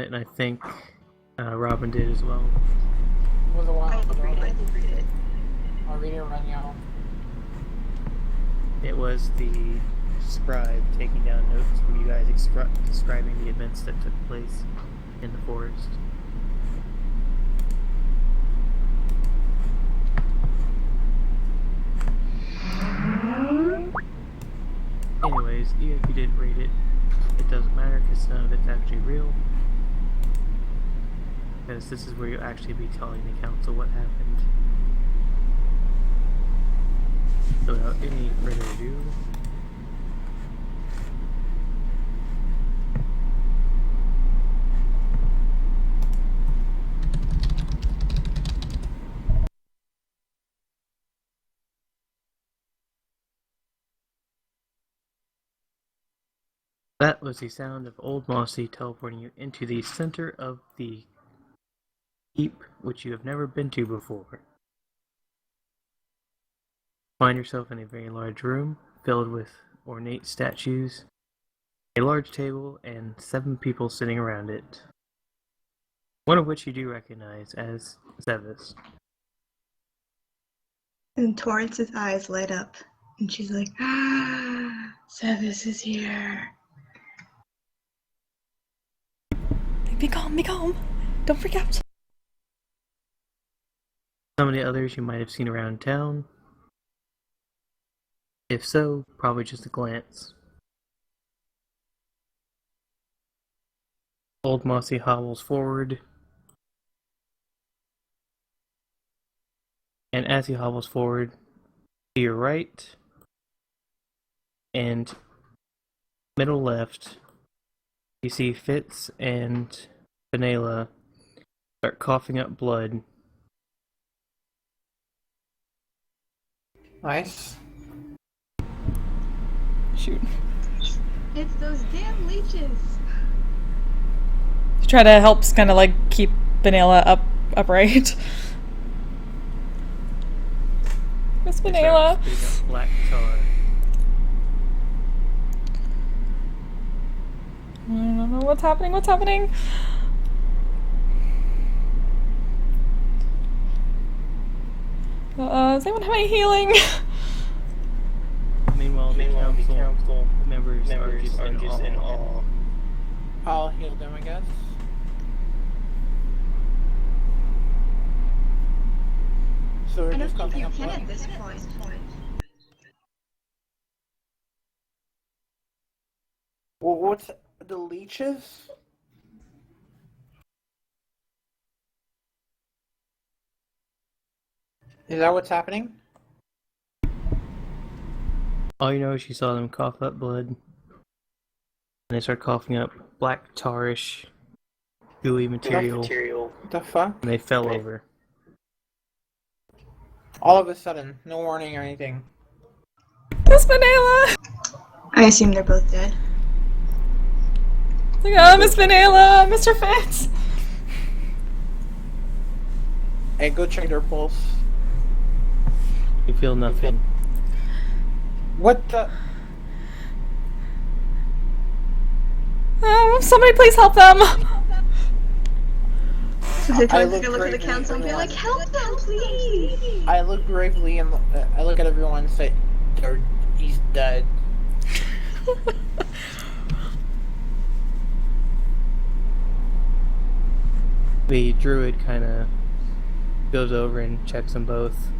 it, and I think Robin did as well. It was a while ago. I did read it. I'll read it right now. It was the scribe taking down notes from you guys describing the events that took place in the forest. Anyways, even if you didn't read it, it doesn't matter because none of it's actually real. Because this is where you'll actually be telling the council what happened. So without any further ado, that was the sound of Old Mossy teleporting you into the center of the keep, which you have never been to before. Find yourself in a very large room filled with ornate statues, a large table, and 7 people sitting around it. One of which you do recognize as Zevis. And Torrance's eyes light up, and she's like, "Ah, Sevis is here." Be calm, be calm. Don't freak out. Some of the others you might have seen around town. If so, probably just a glance. Old Mossy hobbles forward. And as he hobbles forward, to your right and middle left, you see Fitz and Vanilla start coughing up blood. Nice. Shoot. It's those damn leeches. Try to help kind of like keep Vanilla upright. Miss They Vanilla. start spitting up black tar. I don't know what's happening. What's happening? Does anyone have any healing? Meanwhile, the council members are just in awe. I'll heal them, I guess. So we're I don't just think coughing you up can blood. at this point. Well, what's the leeches? Is that what's happening? All you know is you saw them cough up blood. And they start coughing up black tarish, gooey material. What the fuck? And they fell over. All of a sudden, no warning or anything. Miss Vanilla. I assume they're both dead. It's like, oh, Miss Vanilla, Mr. Fitz. Hey, go check their pulse. You feel nothing. What the? Somebody please help them. So they I turn look to look at the gravely council and be like, everyone. "Help them, please!" I look gravely and I look at everyone and say, he's dead. The druid kind of goes over and checks them both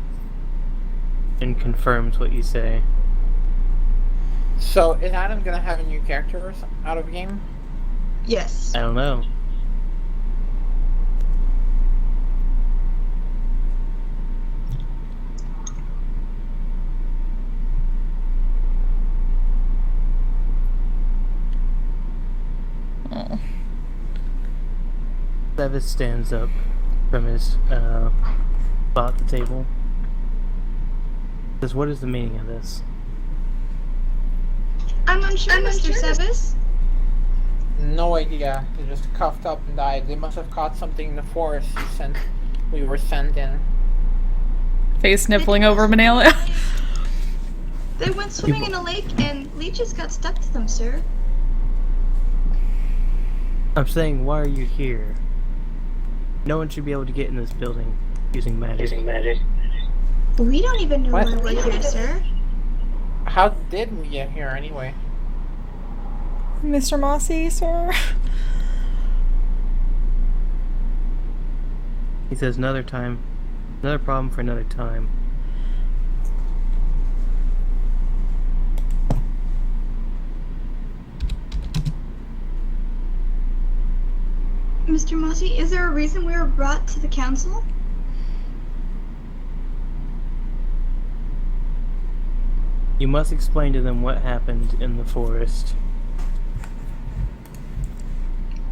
and confirms what you say. So, is Adam gonna have a new character out of game? Yes. I don't know. Oh. Sevis stands up from his spot at the table. Says, "What is the meaning of this?" I'm unsure, Mr. Sevis. No idea. They just coughed up and died. They must have caught something in the forest we were sent in. Face sniffling over Vanilla. They went swimming in a lake and leeches got stuck to them, sir. I'm saying, why are you here? No one should be able to get in this building using magic. We don't even know What? why we're here, sir. How did we get here anyway? Mr. Mossy, sir? He says another time. Another problem for another time. Mr. Mossy, is there a reason we were brought to the council? You must explain to them what happened in the forest.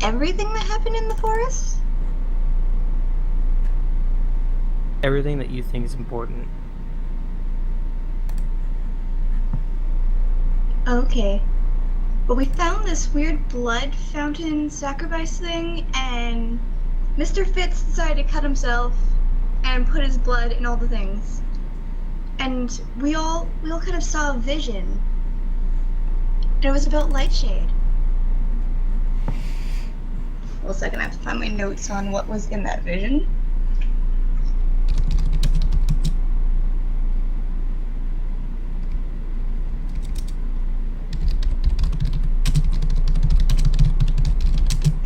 Everything that happened in the forest? Everything that you think is important. Okay. But we found this weird blood fountain sacrifice thing, and Mr. Fitz decided to cut himself and put his blood in all the things. And we all kind of saw a vision. And it was about Lightshade. Well, a second, I have to find my notes on what was in that vision.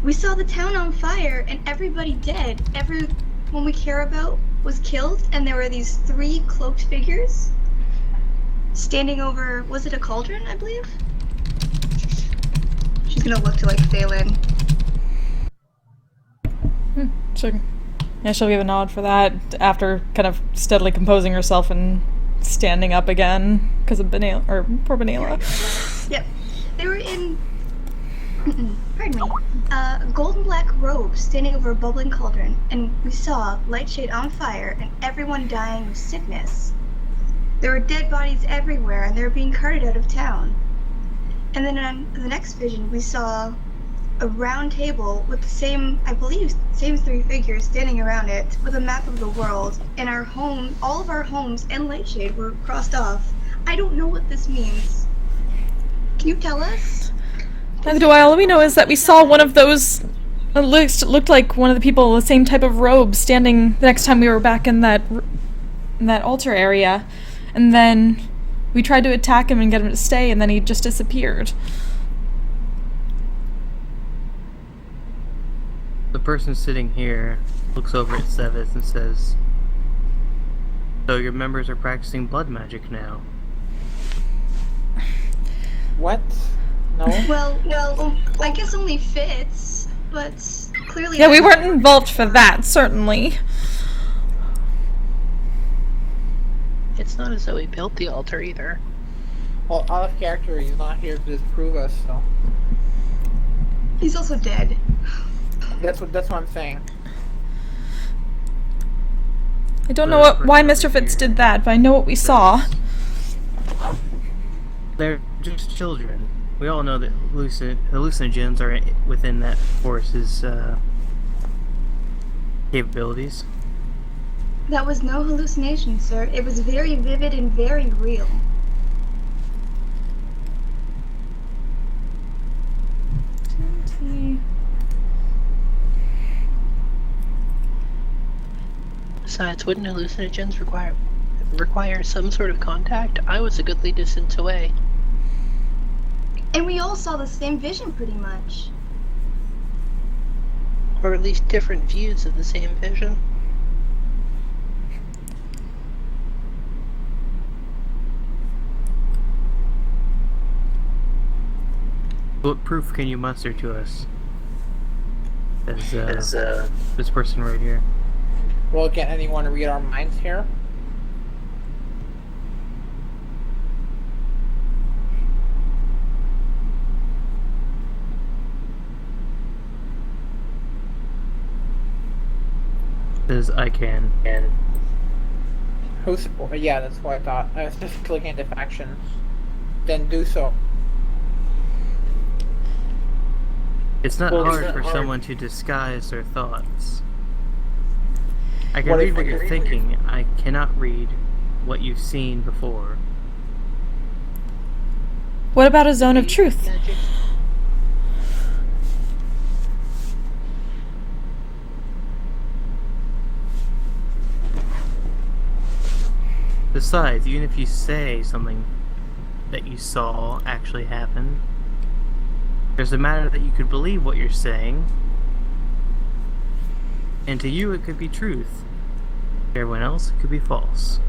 We saw the town on fire and everybody dead. Everyone we care about was killed, and there were these 3 cloaked figures standing over, was it a cauldron, I believe? She's gonna look to like Phelan. She'll give a nod for that after kind of steadily composing herself and standing up again because of poor Benela. Yep. They were in, pardon me, golden black robes standing over a bubbling cauldron, and we saw Lightshade on fire and everyone dying of sickness. There were dead bodies everywhere, and they were being carted out of town. And then on the next vision, we saw a round table with the same, I believe, same 3 figures standing around it with a map of the world, and our home, all of our homes and Lightshade were crossed off. I don't know what this means. Can you tell us? Neither do I. All we know is that we saw one of those, at least it looked like one of the people in the same type of robe standing the next time we were back in that altar area. And then we tried to attack him and get him to stay, and then he just disappeared. The person sitting here looks over at Sevis and says, "So your members are practicing blood magic now." What? No? Well, I guess only Fitz, but clearly... Yeah, we weren't involved for that, certainly. It's not as though he built the altar either. Well, out of character, he's not here to disprove us, so... He's also dead. That's what I'm saying. I don't know why Mr. Fitz did that, but I know what we saw. They're just children. We all know that hallucinogens are within that force's capabilities. That was no hallucination, sir. It was very vivid and very real. Besides, wouldn't hallucinogens require some sort of contact? I was a goodly distance away. And we all saw the same vision, pretty much. Or at least different views of the same vision. What proof can you muster to us? As this person right here. Well, can anyone read our minds here? Says I can. Who's... Yeah, that's what I thought. I was just clicking into factions. Then do so. It's not Well, hard for someone to disguise their thoughts. I can What read if- what you're thinking. I cannot read what you've seen before. What about a zone of truth? Magic. Besides, even if you say something that you saw actually happen, there's a matter that you could believe what you're saying, and to you it could be truth. To everyone else, it could be false.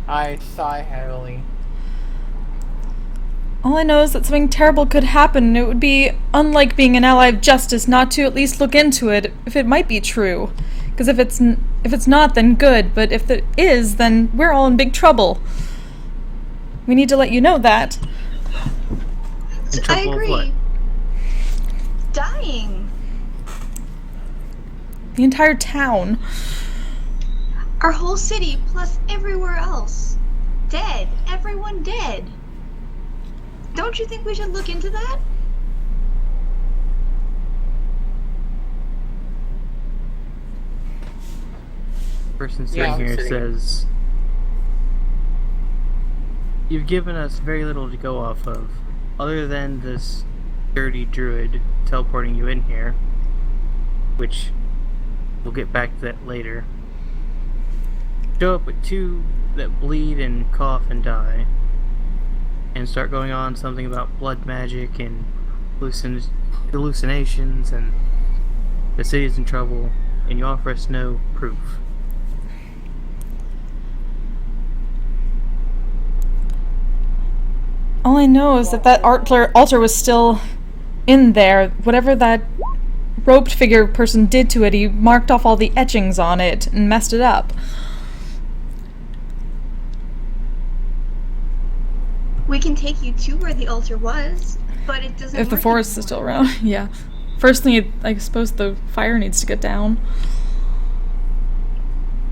I sigh heavily. All I know is that something terrible could happen, and it would be unlike being an ally of justice not to at least look into it if it might be true. Because if it's not, then good, but if it is, then we're all in big trouble. We need to let you know that. In I trouble of what? agree. Dying. The entire town. Our whole city, plus everywhere else. Dead. Everyone dead. Don't you think we should look into that? Person sitting Yeah, I'm here sitting- says, "You've given us very little to go off of, other than this dirty druid teleporting you in here, which we'll get back to that later. Show up with two that bleed and cough and die, and start going on something about blood magic and hallucinations, and the city's in trouble, and you offer us no proof." All I know is that altar was still in there. Whatever that roped figure person did to it, he marked off all the etchings on it and messed it up. We can take you to where the altar was, but it doesn't If the work forest is anymore. still around, yeah. Firstly, I suppose the fire needs to get down.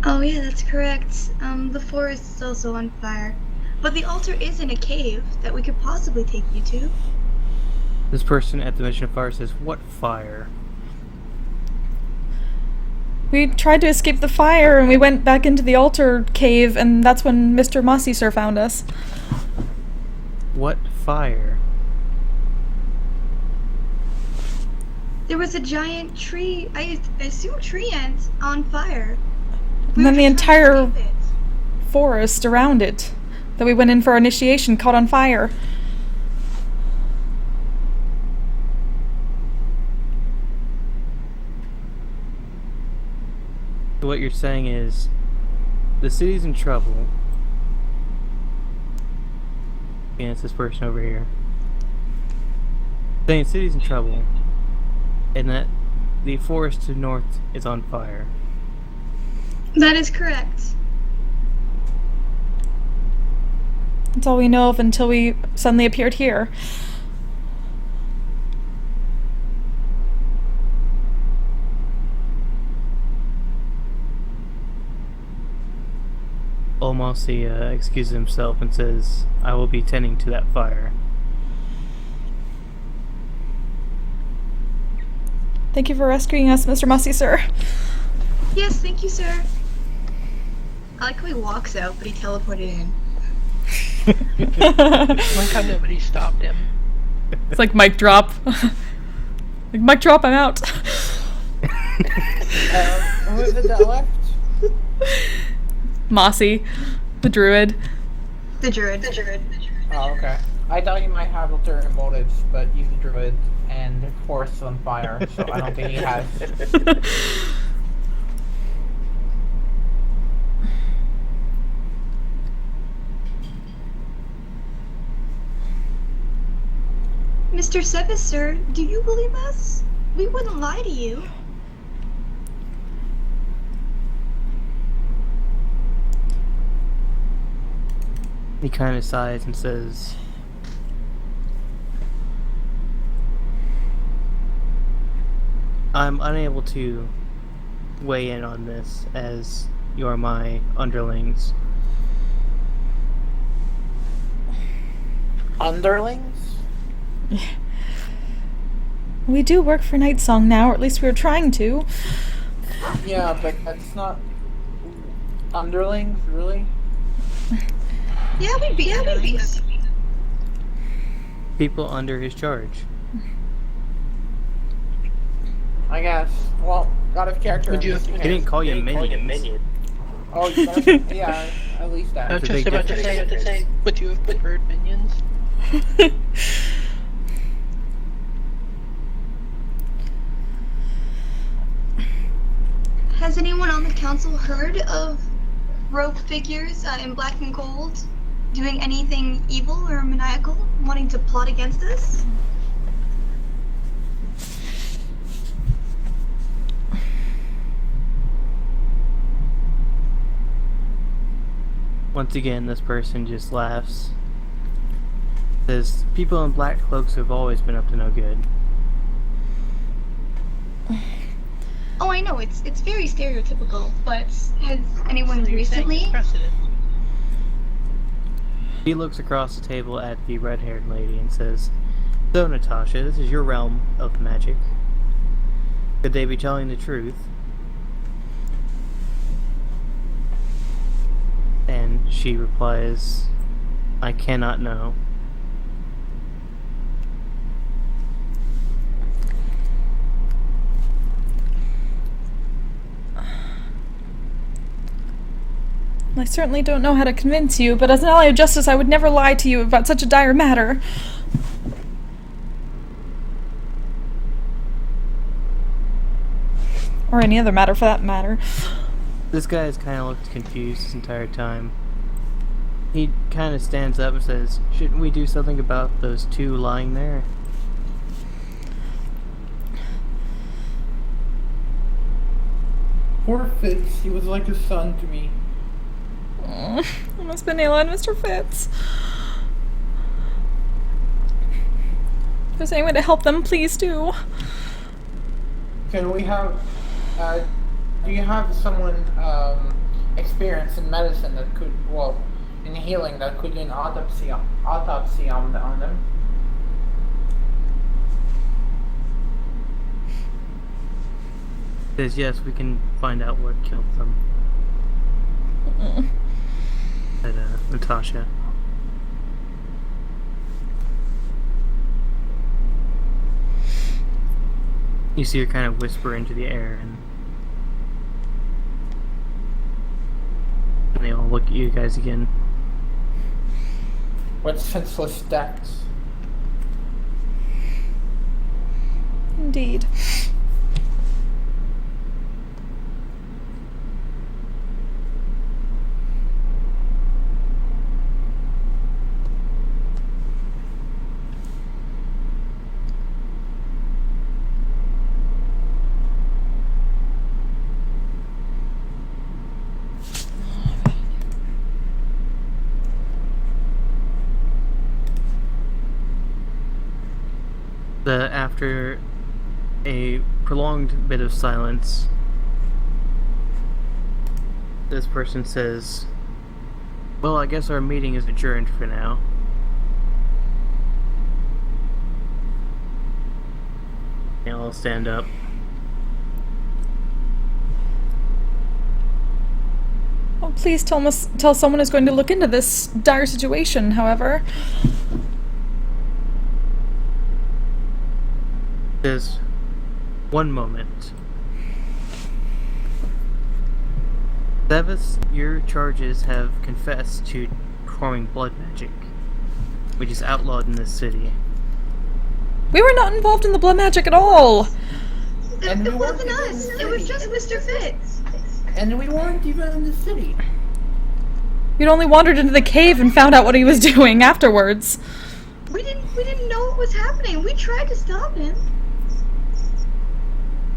Oh yeah, that's correct. The forest is also on fire. But the altar is in a cave that we could possibly take you to. This person at the Mission of Fire says, "What fire?" We tried to escape the fire, and we went back into the altar cave, and that's when Mr. Mossy Sir found us. What fire? There was a giant tree, I assume tree ant, on fire. And then the were just trying to entire save it. forest around it that we went in for our initiation caught on fire. So what you're saying is, the city's in trouble. And it's this person over here. Saying the city's in trouble, and that the forest to the north is on fire. That is correct. That's all we know of until we suddenly appeared here. Olmossy excuses himself and says, "I will be tending to that fire." Thank you for rescuing us, Mr. Mossy Sir. Yes, thank you, sir. I like how he walks out, but he teleported in. Like how nobody stopped him. It's like mic drop. Like mic drop, I'm out. Who is it that left? Mossy, the druid. The druid. Oh, okay. I thought he might have ulterior motives, but he's a druid, and the forest is on fire, so I don't think he has. Mr. Sevis, sir, do you believe us? We wouldn't lie to you. He kind of sighs and says, "I'm unable to weigh in on this, as you are my underlings." Underlings? We do work for Night Song now, or at least we were trying to. Yeah, but that's not... Underlings, really? Yeah, we'd be underlings. People under his charge. I guess. Well, out of character. Would you I'm have- missing He didn't it. call you minions. Oh, yeah, at least that. I was That's a just big about to say, would you have preferred minions? Has anyone on the council heard of rogue figures in black and gold doing anything evil or maniacal, wanting to plot against us? Once again, this person just laughs. Says, people in black cloaks have always been up to no good. Oh, I know, it's very stereotypical, but has anyone So you're saying recently? it's precedent. He looks across the table at the red-haired lady and says, so, Natasha, this is your realm of magic. Could they be telling the truth? And she replies, I cannot know. I certainly don't know how to convince you, but as an ally of justice, I would never lie to you about such a dire matter. Or any other matter, for that matter. This guy has kind of looked confused this entire time. He kind of stands up and says, shouldn't we do something about those two lying there? Poor Fitz, he was like a son to me. Miss Benila and Mr. Fitz. If there's any way to help them, please do. Can we have, do you have someone, experienced in medicine that could, well, in healing that could do an autopsy on them? Says, yes, we can find out what killed them. Said, Natasha. You see her kind of whisper into the air, and they all look at you guys again. What senseless deaths. Indeed. After a prolonged bit of silence, this person says, well, I guess our meeting is adjourned for now. They all stand up. Oh, please tell someone who's going to look into this dire situation, however. Says, one moment. Sevis, your charges have confessed to performing blood magic, which is outlawed in this city. We were not involved in the blood magic at all! And It we weren't wasn't even in us, the it was city. just Mr. Fitz. And we weren't even in the city. We'd only wandered into the cave and found out what he was doing afterwards. We didn't know what was happening. We tried to stop him.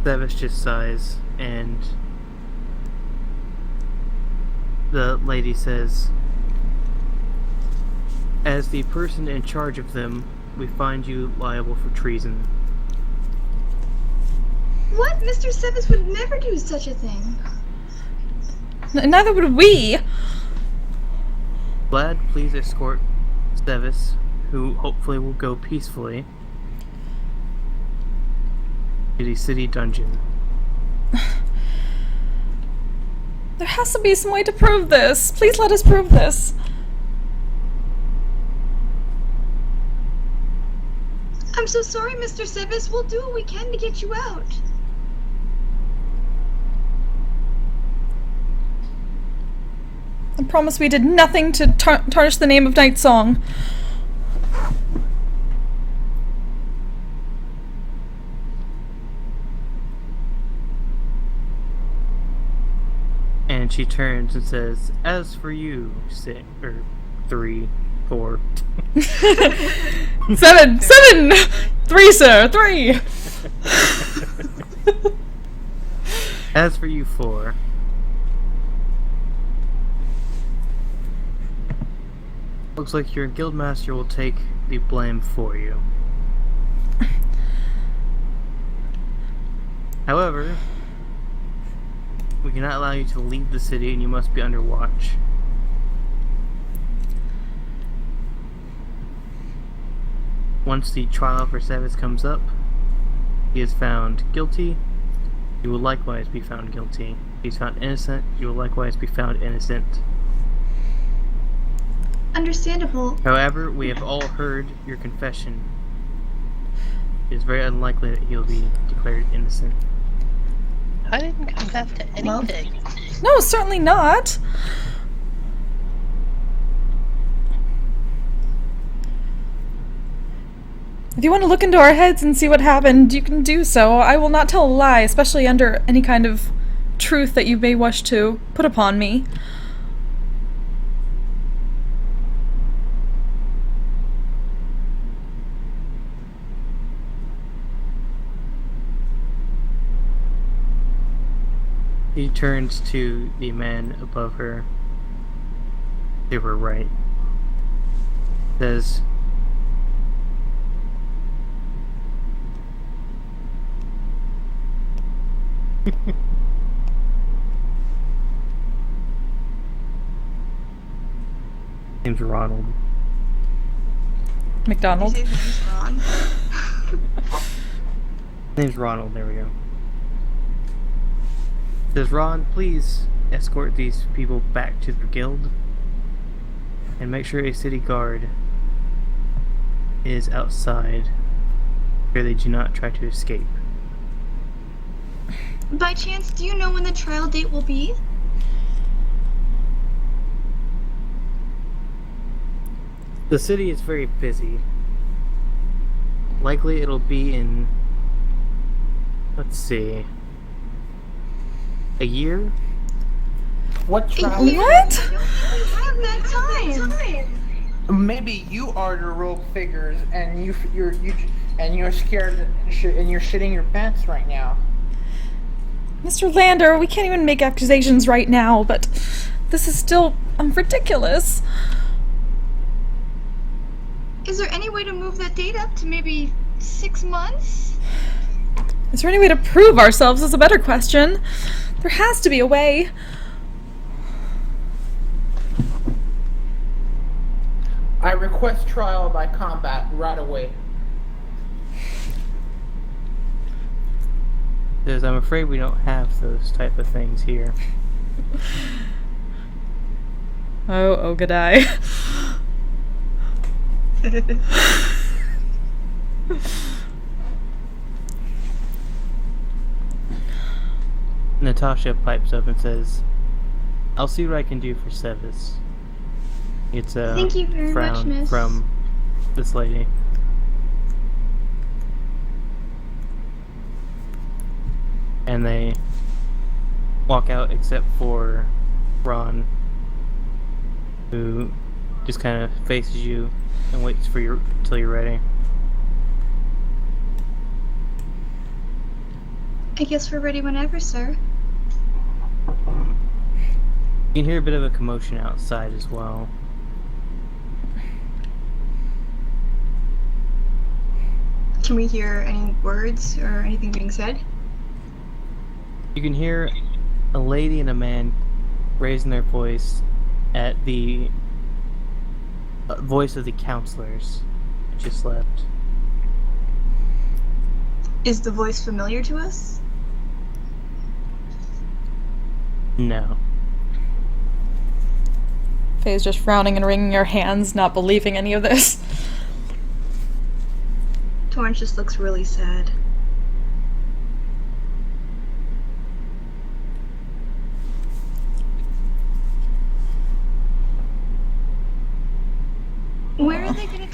Sevis just sighs, and the lady says, as the person in charge of them, we find you liable for treason. What? Mr. Sevis would never do such a thing. Neither would we! Vlad, please escort Sevis, who hopefully will go peacefully, to the city dungeon. There has to be some way to prove this. Please let us prove this. I'm so sorry, Mr. Sevis. We'll do what we can to get you out. I promise we did nothing to tarnish the name of Night Song. And she turns and says, "As for you, 3, 4." 7! 3, sir! 3! As for you 4, looks like your guildmaster will take the blame for you. However, we cannot allow you to leave the city and you must be under watch. Once the trial for Savage comes up, he is found guilty, you will likewise be found guilty. If he's found innocent, you will likewise be found innocent. Understandable. However, we have all heard your confession. It is very unlikely that he'll be declared innocent. I didn't confess to anything. No, certainly not! If you want to look into our heads and see what happened, you can do so. I will not tell a lie, especially under any kind of truth that you may wish to put upon me. He turns to the man above her, to her right, says, name's Ronald. McDonald. His name's Ron. Name's Ronald, there we go. Says, "Ron, please escort these people back to the guild and make sure a city guard is outside where they do not try to escape." By chance, do you know when the trial date will be? The city is very busy. Likely it'll be in, let's see, a year? What trial? What? We don't have that time. Maybe you are the rogue figures, and you're scared and you're shitting your pants right now. Mr. Lander, we can't even make accusations right now, but this is still ridiculous. Is there any way to move that date up to maybe 6 months? Is there any way to prove ourselves is a better question. There has to be a way. I request trial by combat right away. Says, "I'm afraid we don't have those type of things here." Oh, Ogadai. Natasha pipes up and says, "I'll see what I can do for Sevis." It's a Thank you very much, frown miss. from this lady. And they walk out except for Ron, who just kind of faces you and waits for you till you're ready. I guess we're ready whenever, sir. You can hear a bit of a commotion outside as well. Can we hear any words or anything being said? You can hear a lady and a man raising their voice at the voice of the counselors that just left. Is the voice familiar to us? No. Faye's just frowning and wringing her hands, not believing any of this. Torrance just looks really sad.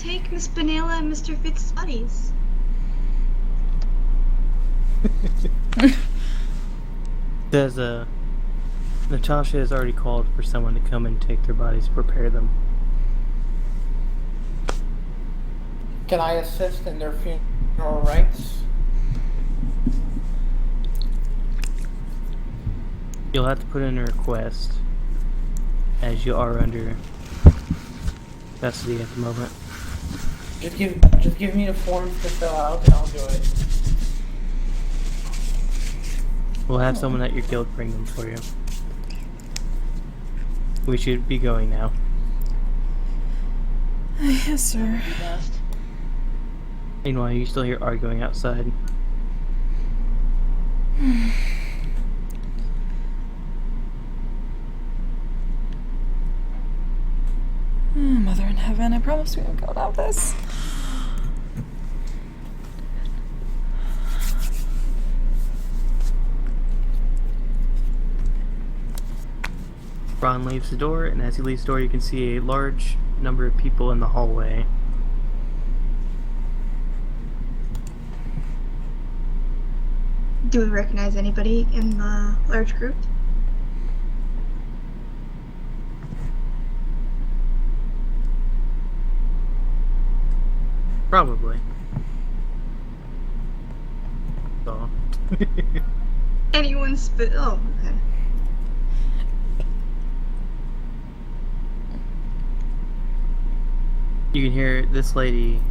take Miss Benella and Mr. Fitz's bodies? Says, Natasha has already called for someone to come and take their bodies and prepare them. Can I assist in their funeral rites? You'll have to put in a request, as you are under custody at the moment. Just give me the forms to fill out and I'll do it. We'll have someone at your guild bring them for you. We should be going now. Yes, sir. Meanwhile, you still hear arguing outside. Mother in heaven, I promise we won't go without this. Ron leaves the door, and as he leaves the door, you can see a large number of people in the hallway. Do we recognize anybody in the large group? Probably. So. Anyone oh, okay. You can hear this lady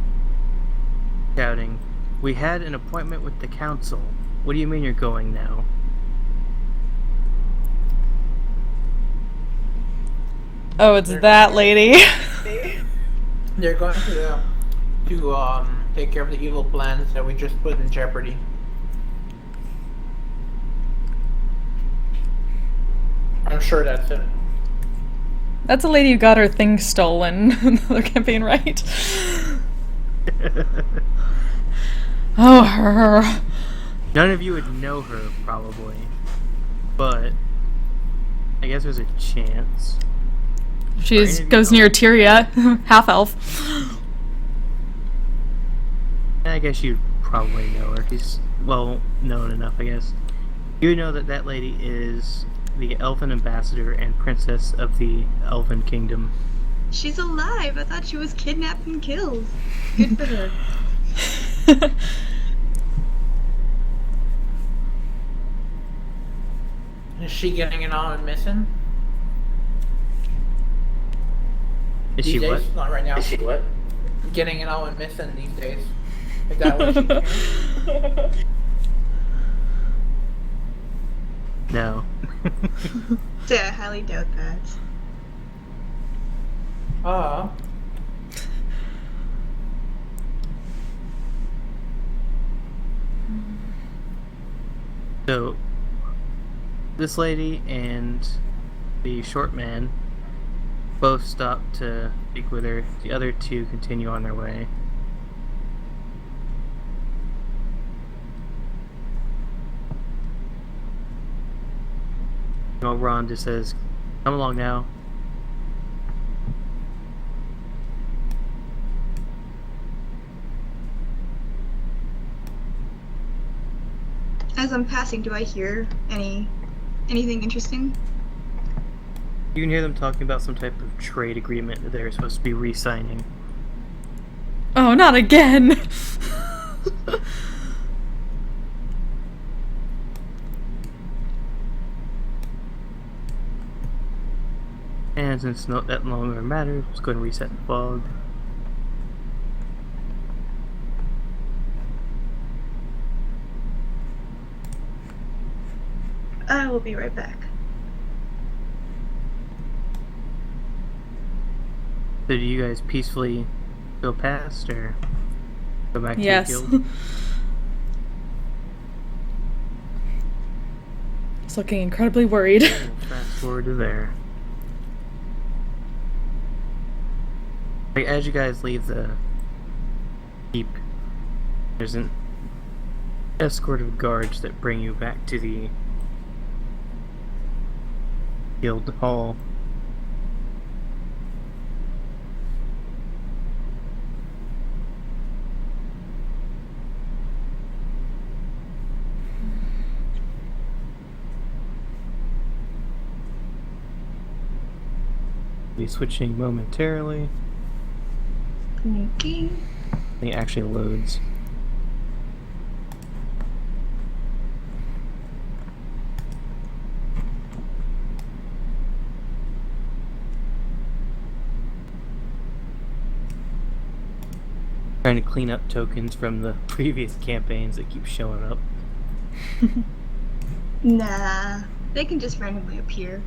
shouting, "We had an appointment with the council. What do you mean you're going now?" Oh, it's that lady. They're going to take care of the evil plans that we just put in jeopardy. I'm sure that's it. That's a lady who got her thing stolen in the campaign, right? Oh, her. None of you would know her, probably. But I guess there's a chance. She goes near Tyria, half-elf. I guess you'd probably know her. She's, well, known enough, I guess. You know that that lady is the Elven Ambassador and Princess of the Elven Kingdom. She's alive. I thought she was kidnapped and killed. Good for her. Is she getting it on and missing? Is These she days? what? Not right now. Is she what? Getting it on and missing these days. Is that what she's doing? No. Yeah, I highly doubt that. So, this lady and the short man both stop to speak with her. The other two continue on their way. You know, Ron just says, "Come along now." As I'm passing, do I hear anything interesting? You can hear them talking about some type of trade agreement that they're supposed to be re-signing. Oh, not again! And since that no longer matters, let's go ahead and reset the fog. I will be right back. So do you guys peacefully go past, or go back to Yes. your guild? It's looking incredibly worried. We'll fast forward to there. Like, as you guys leave the keep, there's an escort of guards that bring you back to the guild hall. be switching momentarily. Okay. It actually loads. Trying to clean up tokens from the previous campaigns that keep showing up. Nah, they can just randomly appear.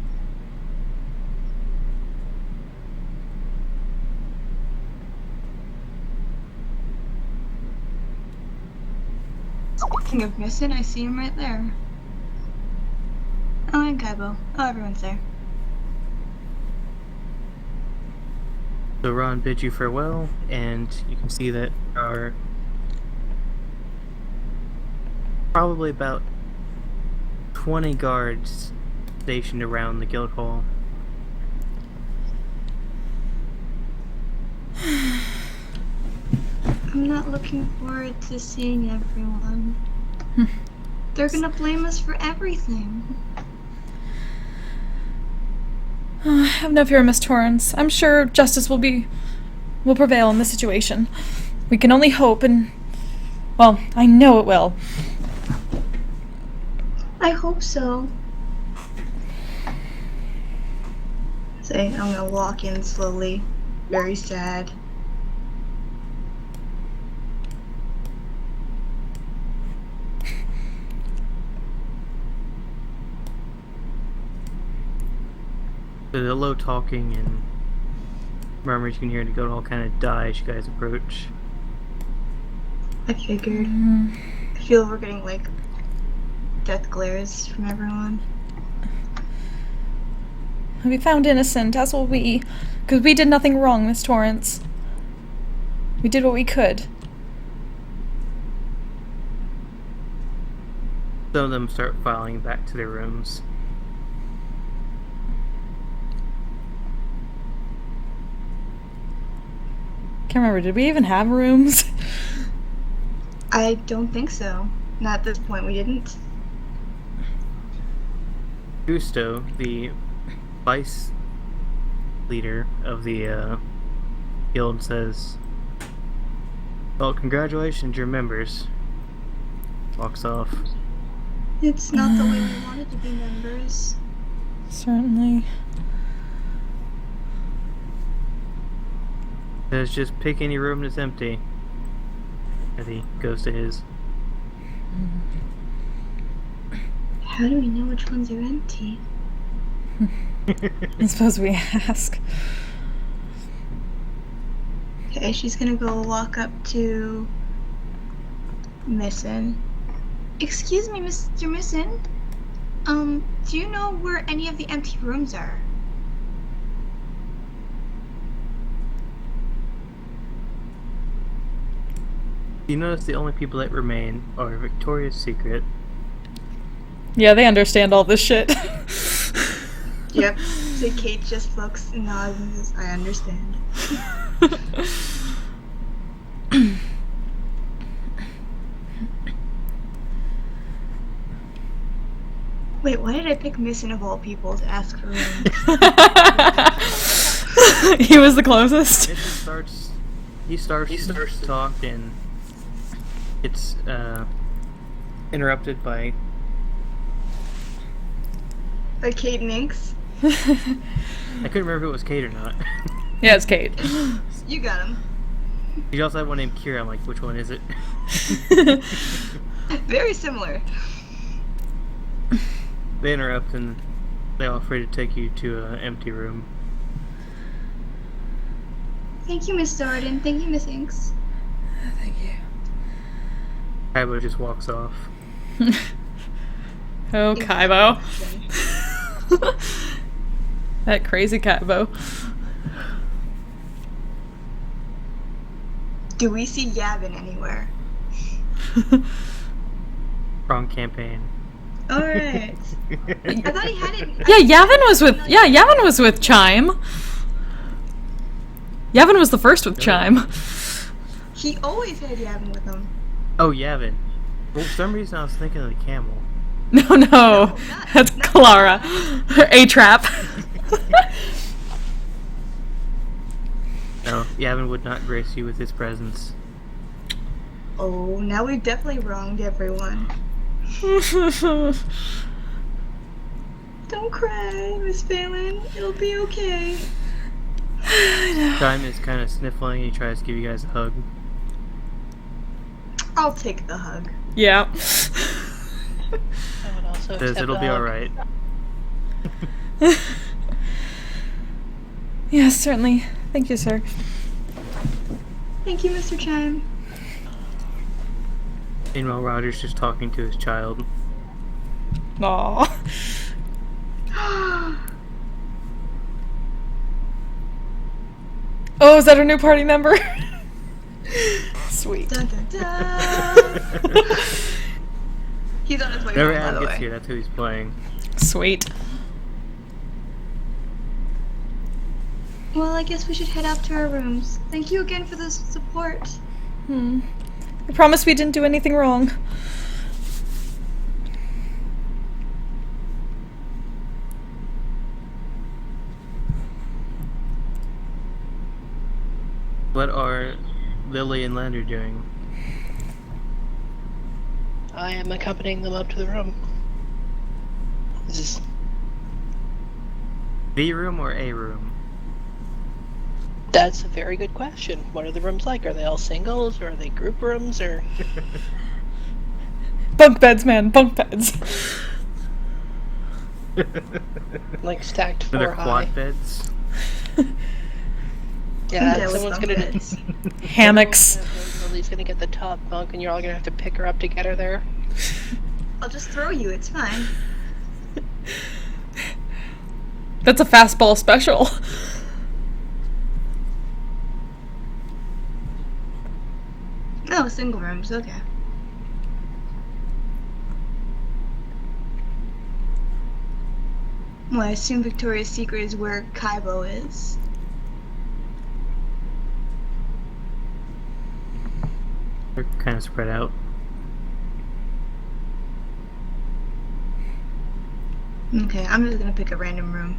Speaking of missing, I see him right there. Oh, and Kaibo. Oh, everyone's there. So Ron bids you farewell, and you can see that there are probably about 20 guards stationed around the guild hall. I'm not looking forward to seeing everyone. They're gonna blame us for everything. I have no fear, Miss Torrance. I'm sure justice will prevail in this situation. We can only hope, and well, I know it will. I hope so. Say, I'm gonna walk in slowly, very sad. So the low talking and murmurs you can hear in the guild hall kind of die as you guys approach. I figured. I feel we're getting like death glares from everyone. We found innocent, as will we, because we did nothing wrong, Miss Torrance. We did what we could. Some of them start filing back to their rooms. Can't remember, did we even have rooms? I don't think so. Not at this point, we didn't. Gusto, the vice leader of the guild, says, "Well, congratulations, your members." Walks off. It's not the way we wanted to be members. Certainly. Says, "Just pick any room that's empty." As he goes to his. How do we know which ones are empty? I suppose we ask. Okay, she's gonna go walk up to Missin. Excuse me, Mr. Missin. Do you know where any of the empty rooms are? You notice the only people that remain are Victoria's Secret. Yeah, they understand all this shit. Yep. So Kate just looks and nods and says, I understand. Wait, why did I pick Missin of all people to ask for rooms? He was the closest. He starts to talk, and it's interrupted by Kate and Inks? I couldn't remember if it was Kate or not. Yeah, it's Kate. You got him. You also have one named Kira. I'm like, which one is it? Very similar. They interrupt and they offer to take you to an empty room. Thank you, Miss Darden. Thank you, Miss Inks. Thank you. Kaibo just walks off. Oh, Kaibo. That crazy Kaibo. Do we see Yavin anywhere? Wrong campaign. Alright. I thought he had it. Yavin was with Chime. Yavin was the first with Chime. He always had Yavin with him. Oh, Yavin. Well, for some reason I was thinking of the camel. No, that's Clara. Her A-trap. No, Yavin would not grace you with his presence. Oh, now we've definitely wronged everyone. Don't cry, Miss Phelan. It'll be okay. Time is kind of sniffling. He tries to give you guys a hug. I'll take the hug. Yeah. I would also Says accept it'll the be hug. alright. Yes, certainly. Thank you, sir. Thank you, Mr. Chime. Meanwhile, Roger's just talking to his child. Aww. Oh, is that our new party member? Sweet. Dun, dun, dun. He's on his way Whenever home, by Adam the gets way. here, that's who he's playing. Sweet. Well, I guess we should head up to our rooms. Thank you again for the support. I promise we didn't do anything wrong. What are Lily and Lander doing? I am accompanying them up to the room. This is The room or a room? That's a very good question. What are the rooms like? Are they all singles, or are they group rooms, or Bunk beds, man. Bunk beds. like stacked Are there four high? quad beds? Yeah, Yeah, with someone's bunk gonna beds. Hammocks. Lily's gonna get the top bunk, and you're all gonna have to pick her up to get her there. I'll just throw you, it's fine. That's a fastball special. Oh, single rooms, okay. Well, I assume Victoria's Secret is where Kaibo is. They're kind of spread out. Okay, I'm just gonna pick a random room.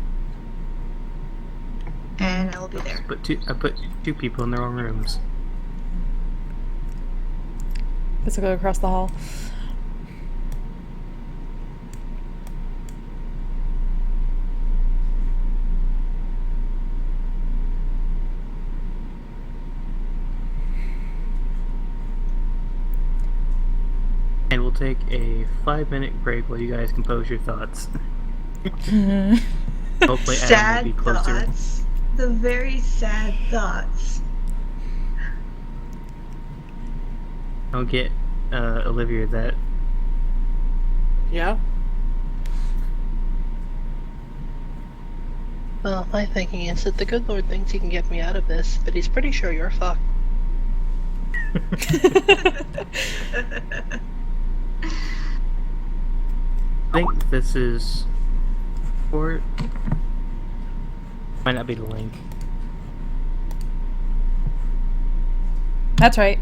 And I will be there. I put two people in their own rooms. Let's go across the hall. And we'll take a 5-minute break while you guys compose your thoughts. Hopefully Adam Sad will be closer. thoughts. The very sad thoughts. I'll get Olivia that. Yeah? Well, my thinking is that the good Lord thinks he can get me out of this, but he's pretty sure you're fucked. I think this is for. Might not be the link. That's right.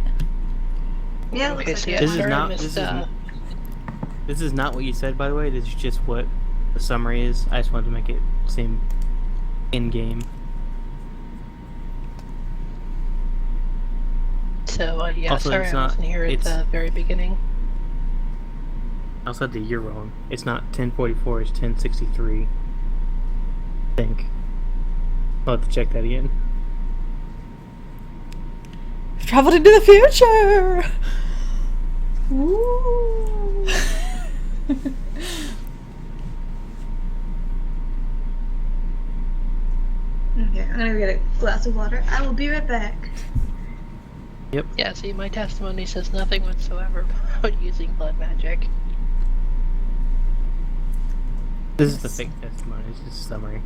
Yeah, it looks Okay, like so it. yeah, This is sorry, not. Miss, This is not what you said, by the way. This is just what the summary is. I just wanted to make it seem in game. So, yeah, Also, sorry it's I not- wasn't here at it's- the very beginning. I also had the year wrong. It's not 1044. It's 1063. I think. I'll have to check that again. We've traveled into the future! Woo! Okay, I'm gonna go get a glass of water. I will be right back. Yep. Yeah, see, my testimony says nothing whatsoever about using blood magic. This is the fake testimony. It's just a summary.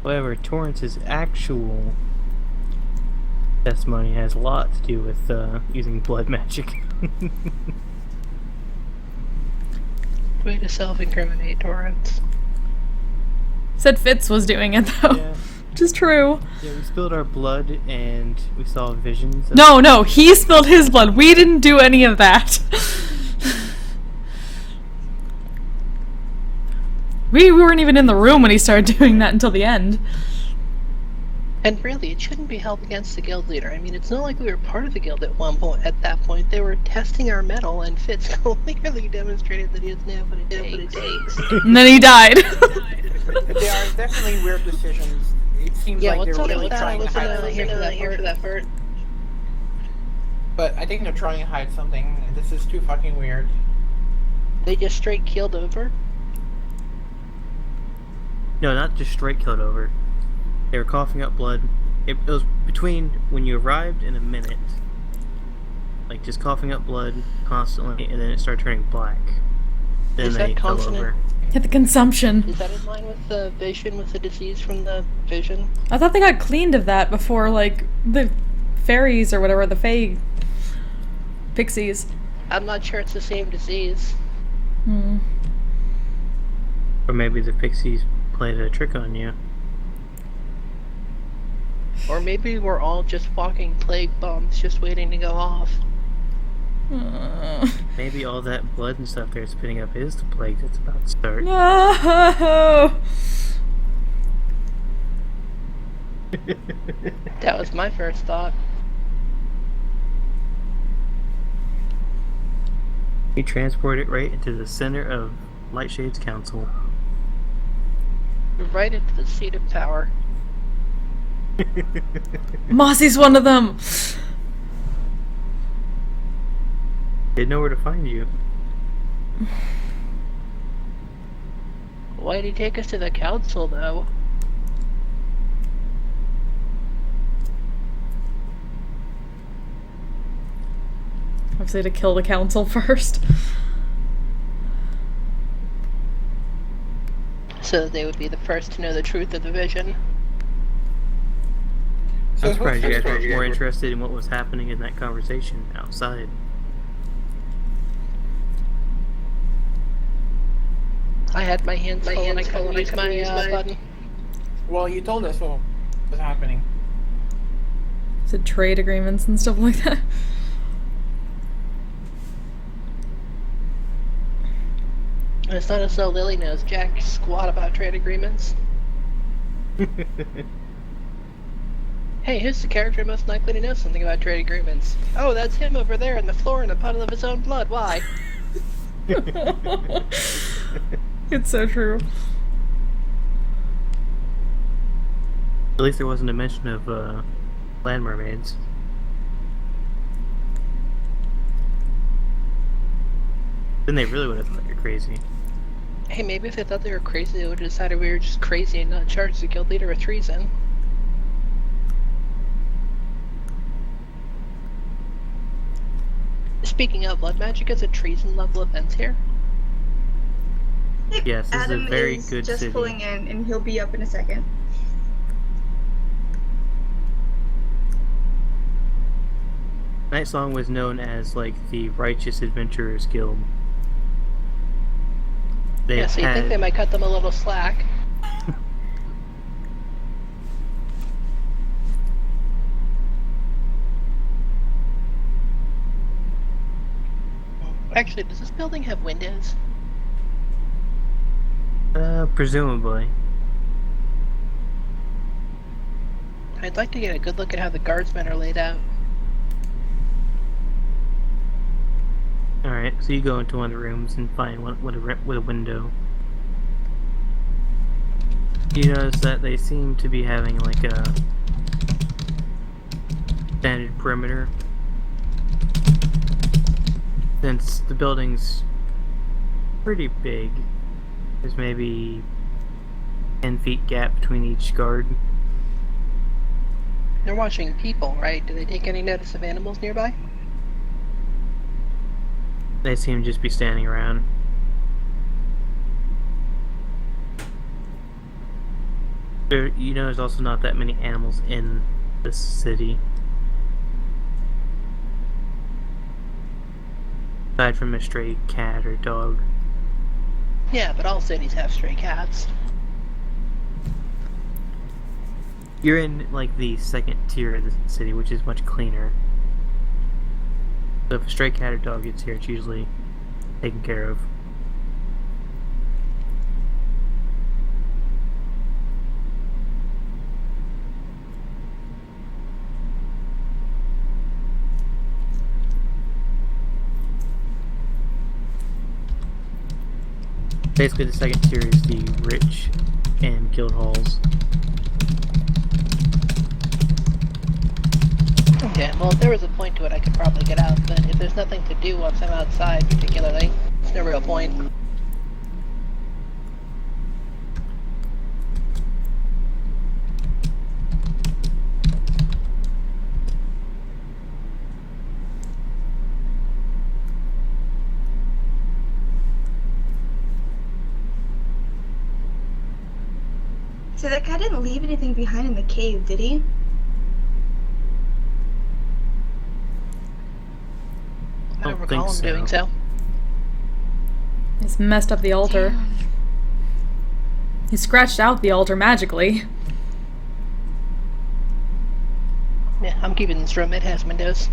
However, Torrance's actual testimony has a lot to do with using blood magic. Way to self-incriminate, Torrance. Said Fitz was doing it though. Yeah. Which is true. Yeah, we spilled our blood and we saw visions. Of No, he spilled his blood. We didn't do any of that. We weren't even in the room when he started doing that until the end. And really, it shouldn't be held against the guild leader. I mean, it's not like we were part of the guild at one point. At that point, they were testing our metal, and Fitz clearly demonstrated that he doesn't have what it takes. And then he died. They are definitely weird decisions. It seems Yeah, like what's they're up really with that? I trying to wasn't hide here something. for that part. But I think they're trying to hide something. This is too fucking weird. They just straight keeled over. No, not just straight killed over. They were coughing up blood. It was between when you arrived and a minute. Like, just coughing up blood constantly, and then it started turning black. Then Is they that fell consonant? over. Get the consumption. Is that in line with the vision, with the disease from the vision? I thought they got cleaned of that before, like, the fairies or whatever, the fae pixies. I'm not sure it's the same disease. Hmm. Or maybe the pixies played a trick on you. Or maybe we're all just walking plague bombs just waiting to go off. Maybe all that blood and stuff they're spitting up is the plague that's about to start. No. That was my first thought. You transport it right into the center of Lightshade's council. Right into the seat of power. Mossy's one of them. Didn't know where to find you. Why'd he take us to the council, though? Obviously to kill the council first. So that they would be the first to know the truth of the vision. So I'm surprised you guys who's- weren't more interested in what was happening in that conversation outside. I had my hands full and I couldn't use my button. Well, you told us what was happening. To trade agreements and stuff like that. And it's not as though Lily knows jack squat about trade agreements. Hey, who's the character most likely to know something about trade agreements? Oh, that's him over there on the floor in a puddle of his own blood. Why? It's so true. At least there wasn't a mention of land mermaids. Then they really would have thought you're crazy. Hey, maybe if they thought they were crazy, they would have decided we were just crazy and not charged the guild leader with treason. Speaking of, blood magic is a treason level offense here. Yes, this Adam is a very is good just city. pulling in, and he'll be up in a second. Night Song was known as like the Righteous Adventurers Guild. They Yeah, so you think they might cut them a little slack. Actually, does this building have windows? presumably. I'd like to get a good look at how the guardsmen are laid out. Alright, so you go into one of the rooms and find one with a window. You notice that they seem to be having like a standard perimeter. Since the building's pretty big, there's maybe 10 feet gap between each guard. They're watching people, right? Do they take any notice of animals nearby? They seem to just be standing around. You know, there's also not that many animals in this city. Aside from a stray cat or dog. Yeah, but all cities have stray cats. You're in, like, the second tier of the city, which is much cleaner. So if a stray cat or dog gets here, it's usually taken care of. Basically, the second tier is the rich and guild halls. Okay, well, if there was a point to it, I could probably get out, but if there's nothing to do once I'm outside, particularly, there's no real point. So that guy didn't leave anything behind in the cave, did he? I don't don't recall think him doing so. He's messed up the altar. Damn. He scratched out the altar magically. Yeah, I'm keeping this room. It has windows.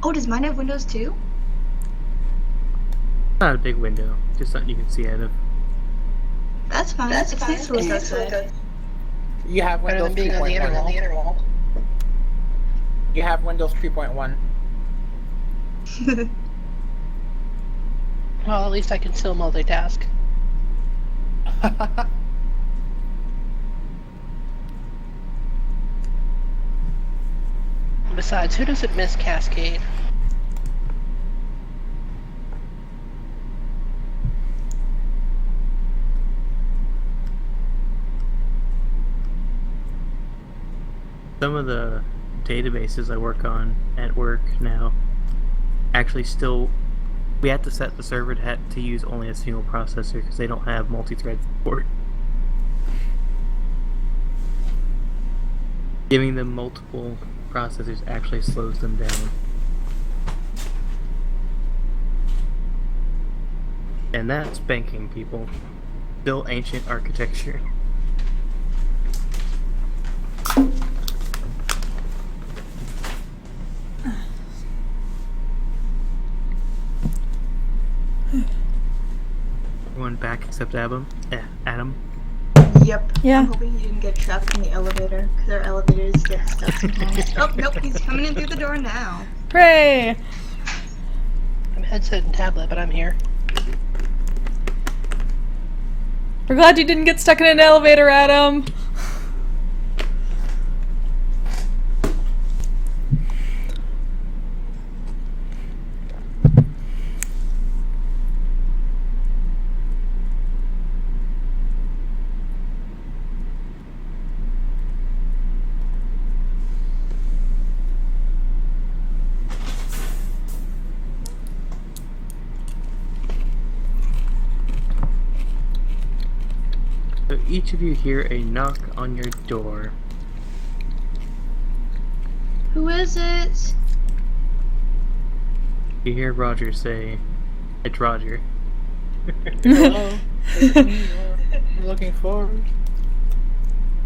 Oh, does mine have windows too? Not a big window, just something you can see out of. That's fine. It's nice to look outside. You have Better Windows than being on the 3.1. inner wall. You have Windows 3.1. Well, at least I can still multitask. Besides, who doesn't miss Cascade? Some of the databases I work on at work now actually still, we have to set the server to use only a single processor because they don't have multi-thread support. Giving them multiple processors actually slows them down. And that's banking, people. Still ancient architecture. Everyone back except Adam. Adam. Yep. Yeah. I'm hoping he didn't get trapped in the elevator, because our elevators get stuck sometimes. Oh, nope, he's coming in through the door now. Hooray! I'm headset and tablet, but I'm here. We're glad you didn't get stuck in an elevator, Adam. So each of you hear a knock on your door. Who is it? You hear Roger say, "It's Roger." Hello. It's me. I'm looking forward.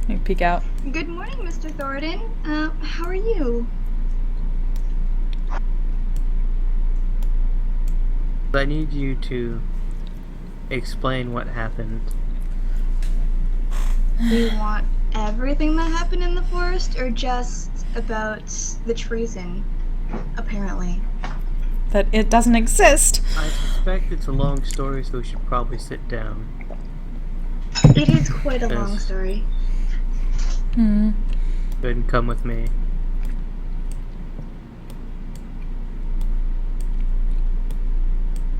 Let me peek out. Good morning, Mr. Thornton. How are you? I need you to explain what happened. Do you want everything that happened in the forest, or just about the treason? Apparently. That it doesn't exist. I suspect it's a long story, so we should probably sit down. It is quite a long Yes. story. Hmm. Go ahead and come with me.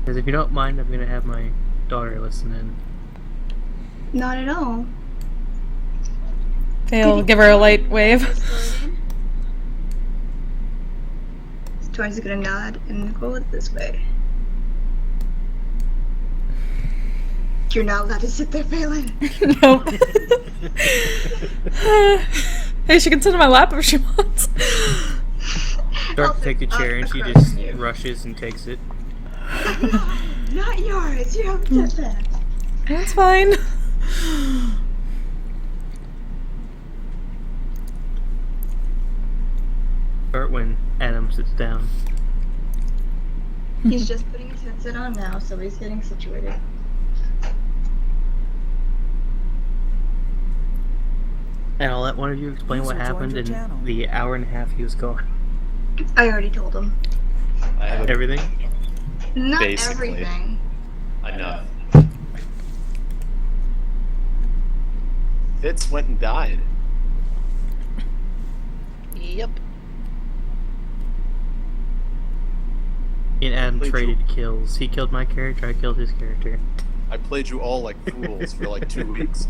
Because if you don't mind, I'm going to have my daughter listen in. Not at all. They'll give her a light wave. Torrance is gonna nod and go this way. You're not allowed to sit there, Phelan. No. Hey, she can sit in my lap if she wants. Start to take a chair and she just rushes and takes it. Not yours. You haven't said that. That's fine. Start when Adam sits down. He's just putting his headset on now, so he's getting situated. And I'll let one of you explain what happened in the hour and a half he was gone. I already told him. Everything? Not Basically. everything. Enough. Fitz went and died. Yep. And Adam Played traded kills. He killed my character, I killed his character. I played you all like fools for like 2 weeks.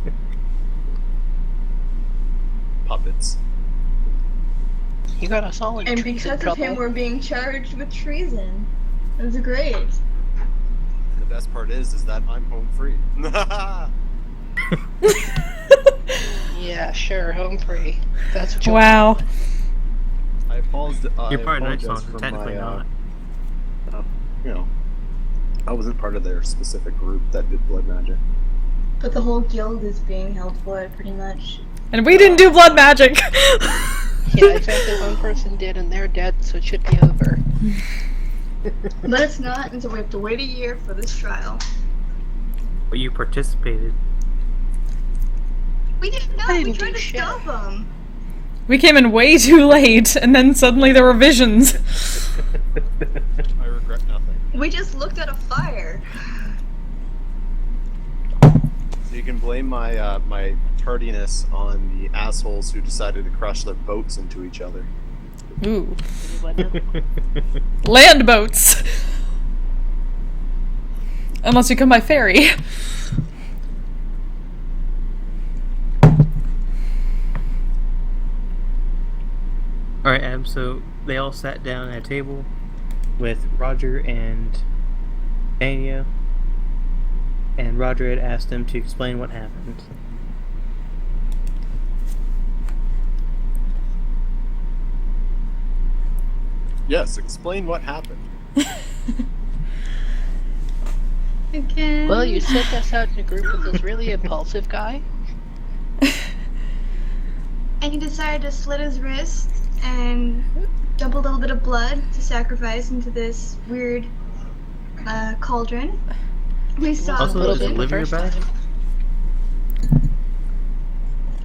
Puppets. You got us all in And treason because of him, trouble. we're being charged with treason. It was great. And the best part is that I'm home free. Yeah, sure, home free. That's what you Wow. I apologize. You're part of Night apologize Song, for technically my, not. You know, I wasn't part of their specific group that did blood magic. But the whole guild is being held for it, pretty much. And we didn't do blood magic. Yeah, exactly. One person did, and they're dead, so it should be over. But it's not, and so we have to wait a year for this trial. But you participated. We didn't know. I We didn't tried do to shit. stop him. We came in way too late, and then suddenly there were visions. I regret nothing. We just looked at a fire. So you can blame my my tardiness on the assholes who decided to crush their boats into each other. Ooh. Land boats! Unless we come by ferry. Alright, Adam, so they all sat down at a table with Roger and Anya, and Roger had asked them to explain what happened. Yes, explain what happened. Again. Well, you sent us out in a group with this really impulsive guy. And he decided to slit his wrist and dump a little bit of blood to sacrifice into this weird cauldron. We saw Also, a is vision. Olivia first back? time.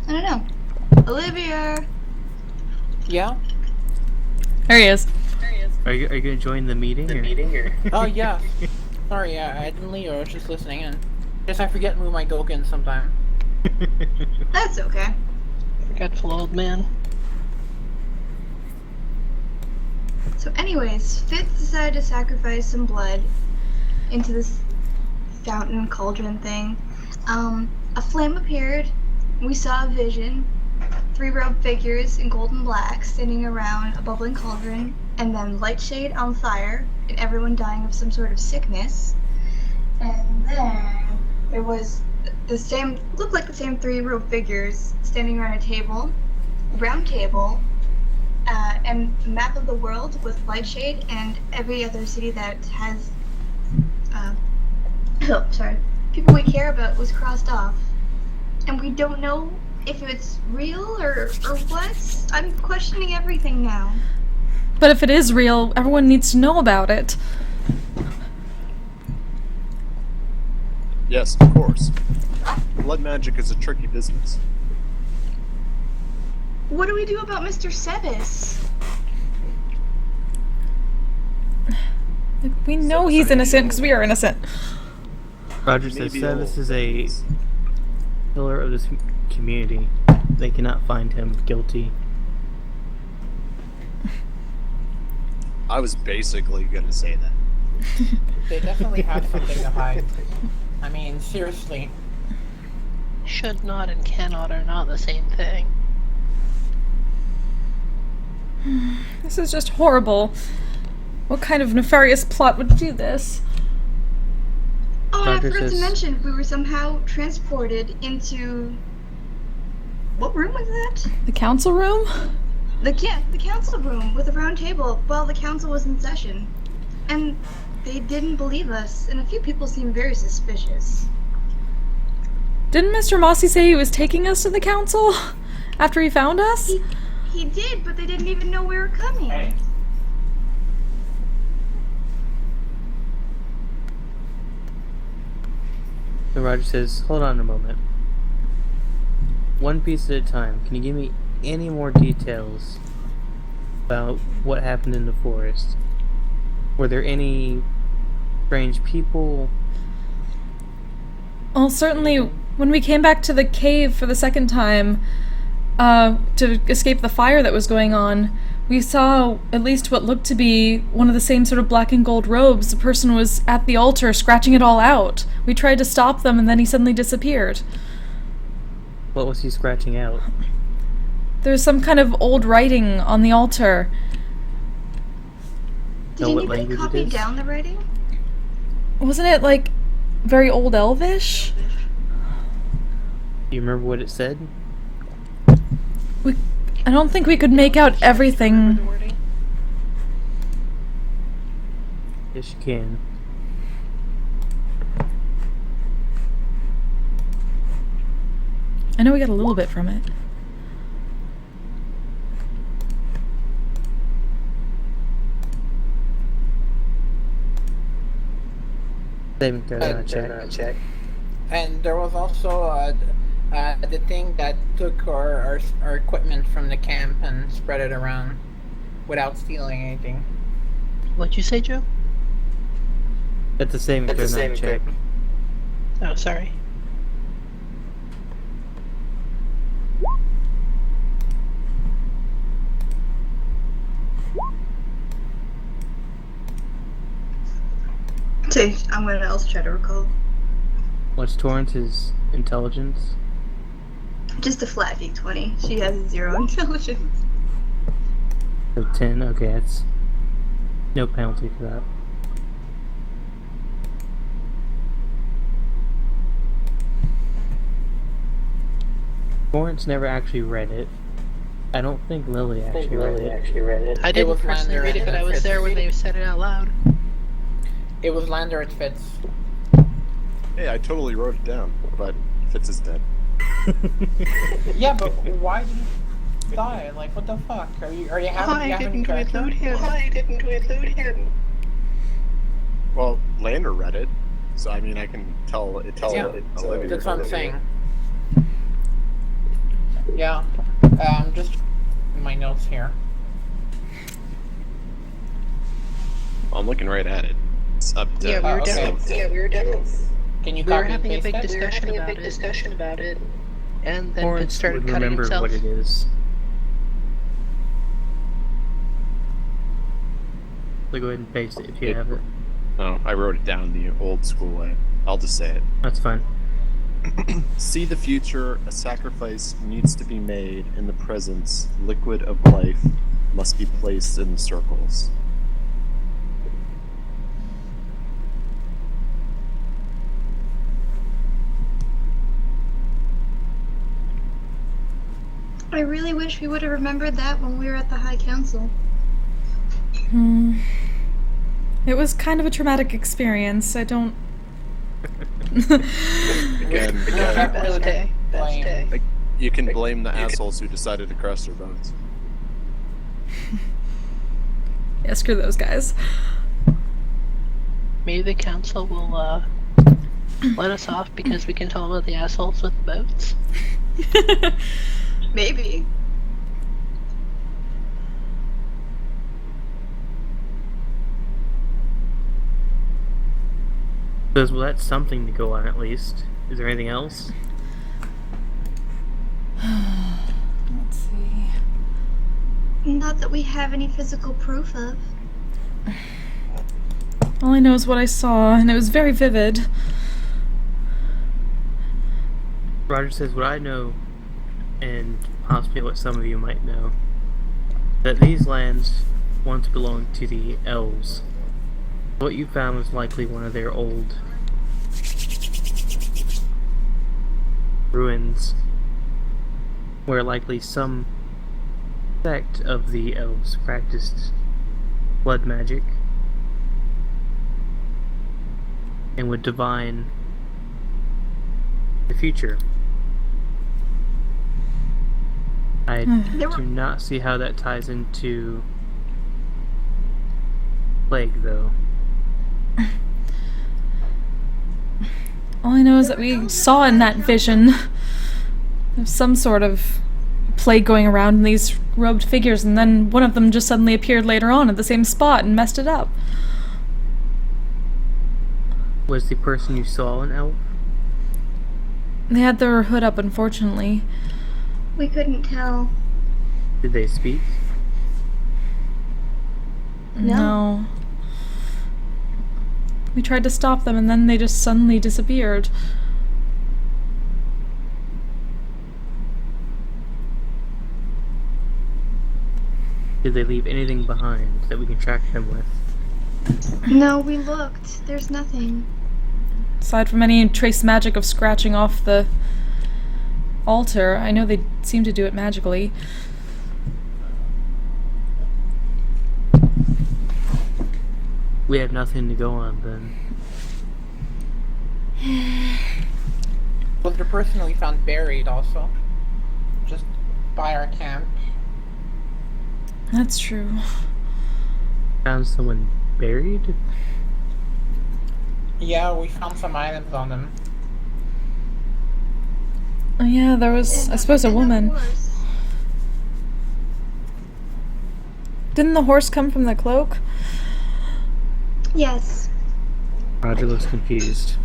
I don't know. Olivia! Yeah? There he is. Are you gonna join the meeting? Or? Oh, yeah. Sorry, I didn't leave. I was just listening in. Guess I forget to move my Gokin sometime. That's okay. Forgetful old man. So anyways, Fitz decided to sacrifice some blood into this fountain cauldron thing. A flame appeared. We saw a vision. 3 robed figures in gold and black standing around a bubbling cauldron, and then light shade on fire, and everyone dying of some sort of sickness. And then there was the same, looked like the same 3 robed figures standing around a table, round table, and a map of the world with light shade and every other city that has, people we care about was crossed off. And we don't know if it's real or what. I'm questioning everything now. But if it is real, everyone needs to know about it. Yes, of course. Blood magic is a tricky business. What do we do about Mr. Sebas? We know he's innocent because we are innocent. Roger says Maybe Sevis all is a things. pillar of this community. They cannot find him guilty. I was basically gonna say that. They definitely have something to hide. I mean, seriously. Should not and cannot are not the same thing. This is just horrible. What kind of nefarious plot would do this? Oh, and I Doctor forgot to says- mention, we were somehow transported into... What room was that? The council room? The council room with a round table while the council was in session. And they didn't believe us, and a few people seemed very suspicious. Didn't Mr. Mossy say he was taking us to the council after he found us? He did, but they didn't even know we were coming. So Roger says, hold on a moment. One piece at a time. Can you give me any more details about what happened in the forest? Were there any strange people? Well, certainly, when we came back to the cave for the second time, to escape the fire that was going on, we saw at least what looked to be one of the same sort of black and gold robes. The person was at the altar scratching it all out. We tried to stop them, and then he suddenly disappeared. What was he scratching out? There was some kind of old writing on the altar. Did Know what anybody language it copy is? down the writing? Wasn't it, like, very old Elvish? Do you remember what it said? I don't think we could make out everything. The wording? Yes, you can. I know we got a little bit from it. Same check. And there was also the thing that took our equipment from the camp and spread it around without stealing anything. What'd you say, Joe? That's the same check. Oh, sorry. Okay, I'm gonna also try to recall. What's Torrance's intelligence? Just a flat D20. She has 0 intelligence. So 10. Okay, that's no penalty for that. Torrance never actually read it. I don't think Lily actually read it. I didn't was personally Lander read it, and but I was Fitz. there when they said it out loud. It was Lander and Fitz. Hey, I totally wrote it down, but Fitz is dead. Yeah, but why did he die? Like, what the fuck? Are you having character? Why didn't we include him? Well, Lander read it, so I mean I can tell it. Olivia That's what I'm read it. saying. Yeah. Just my notes here. I'm looking right at it. It's up to. Yeah, we were okay. definitely. Can you We were copy and having a paste big that? discussion about it. And then it Torrance started would cutting remember himself. what it is. So go ahead and paste it if you have it. Oh, I wrote it down the old school way. I'll just say it. That's fine. See the future, a sacrifice needs to be made in the presence, liquid of life must be placed in the circles. I really wish we would have remembered that when we were at the High Council. It was kind of a traumatic experience. I don't... Again, Best day. like, you can blame the assholes who decided to crush their boats. Yeah, screw those guys. Maybe the council will let us off because we can tell about the assholes with the boats. Maybe. Well, that's something to go on at least. Is there anything else? Let's see. Not that we have any physical proof of. All I know is what I saw, and it was very vivid. Roger says what I know, and possibly what some of you might know, that these lands once belonged to the elves. What you found was likely one of their old ruins, where likely some sect of the elves practiced blood magic and would divine the future. I do not see how that ties into plague, though. All I know is that we saw in that vision some sort of plague going around in these robed figures, and then one of them just suddenly appeared later on at the same spot and messed it up. Was the person you saw an elf? They had their hood up, unfortunately. We couldn't tell. Did they speak? No. We tried to stop them and then they just suddenly disappeared. Did they leave anything behind that we can track them with? No, we looked. There's nothing. Aside from any trace magic of scratching off the altar, I know they seem to do it magically. We have nothing to go on then. Was the person we found buried also? Just by our camp. That's true. Found someone buried? Yeah, we found some items on them. Oh yeah, there was, I suppose, a And woman. horse. Didn't the horse come from the cloak? Yes. Roger looks confused.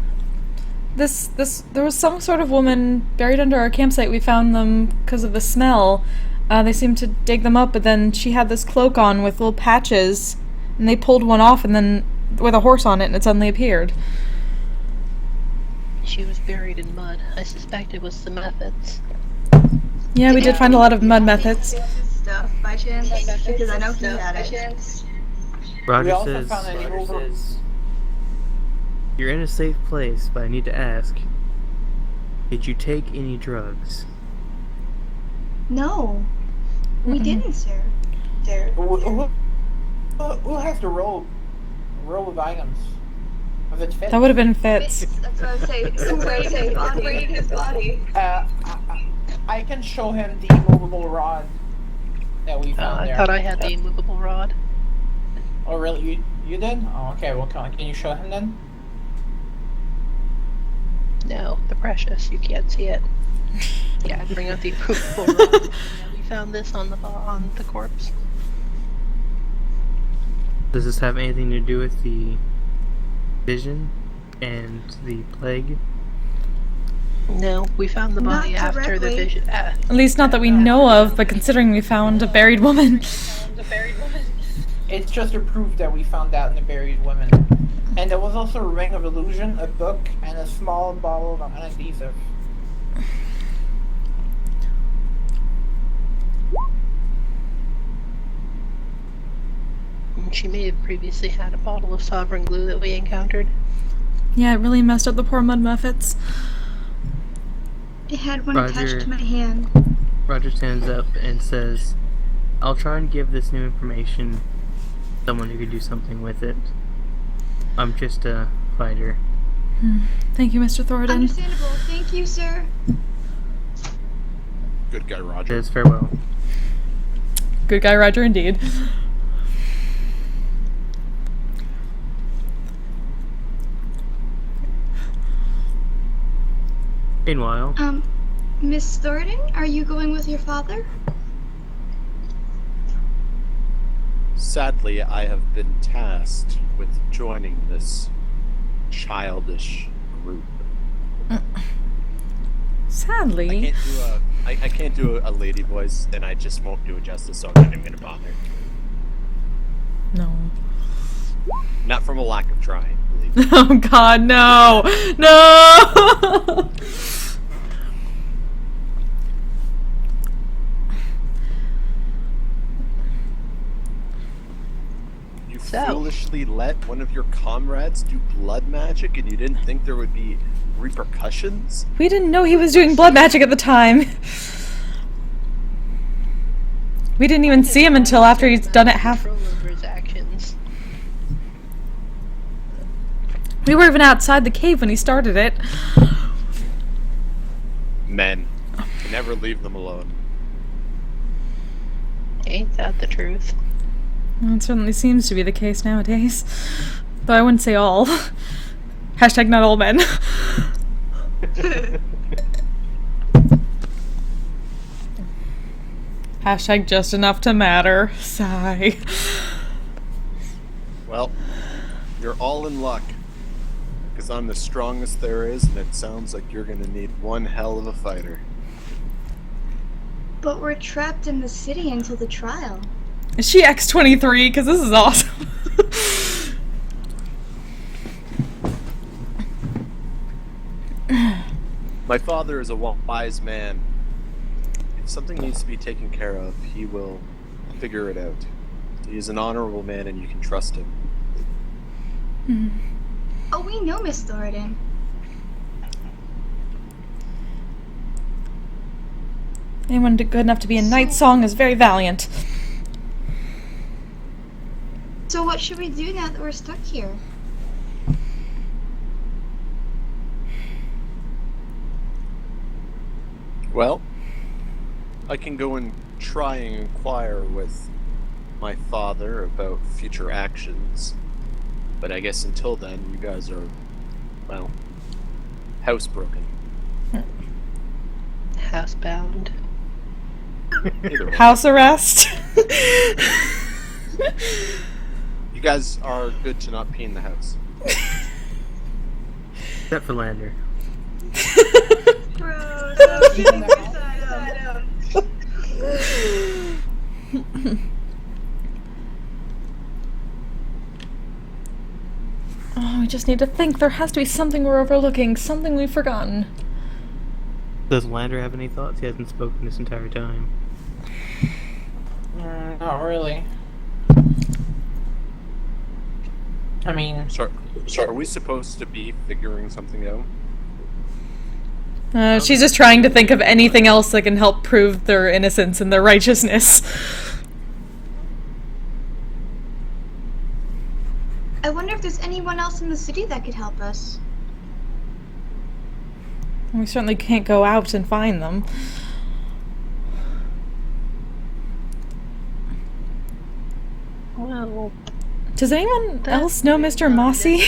There was some sort of woman buried under our campsite. We found them because of the smell. They seemed to dig them up, but then she had this cloak on with little patches, and they pulled one off, and then with a horse on it, and it suddenly appeared. She was buried in mud. I suspect it was the methods. Yeah, we did find a lot of mud methods. Stuff by chance, because I know he had it. We Roger also says, found any you're in a safe place, but I need to ask, did you take any drugs? No. We didn't, sir. Who has the robe? Robe of items. Was it fit? That would have been Fitz. That's what I was saying. Who raided his body? I can show him the movable rod that we found I there. thought I had the immovable rod. Oh, really? You did? Oh, okay. Well, can you show him then? No, the precious. You can't see it. Yeah, bring out the immovable rod. Yeah, we found this on the corpse. Does this have anything to do with the vision and the plague? No, we found the body Not after the directly. vision. At least not that we know of, but considering we found a buried woman. It's just a proof that we found out in the buried women. And there was also a ring of illusion, a book, and a small bottle of anesthesia. She may have previously had a bottle of sovereign glue that we encountered. Yeah, it really messed up the poor mud muffets. It had one Roger. attached to my hand. Roger stands up and says, I'll try and give this new information to someone who could do something with it. I'm just a fighter. Thank you, Mr. Thornton. Understandable. Thank you, sir. Good guy, Roger. Says farewell. Good guy, Roger, indeed. Meanwhile, Miss Thornton, are you going with your father? Sadly, I have been tasked with joining this childish group. Sadly. I can't do a lady voice, and I just won't do it justice, so I'm not even gonna bother. No. Not from a lack of trying, believe me. Oh god, no! No! You So- foolishly let one of your comrades do blood magic, and you didn't think there would be repercussions? We didn't know he was doing blood magic at the time. We didn't even see him until after he's done it half. Control over his actions. We were even outside the cave when he started it. Men, you never leave them alone. Ain't that the truth? Well, it certainly seems to be the case nowadays. Though I wouldn't say all. Hashtag not all men. Hashtag just enough to matter. Sigh. Well, you're all in luck. Because I'm the strongest there is, and it sounds like you're gonna need one hell of a fighter. But we're trapped in the city until the trial. Is she X-23? Because this is awesome. My father is a wise man. If something needs to be taken care of, he will figure it out. He is an honorable man, and you can trust him. Oh, we know Miss Thornton. Anyone good enough to be in Night Song is very valiant. So what should we do now that we're stuck here? Well, I can go and try and inquire with my father about future actions. But I guess until then, you guys are, well, housebroken. Housebound. Either way. House arrest. You guys are good to not pee in the house. Except for Lander. Bro, Oh, we just need to think. There has to be something we're overlooking, something we've forgotten. Does Lander have any thoughts? He hasn't spoken this entire time. Not really. I mean, So, are we supposed to be figuring something out? She's just trying to think of anything else that can help prove their innocence and their righteousness. I wonder if there's anyone else in the city that could help us. We certainly can't go out and find them. Well, Does anyone else know Mr. Mossy?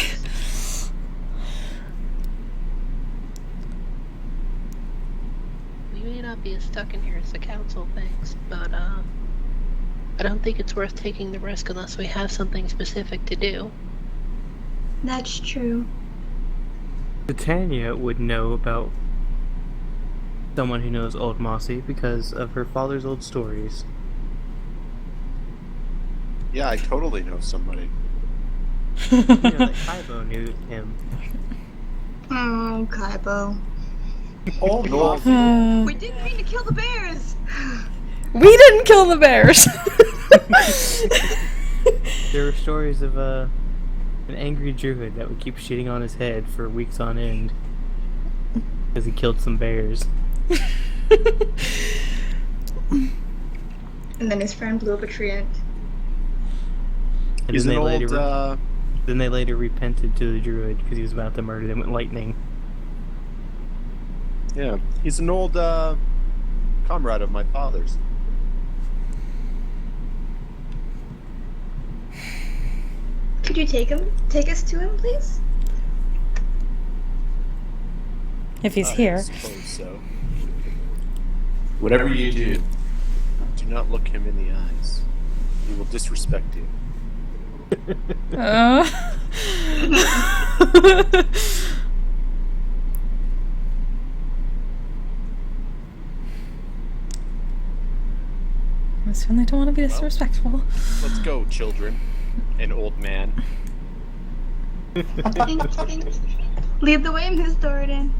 we may not be as stuck in here as the council thinks, but I don't think it's worth taking the risk unless we have something specific to do. That's true. Titania would know about someone who knows Old Mossy because of her father's old stories. Yeah, I totally know somebody. You know, that Kaibo knew him. Oh, Kaibo. old North. We didn't mean to kill the bears! We didn't kill the bears! There were stories of an angry druid that would keep shitting on his head for weeks on end because he killed some bears. And then his friend blew up a treant. And He's then an they old, later then they later repented to the druid because he was about to murder them with lightning. yeah, he's an old, comrade of my father's. Could you take us to him, please? If he's I here. suppose so. Whatever you do, do not look him in the eyes. He will disrespect you. I certainly don't want to be disrespectful. Let's go, children. An old man. Lead the way, Miss Thornton.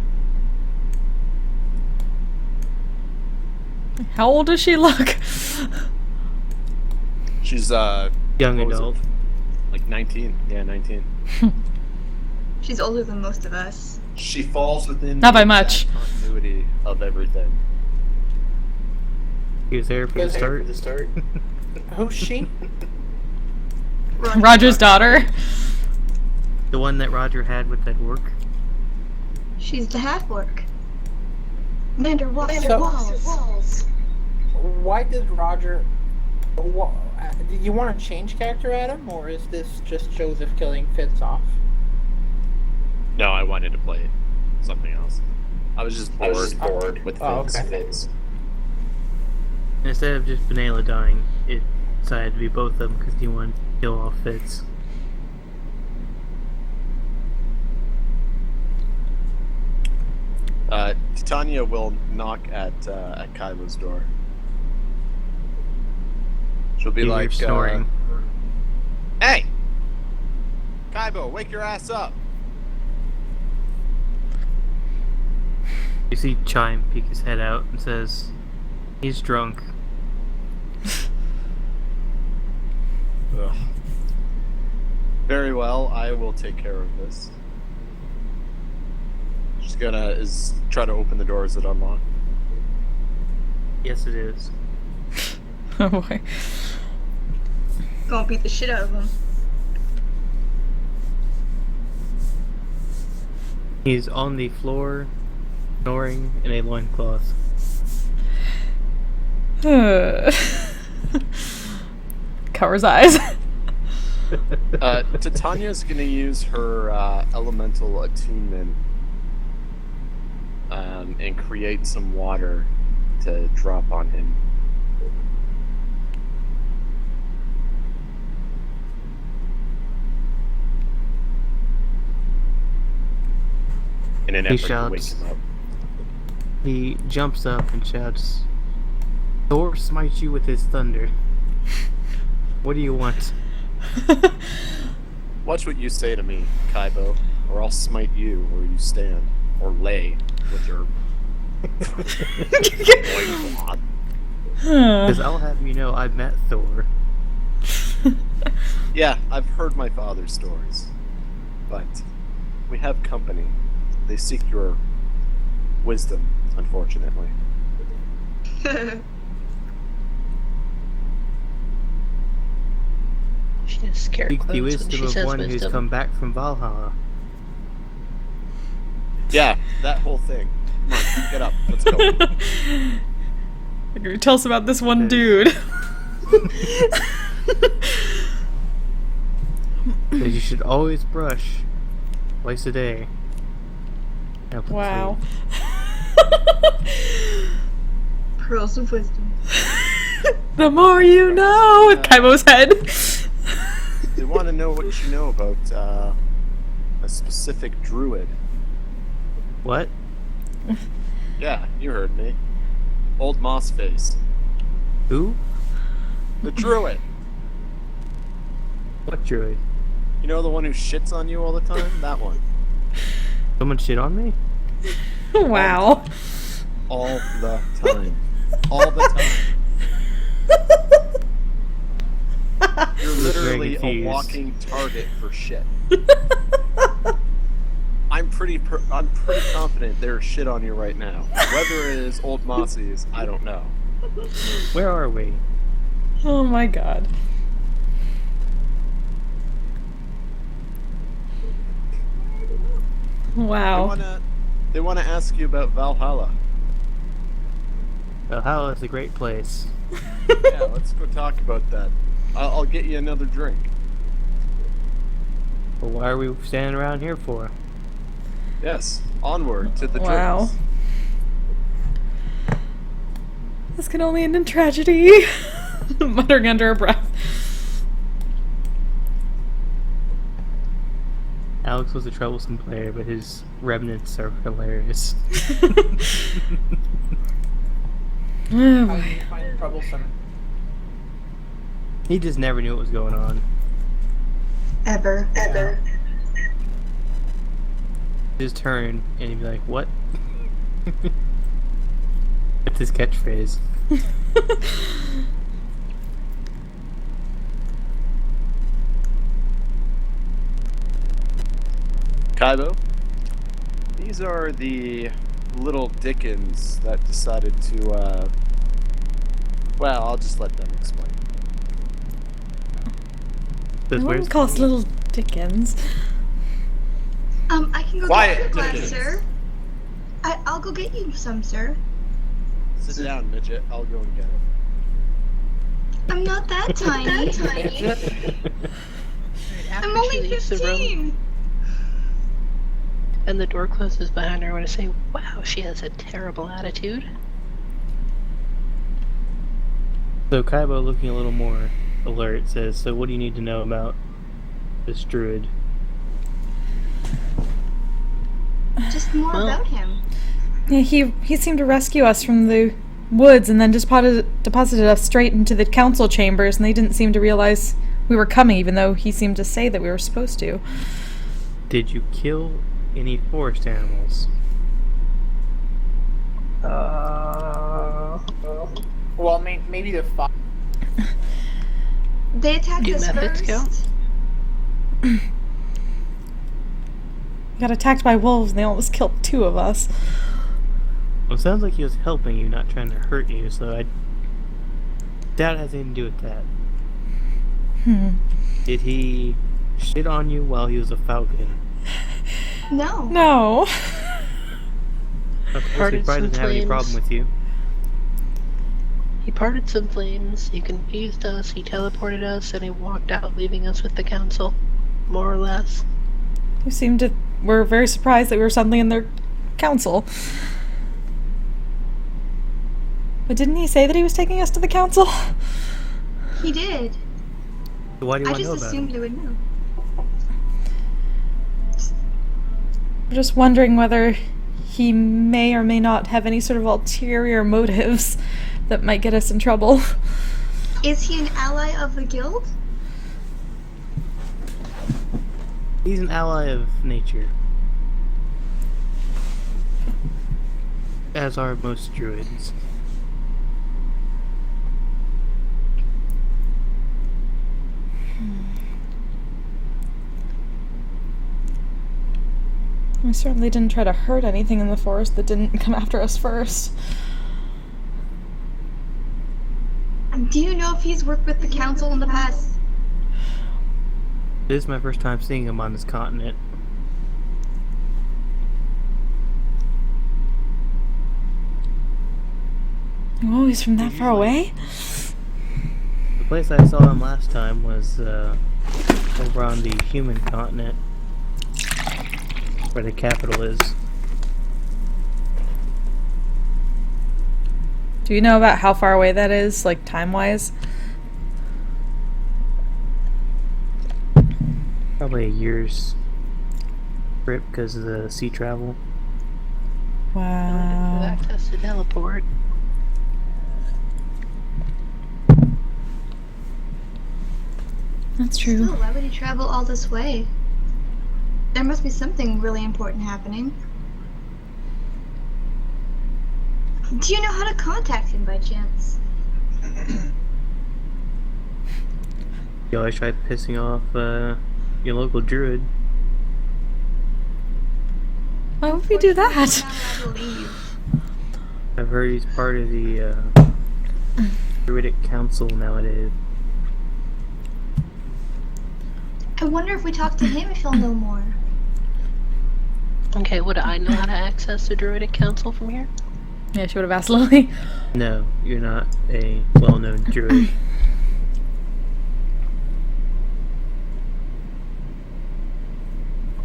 How old does she look? She's, Young what was adult. it? Like 19. Yeah, 19. She's older than most of us. She falls within Not by the much. exact continuity of everything. He was there for the start. Who's she? Roger's daughter. The one that Roger had with that orc. She's the half-orc. Lander walls. Why did Roger... Did you want to change character, Adam? Or is this just Joseph killing Fitz off? No, I wanted to play something else. I was just bored with Fitz. Instead of just Vanilla dying, it decided to be both of them because he wanted to kill off Fitz. Titania will knock at Kaibo's door. She'll be You hear like, snoring. "Hey, Kaibo, wake your ass up!" You see Chime peek his head out and says, "He's drunk." Ugh. Very well, I will take care of this. She's gonna try to open the door. Is it unlocked? Yes, it is. Oh boy. Gonna beat the shit out of him. He's on the floor, snoring in a loincloth. Covers eyes. Titania's gonna use her elemental attunement and create some water to drop on him. In an He effort to wake shouts. him up. He jumps up and shouts, "Thor smites you with his thunder. What do you want?" Watch what you say to me, Kaibo, or I'll smite you where you stand, or lay with your loincloth. Because I'll have you know I met Thor. Yeah, I've heard my father's stories, but we have company. They seek your wisdom, unfortunately. She has scare Seek quotes the when wisdom she of says one who's wisdom. come back from Valhalla. Yeah, that whole thing. Come on, get up. Let's go. Tell us about this one dude. That you should always brush twice a day. Help it Wow. sleep. Pearls of wisdom. The more you know, with Kaibo's head. They want to know what you know about a specific druid. What? Yeah, you heard me. Old Moss Face. Who? The druid. What druid? You know the one who shits on you all the time? That one. Someone shit on me? Wow. All the time. All the time. You're Looks very literally a confused. walking target for shit. I'm pretty confident there's shit on you right now. Whether it is old Mossy's, I don't know. Where are we? Oh my god. Wow. They wanna ask you about Valhalla. Valhalla is a great place. Yeah, let's go talk about that. I'll get you another drink. But why are we standing around here for? Yes, onward to the Wow. drinks. This can only end in tragedy. Muttering under her breath. Alex was a troublesome player, but his remnants are hilarious. Oh How do boy. you find troublesome? He just never knew what was going on. Ever. His turn, and he'd be like, "What?" That's his catchphrase. Kaibo, these are the little Dickens that decided to, well, I'll just let them explain. Says, I "Where's wouldn't call us the-" little Dickens. I can go Quiet, get your glass, Dickens. sir. I'll go get you some, sir. Sit down, midget. I'll go and get it. I'm not that tiny. I'm After she only leaves the room 15. and the door closes behind her, I want to say, wow, she has a terrible attitude. So Kaibo, looking a little more alert, says, "So what do you need to know about this druid?" Just more Well. about him. Yeah, he seemed to rescue us from the woods and then just deposited us straight into the council chambers, and they didn't seem to realize we were coming, even though he seemed to say that we were supposed to. Did you kill any forest animals? Well, maybe the fox. They attacked Do us methods first. count? We got attacked by wolves, and they almost killed 2 of us. Well, it sounds like he was helping you, not trying to hurt you, so I doubt it has anything to do with that. Did he shit on you while he was a falcon? No. No. Okay, so he Parted probably some doesn't have any problem flames. with you. He parted some flames, he confused us, he teleported us, and he walked out, leaving us with the council. More or less. You seemed to were very surprised that we were suddenly in their council. But didn't he say that he was taking us to the council? He did. So why do you I want to just know about assumed him? you would know. I'm just wondering whether he may or may not have any sort of ulterior motives that might get us in trouble. Is he an ally of the guild? He's an ally of nature. As are most druids. We certainly didn't try to hurt anything in the forest that didn't come after us first. Do you know if he's worked with the council in the past? This is my first time seeing him on this continent. Oh, he's from that far away? The place I saw him last time was over on the human continent, where the capital is. Do you know about how far away that is, like time-wise? Probably a year's trip because of the sea travel. With Wow. access to teleport. That's true. Still, why would he travel all this way? There must be something really important happening. Do you know how to contact him by chance? You always try pissing off your local druid. Why would we do that? We're not allowed to leave. I've heard he's part of the druidic council nowadays. I wonder if we talk to him if he'll know more. Okay, would I know how to access the Druidic Council from here? Yeah, she would have asked Lily. No, you're not a well-known druid.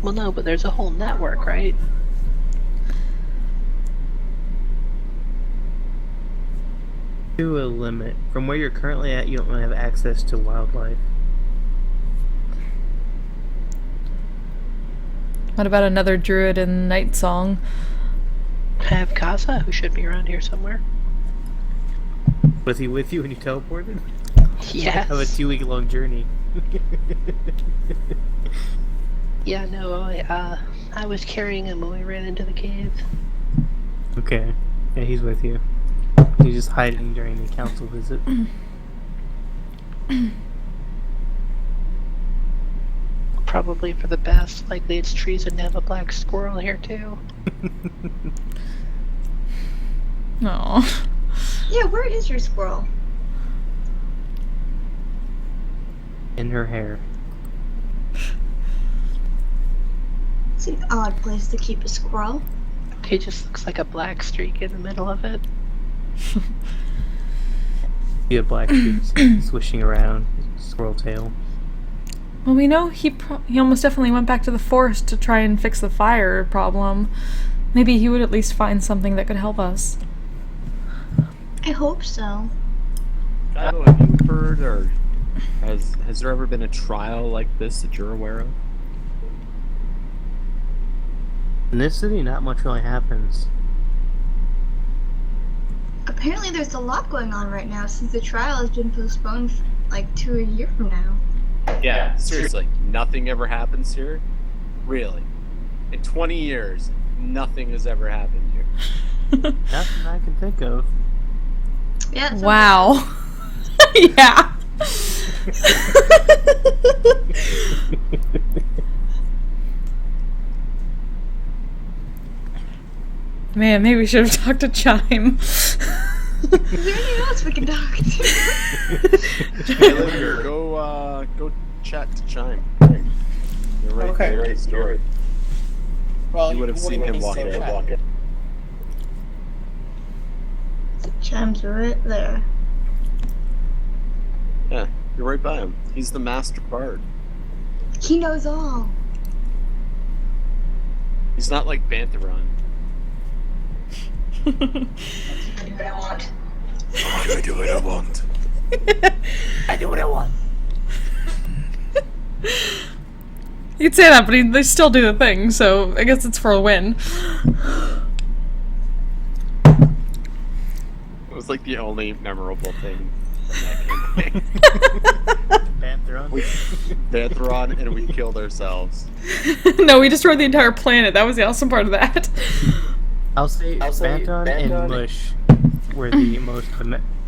Well, no, but there's a whole network, right? To a limit. From where you're currently at, you don't really have access to wildlife. What about another druid in Night Song? I have Casa, who should be around here somewhere. Was he with you when you teleported? Yes. Have a 2-week-long journey. Yeah, no, I was carrying him when we ran into the cave. Okay. Yeah, he's with you. He's just hiding during the council visit. Probably for the best. Likely it's treason to have a black squirrel here, too. Aw. Yeah, where is your squirrel? In her hair. It's an odd place to keep a squirrel. He just looks like a black streak in the middle of it. You have black shoots swishing around, squirrel tail. Well, we know he almost definitely went back to the forest to try and fix the fire problem. Maybe he would at least find something that could help us. I hope so. Shiloh, have you heard, or has there ever been a trial like this that you're aware of? In this city, not much really happens. Apparently there's a lot going on right now since the trial has been postponed to a year from now. Yeah, seriously, nothing ever happens here? Really? In 20 years, nothing has ever happened here. Nothing I can think of. Yeah. It sounds Wow. Yeah. Man, maybe we should have talked to Chime. Is there anyone else we can talk to? Here, go chat to Chime. You're right Okay. there at his door. Well, You would have seen him walk in. Chime's right there. Yeah, you're right by him. He's the master bard. He knows all. He's not like Bantheron. I do what I want. I do what I want. I do what I want. You'd say that, but they still do the thing, so I guess it's for a win. It was like the only memorable thing from that campaign. Pantheron. Bantheron and we killed ourselves. No, we destroyed the entire planet. That was the awesome part of that. I'll say Banton and Mush were the most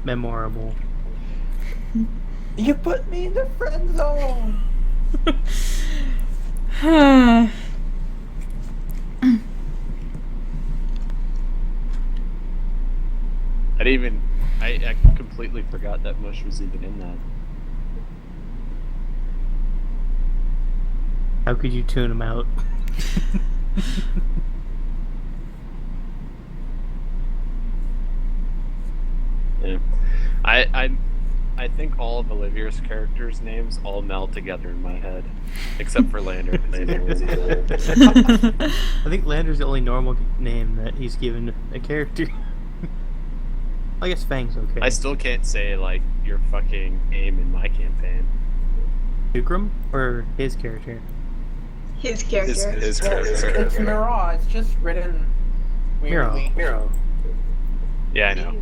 memorable. You put me in the friend zone. I completely forgot that Mush was even in that. How could you tune him out? Yeah. I think all of Olivia's characters' names all meld together in my head. Except for Lander. I think Lander's the only normal name that he's given a character. I guess Fang's okay. I still can't say, like, your fucking aim in my campaign. Ukram? Or his character? His character. His character. It's Mirage. It's just written weirdly. Miro. Yeah, I know.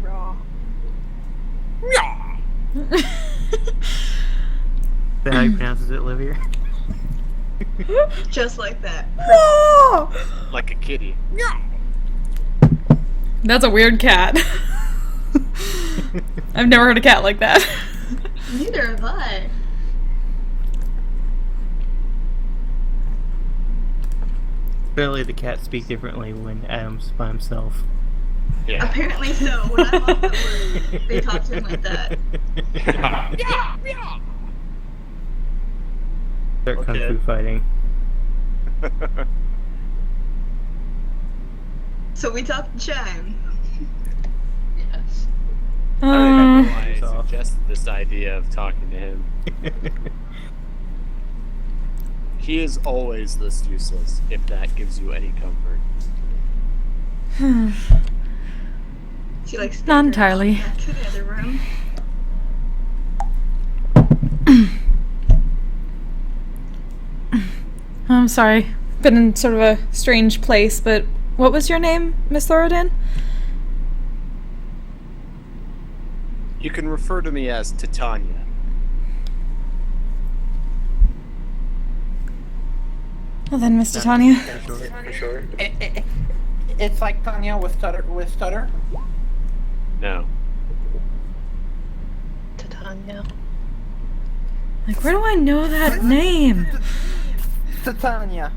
Is that how you pronounce it, Olivia? Just like that. Like a kitty. That's a weird cat. I've never heard a cat like that. Neither have I. Apparently the cats speak differently when Adam's by himself. Yeah. Apparently so. When I'm off at work, they talk to him like that. Start kung fu fighting. So we talked to Chime. Yes. I don't even know why I Off. suggested this idea of talking to him. He is always this useless, if that gives you any comfort. She like Not entirely. back to the other room. I'm sorry. Been in sort of a strange place, but what was your name, Miss Thoradin? You can refer to me as Titania. Well then, Miss Titania. For sure. It's like Tanya with stutter. No. Titania. Like, where do I know that name? Titania.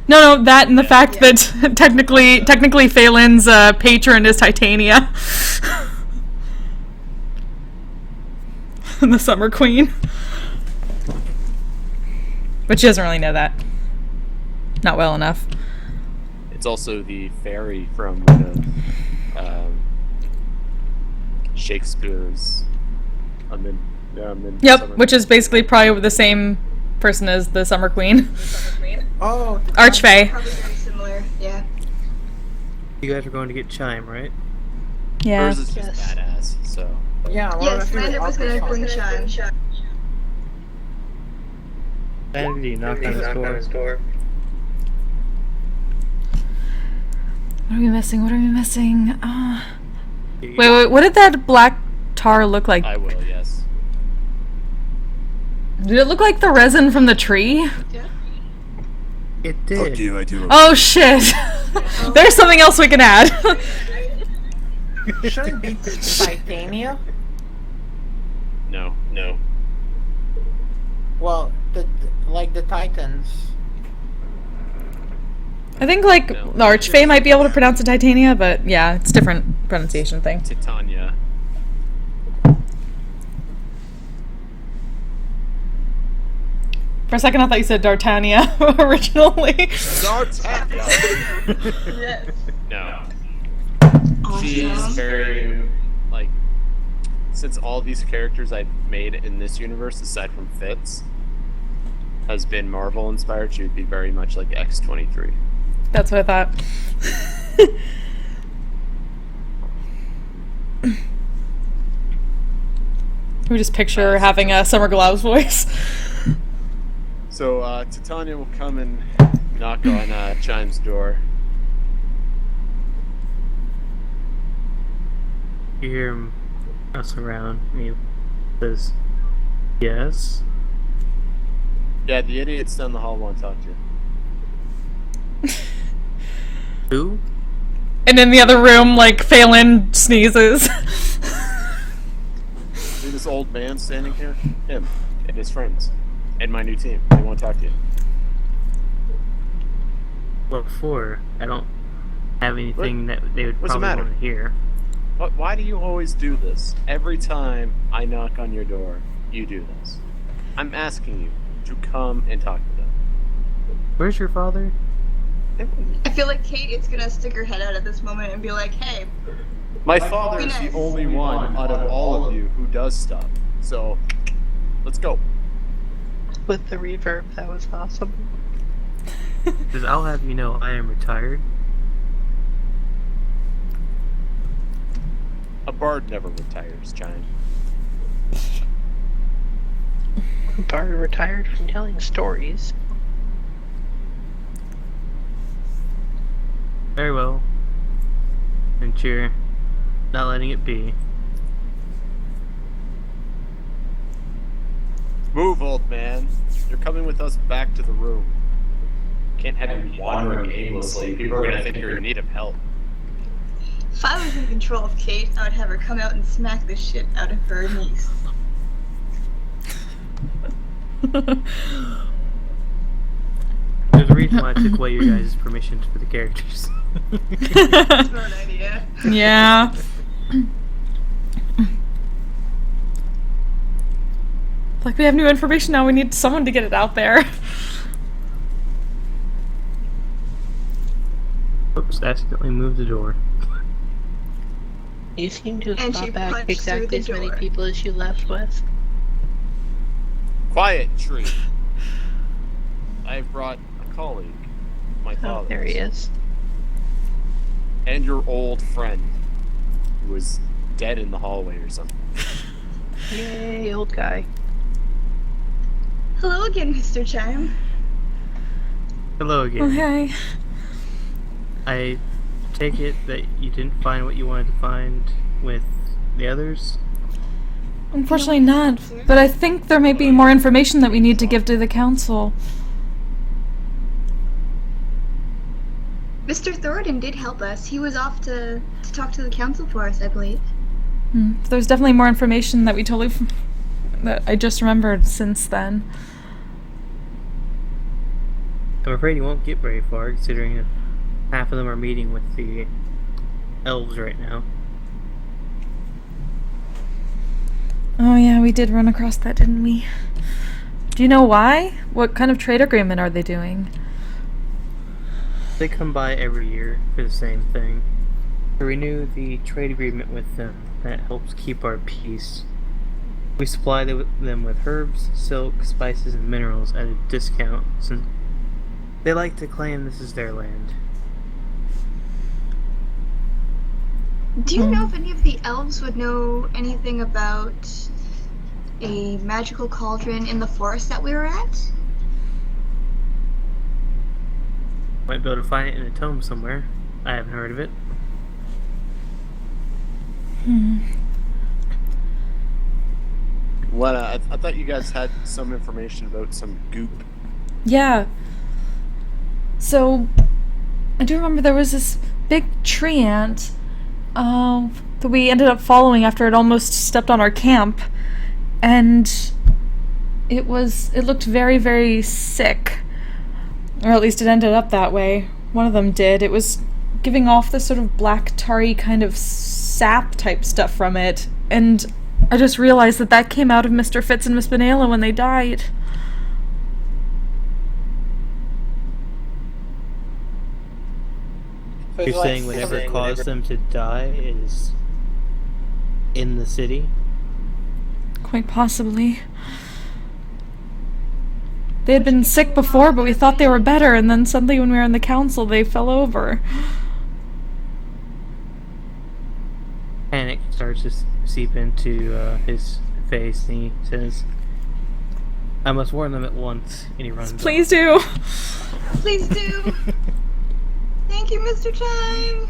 No, that and the fact that technically Phelan's patron is Titania. The Summer Queen. But she doesn't really know that. Not well enough. It's also the fairy from Shakespeare's. Yep, which is basically probably the same person as the Summer Queen. Oh. Archfey. Probably very similar. Yeah. You guys are going to get Chime, right? Yeah. Hers is just badass, so. Yeah. Well, Yes, if you Lander was gonna bring Chime. Sandy, knock on his door. What are we missing? What are we missing? Wait, what did that black tar look like? I will, yes. Did it look like the resin from the tree? It did. I do. Oh shit! There's something else we can add. Shouldn't be titania. No. Well, like the Titans. I think like No. the Archfey might be able to pronounce it Titania, but yeah, it's different pronunciation thing. Titania. For a second, I thought you said D'Artagnan originally. D'Artagnan. Yes. No. Awesome. She's very, like, since all these characters I've made in this universe, aside from Fitz, has been Marvel inspired, she would be very much like X-23. That's what I thought. We just picture her having a Summer Glau's voice. So, Titania will come and knock on Chime's door. You hear him us around. He says, "Yes." Yeah, the idiots down the hall want to talk to you. Who? And in the other room, like, Phelan sneezes. See this old man standing here? Him and his friends. And my new team. They want to talk to you. What for? I don't have anything that they would What's the probably matter? want to hear. Why do you always do this? Every time I knock on your door, you do this. I'm asking you to come and talk to them. Where's your father? I feel like Kate is gonna stick her head out at this moment and be like, "Hey, My father is Nice. the only one out of all of you who does stuff. So, let's go. With the reverb, that was awesome. Because I'll have you know I am retired. A bard never retires, Chime. Bard retired from telling stories. Very well. And you're not letting it be. Move, old man. You're coming with us back to the room. Can't have you wandering aimlessly. People are gonna think you're in need of help. if I was in control of Kate, I would have her come out and smack the shit out of her niece." There's a reason why I took away your guys' permissions for the characters. Smart idea. Yeah. Like, we have new information now, we need someone to get it out there. Oops, accidentally moved the door. You seem to have And she brought back punched exactly through as the many door. people as you left with. Quiet, tree. I've brought a colleague. My Oh, father. there he is. And your old friend, who was dead in the hallway or something. Yay, old guy. Hello again, Mr. Chime. Hello again. Okay. I take it that you didn't find what you wanted to find with the others? Unfortunately not, but I think there may be more information that we need to give to the council. Mr. Thornton did help us. He was off to talk to the council for us, I believe. There's definitely more information that we totally that I just remembered since then. I'm afraid you won't get very far, considering that half of them are meeting with the elves right now. Oh yeah, we did run across that, didn't we? Do you know why? What kind of trade agreement are they doing? They come by every year for the same thing. To renew the trade agreement with them that helps keep our peace. We supply them with herbs, silk, spices, and minerals at a discount, since they like to claim this is their land. Do you know if any of the elves would know anything about a magical cauldron in the forest that we were at? Might be able to find it in a tome somewhere. I haven't heard of it. Lena, I thought you guys had some information about some goop. Yeah. So, I do remember there was this big tree ant that we ended up following after it almost stepped on our camp. And it looked very, very sick. Or at least it ended up that way. One of them did. It was giving off this sort of black tarry kind of sap type stuff from it. And I just realized that came out of Mr. Fitz and Miss Benayla when they died. So it's You're like saying whatever caused them to die is in the city? Quite possibly. They had been sick before, but we thought they were better, and then suddenly when we were in the council, they fell over. Panic starts to seep into his face, and he says, I must warn them at once, and he runs off. Please do! Please do. Thank you, Mr. Time.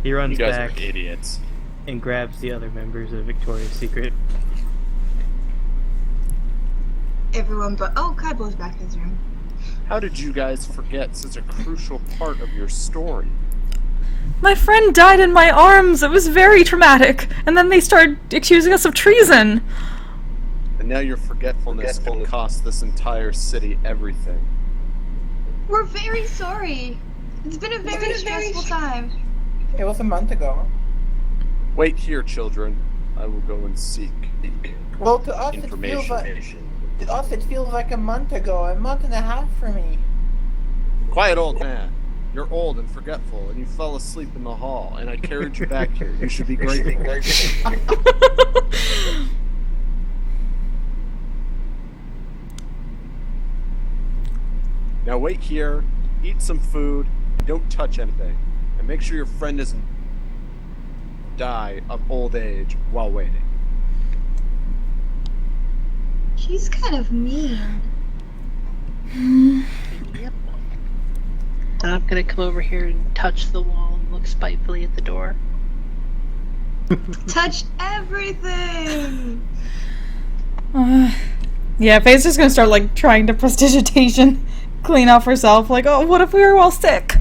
He runs You guys back are idiots. and grabs the other members of Victoria's Secret. Everyone but Kaibo's back in his room. How did you guys forget such a crucial part of your story? My friend died in my arms! It was very traumatic! And then they started accusing us of treason! And now your forgetfulness can cost this entire city everything. We're very sorry. It's been a very stressful time. It was a month ago. Wait here, children. I will go and seek Well, to us information. it feels like a month ago, a month and a half for me. Quiet, old man. You're old and forgetful, and you fell asleep in the hall, and I carried you back here. You should be grateful. Now wait here, eat some food, don't touch anything, and make sure your friend doesn't die of old age while waiting. He's kind of mean. Yep. I'm gonna come over here and touch the wall and look spitefully at the door. Touch everything. Yeah, Faye's just gonna start, like, trying to prestidigitation clean off herself. Like, oh, what if we were all sick?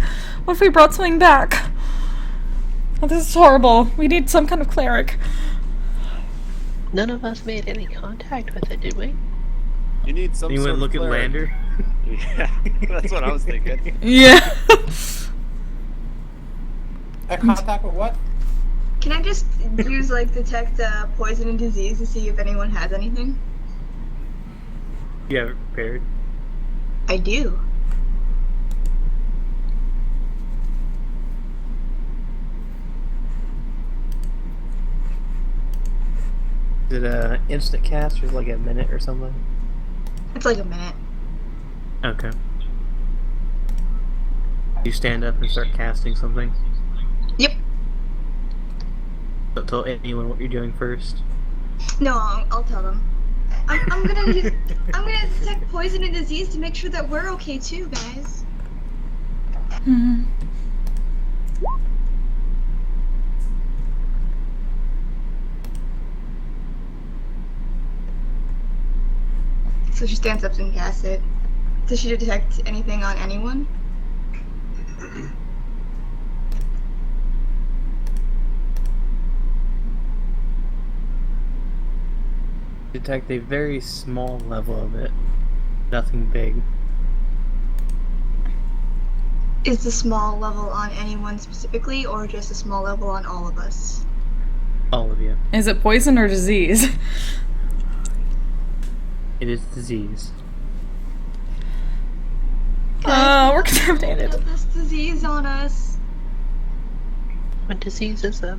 What if we brought something back? Oh, this is horrible. We need some kind of cleric. None of us made any contact with it, did we? You need some You sort went of look at cleric. Lander? Yeah, that's what I was thinking. Yeah. A contact with what? Can I just use detect poison and disease to see if anyone has anything? You have it prepared. I do. Is it a instant cast or like a minute or something? It's like a minute. Okay. You stand up and start casting something. Yep. Don't tell anyone what you're doing first. No, I'll tell them. I'm gonna detect poison and disease to make sure that we're okay too, guys. So she stands up and casts it. Does she detect anything on anyone? Detect a very small level of it. Nothing big. Is the small level on anyone specifically, or just a small level on all of us? All of you. Is it poison or disease? It is disease. We're contaminated. Put this disease on us. What disease is that?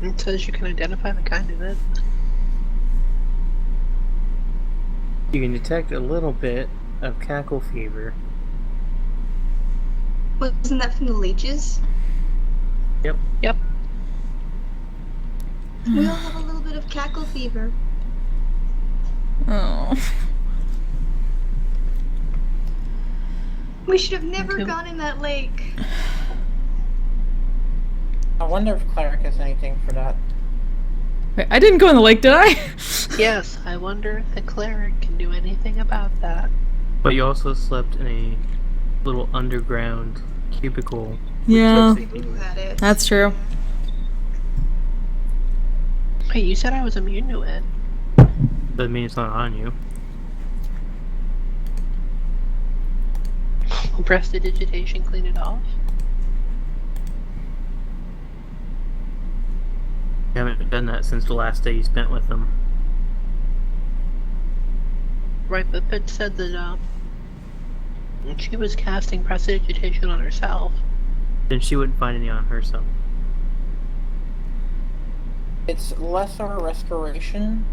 It says you can identify the kind of it. You can detect a little bit of cackle fever. Wasn't that from the leeches? Yep. Yep. We all have a little bit of cackle fever. Oh. We should have never Okay. gone in that lake. I wonder if Cleric has anything for that. Wait, I didn't go in the lake, did I? Yes, I wonder if the cleric can do anything about that. But you also slept in a little underground cubicle. with Yeah. toxic People who had it. That's true. Hey, you said I was immune to it. Doesn't mean it's not on you. Will prestidigitation clean it off? You haven't done that since the last day you spent with them. Right, but Pit said that, she was casting prestidigitation on herself. Then she wouldn't find any on herself. It's lesser restoration.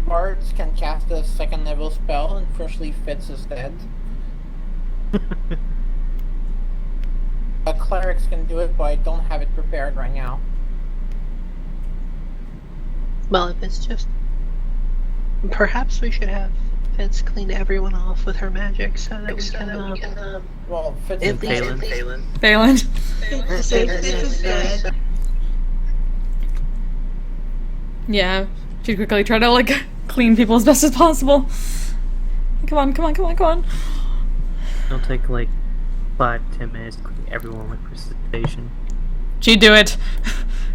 Bards can cast a second level spell, and firstly Fitz is dead. Clerics can do it, but I don't have it prepared right now. Well, if it's just... Perhaps we should have Fitz clean everyone off with her magic so that we can, Well, Fitz At is least- dead. Phelan. Fitz is dead. Yeah. She'd quickly try to, like, clean people as best as possible. Come on, come on, come on, come on. It'll take like 5-10 minutes to clean everyone with precipitation. She'd do it.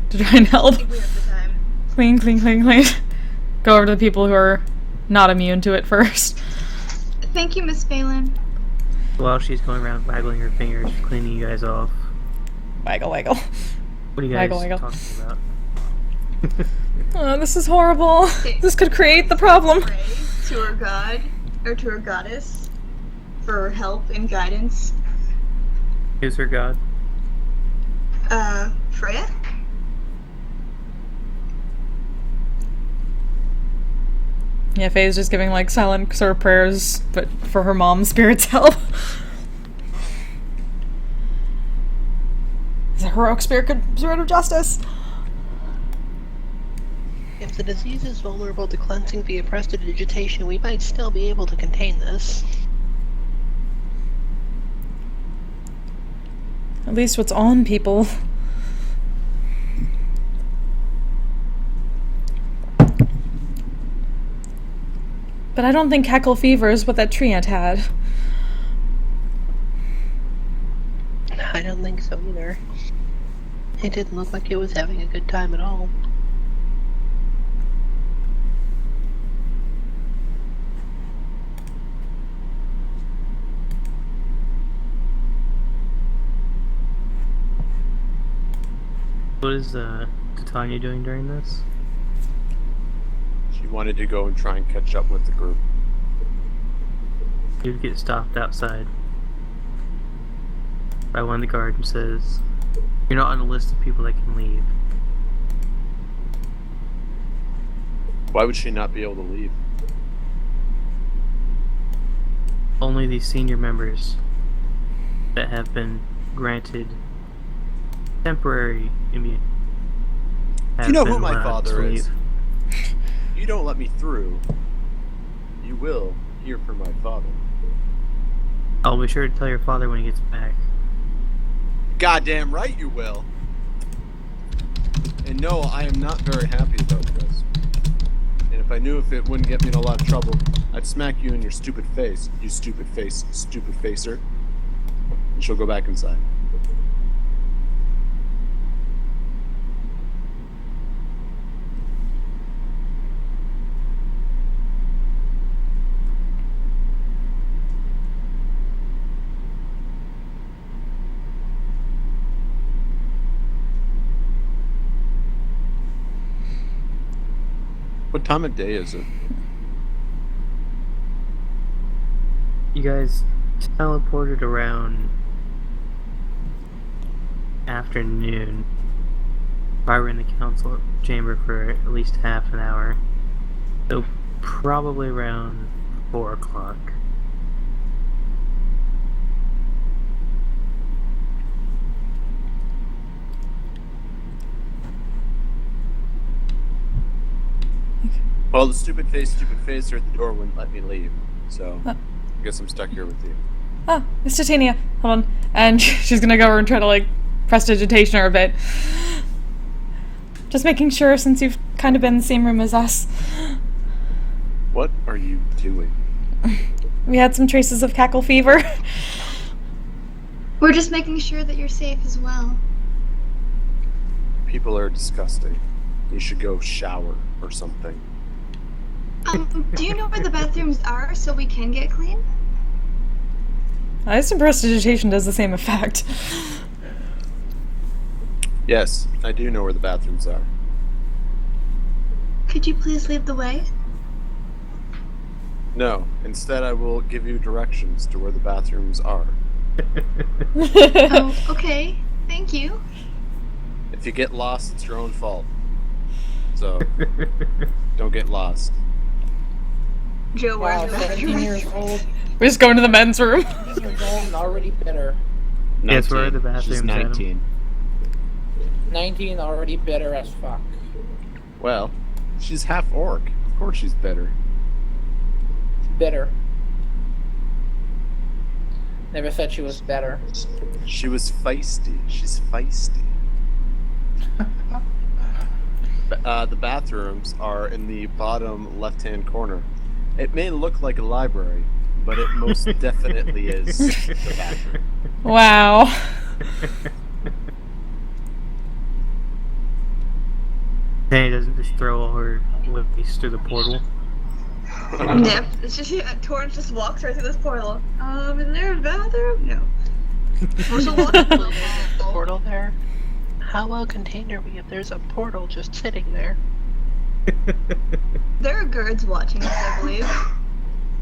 To try and help. I think we have the time. Clean, clean, clean, clean. Go over to the people who are not immune to it first. Thank you, Miss Phelan. While she's going around waggling her fingers, cleaning you guys off. Waggle, waggle. What are you guys Waggle, waggle. talking about? Oh, this is horrible. This could create the problem. Pray to our god, or to our goddess, for help and guidance. Who's her god? Freya? Yeah, Faye's just giving, like, silent sort of prayers, but for her mom's spirit's help. It's a heroic spirit of justice. If the disease is vulnerable to cleansing via prestidigitation, we might still be able to contain this. At least what's on people. But I don't think cackle fever is what that tree ant had. I don't think so either. It didn't look like it was having a good time at all. What is Titania doing during this? She wanted to go and try and catch up with the group. You'd get stopped outside by one of the guards and says, "You're not on the list of people that can leave." Why would she not be able to leave? Only the senior members that have been granted temporary immunity. Do you know who my father is? You don't let me through. You will hear from my father. I'll be sure to tell your father when he gets back. Goddamn right you will. And no, I am not very happy about this. And if I knew if it wouldn't get me in a lot of trouble, I'd smack you in your stupid face, you stupid face, stupid facer. And she'll go back inside. What time of day is it? You guys teleported around afternoon. I were in the council chamber for at least half an hour. So probably around 4 o'clock. Well, the stupid facer at the door wouldn't let me leave. So, I guess I'm stuck here with you. Oh, it's Titania. Hold on. And she's gonna go over and try to, like, prestidigitation a bit. Just making sure, since you've kind of been in the same room as us. What are you doing? We had some traces of cackle fever. We're just making sure that you're safe as well. People are disgusting. You should go shower or something. Do you know where the bathrooms are so we can get clean? I assume prestidigitation does the same effect. Yes, I do know where the bathrooms are. Could you please lead the way? No, instead I will give you directions to where the bathrooms are. Oh, okay. Thank you. If you get lost, it's your own fault. So, don't get lost. Joe, Wow, where's the 17 bathroom? years old, We're just going to the men's room. 17 years old and already bitter. Yes, where are the bathrooms, She's 19. 19 already bitter as fuck. Well, she's half orc. Of course she's bitter. Bitter. Never said she was better. She was feisty. She's feisty. The bathrooms are in the bottom left-hand corner. It may look like a library, but it most definitely is the bathroom. Wow. Danny doesn't just throw all her whips through the portal. Yep. It's just Torrance just walks right through this portal. Is there a bathroom? No. We're still walking through the Portal there? How well contained are we if there's a portal just sitting there? There are guards watching us, I believe.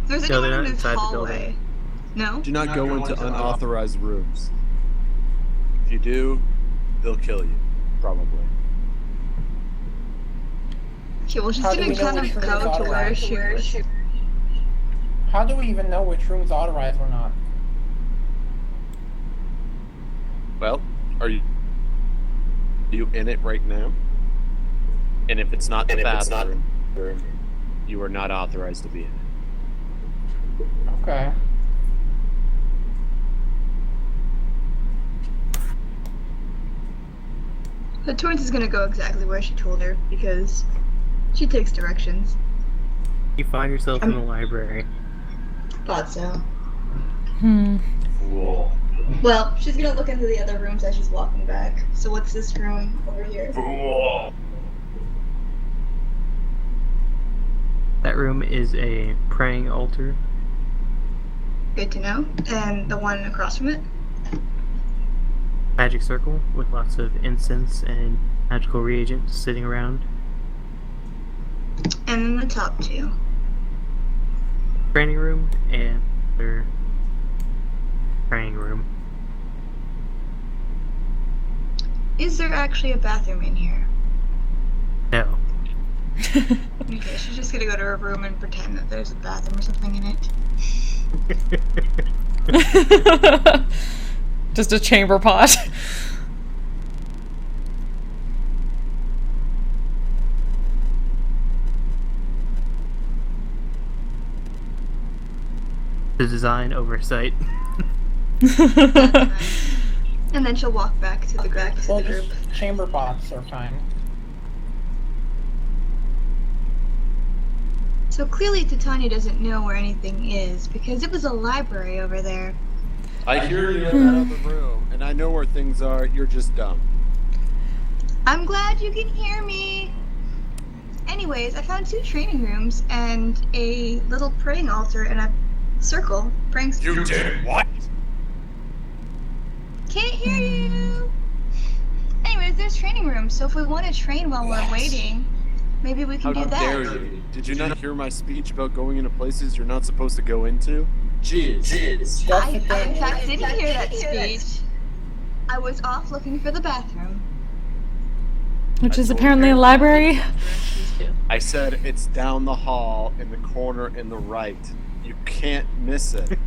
If there's No, anyone they're in not this inside the hallway. building. No? Do not go into unauthorized rooms. If you do, they'll kill you. Probably. Okay, well, she's How do gonna we know kind which of room is go to where authorized? she was. How do we even know which room's authorized or not? Well, are you in it right now? And if it's not the bathroom, you are not authorized to be in it. Okay. But Torrance is gonna go exactly where she told her because she takes directions. You find yourself in the library. Thought so. Fool. Well, she's gonna look into the other rooms as she's walking back. So what's this room over here? Fool. That room is a praying altar. Good to know. And the one across from it? Magic circle with lots of incense and magical reagents sitting around. And then the top two. Training room and their praying room. Is there actually a bathroom in here? No. Okay, she's just gonna go to her room and pretend that there's a bathroom or something in it. Just a chamber pot. The design oversight. And then she'll walk back to the group. Well, just chamber pots are fine. So clearly Titania doesn't know where anything is because it was a library over there. I hear you in that other room, and I know where things are. You're just dumb. I'm glad you can hear me. Anyways, I found 2 training rooms and a little praying altar and a circle. Praying. You did what? Can't hear you. Anyways, there's training rooms, so if we want to train while we're waiting, maybe we can How do that. dare you? Did you not hear my speech about going into places you're not supposed to go into? Jizz. I in fact didn't hear that speech. I was off looking for the bathroom. Which I is told apparently you. a library. Directions too. I said it's down the hall in the corner in the right. You can't miss it.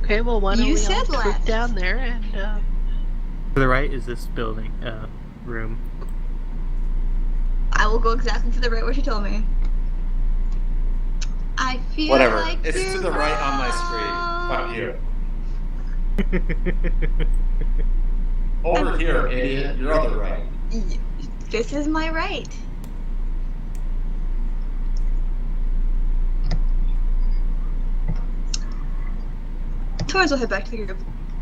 Okay, well, why don't You we all said troop left. down there and, To the right is this building, room. I will go exactly to the right where she told me. I feel Whatever. like It's you're to the right on my screen. wrong. Fuck you. Over here, idiot. Your other right. This is my right. Torrance will head back to the group.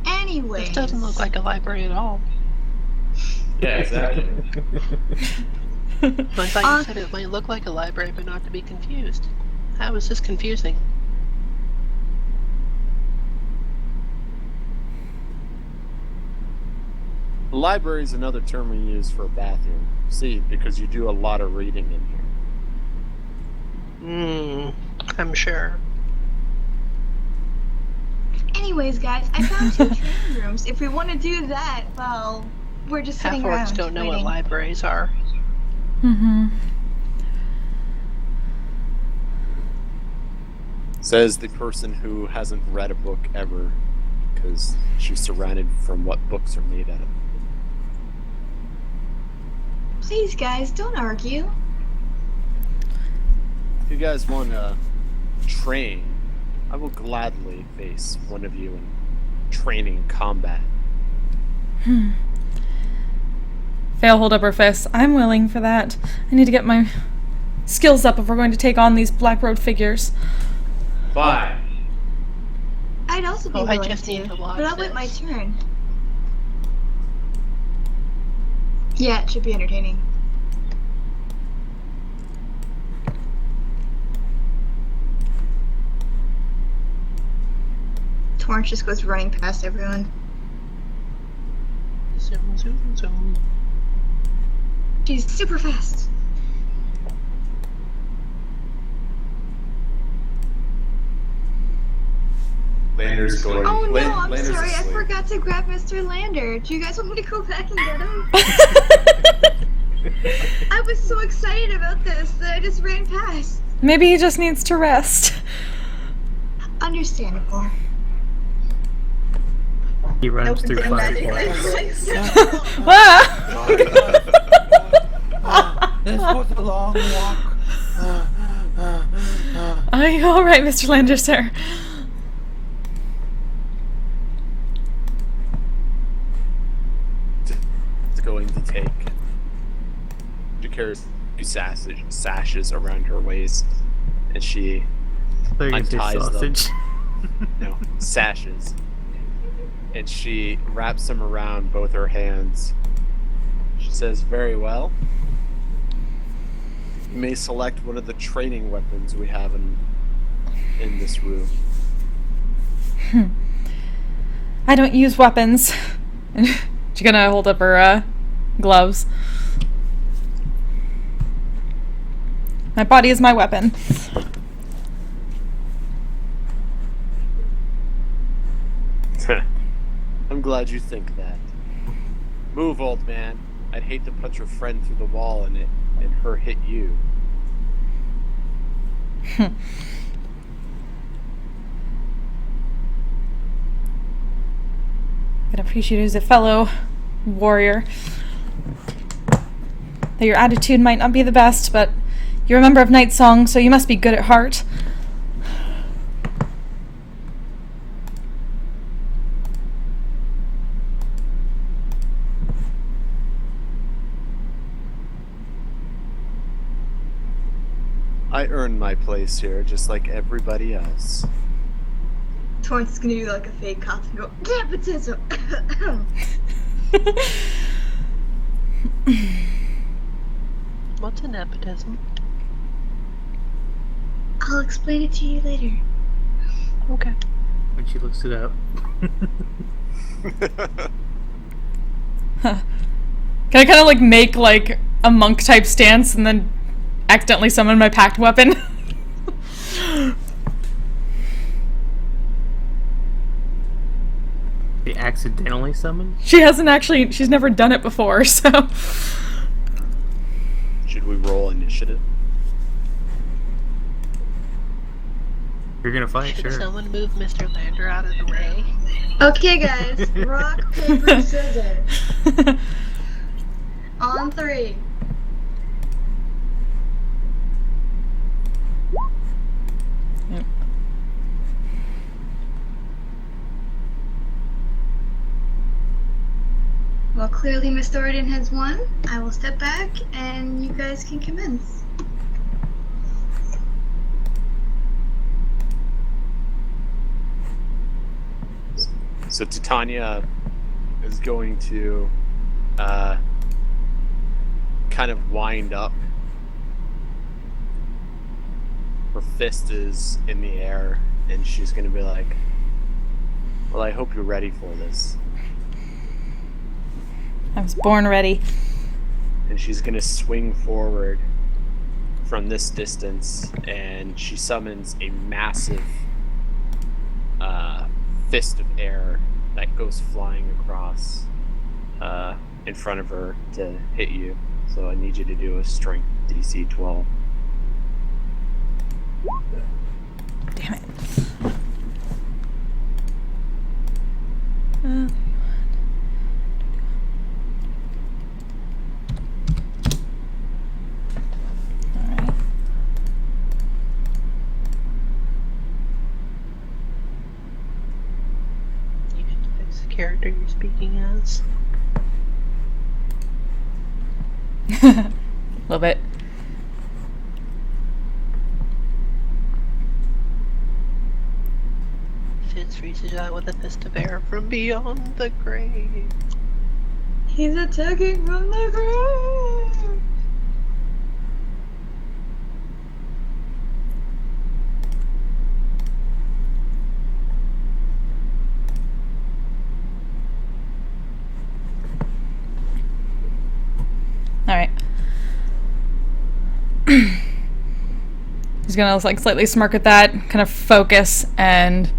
Anyways. This doesn't look like a library at all. Yeah, exactly. I thought you said it might look like a library, but not to be confused. How is this confusing? The library is another term we use for a bathroom. See, because you do a lot of reading in here. I'm sure. Anyways, guys, I found 2 training rooms. If we want to do that, well, we're just sitting around. Half-orcs don't know what waiting. libraries are. Mm-hmm. Says the person who hasn't read a book ever, because she's surrounded from what books are made out of. Please, guys, don't argue. If you guys want to train, I will gladly face one of you in training combat. Fail, hold up her fists. I'm willing for that. I need to get my skills up if we're going to take on these Black Road figures. Fine. I'd also be Oh, I willing just to, need to watch but I'll wait my this. turn. Yeah, it should be entertaining. Torrance just goes running past everyone. Zoom, zoom, zoom. She's super fast. Lander's going. Oh no, I'm Lander's sorry, I asleep. forgot to grab Mr. Lander. Do you guys want me to go back and get him? I was so excited about this that I just ran past. Maybe he just needs to rest. Understandable. He runs Nope, through it's fireflies. Ah! This was a long walk. Are you alright, Mr. Lander, sir? It's going to take. She carries 2 sashes around her waist, and she There you say unties sausage. no sashes, and she wraps them around both her hands. She says, "Very well. You may select one of the training weapons we have in this room." I don't use weapons. She's gonna hold up her gloves. My body is my weapon. I'm glad you think that. Move, old man. I'd hate to put your friend through the wall and her hit you. I can appreciate you as a fellow warrior. Though your attitude might not be the best, but you're a member of Night Song, so you must be good at heart. I earned my place here, just like everybody else. Torrance is gonna do like a fake cough and go, nepotism! What's a nepotism? I'll explain it to you later. Okay. When she looks it up. Can I kind of like make like a monk type stance and then accidentally summon my packed weapon? They accidentally summoned? She hasn't actually, she's never done it before, so. Should we roll initiative? You're gonna fight, Should sure. someone move Mr. Lander out of the way? Okay, guys. Rock, paper, scissors. On 3. Yep. Well, clearly Miss Thornton has won. I will step back, and you guys can commence. So Titania is going to kind of wind up. Her fist is in the air, and she's going to be like, well, I hope you're ready for this. I was born ready. And she's going to swing forward from this distance, and she summons a massive fist of air that goes flying across in front of her to hit you. So I need you to do a strength DC 12. Damn it. Alright. You should fix the character you're speaking as. A little bit. Fitz reaches out with a fist of air from beyond the grave. He's attacking from the ground. Alright. He's gonna like slightly smirk at that, kind of focus, and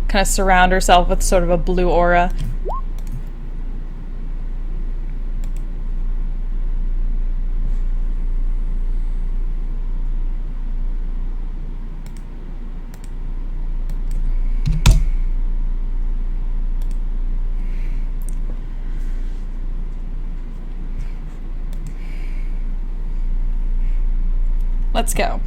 kind of surround herself with sort of a blue aura. Let's go.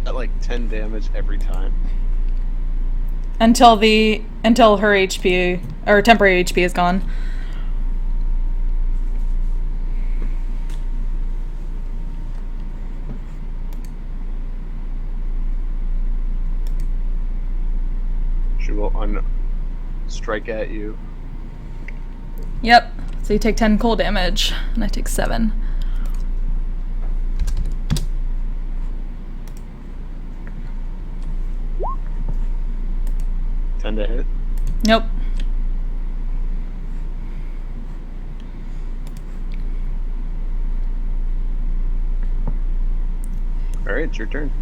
At like 10 damage every time. Until her HP or temporary HP is gone. She will strike at you. Yep. So you take 10 cold damage, and I take 7. To hit. Nope. Alright, it's your turn.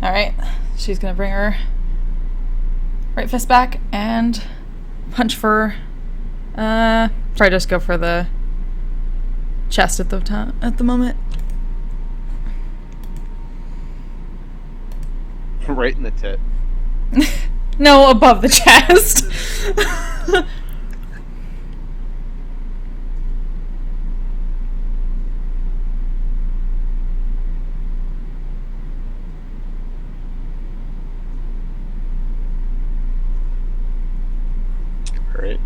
Alright. She's gonna bring her right fist back and punch for probably just go for the chest at the moment. Right in the tit. No, above the chest. Alright.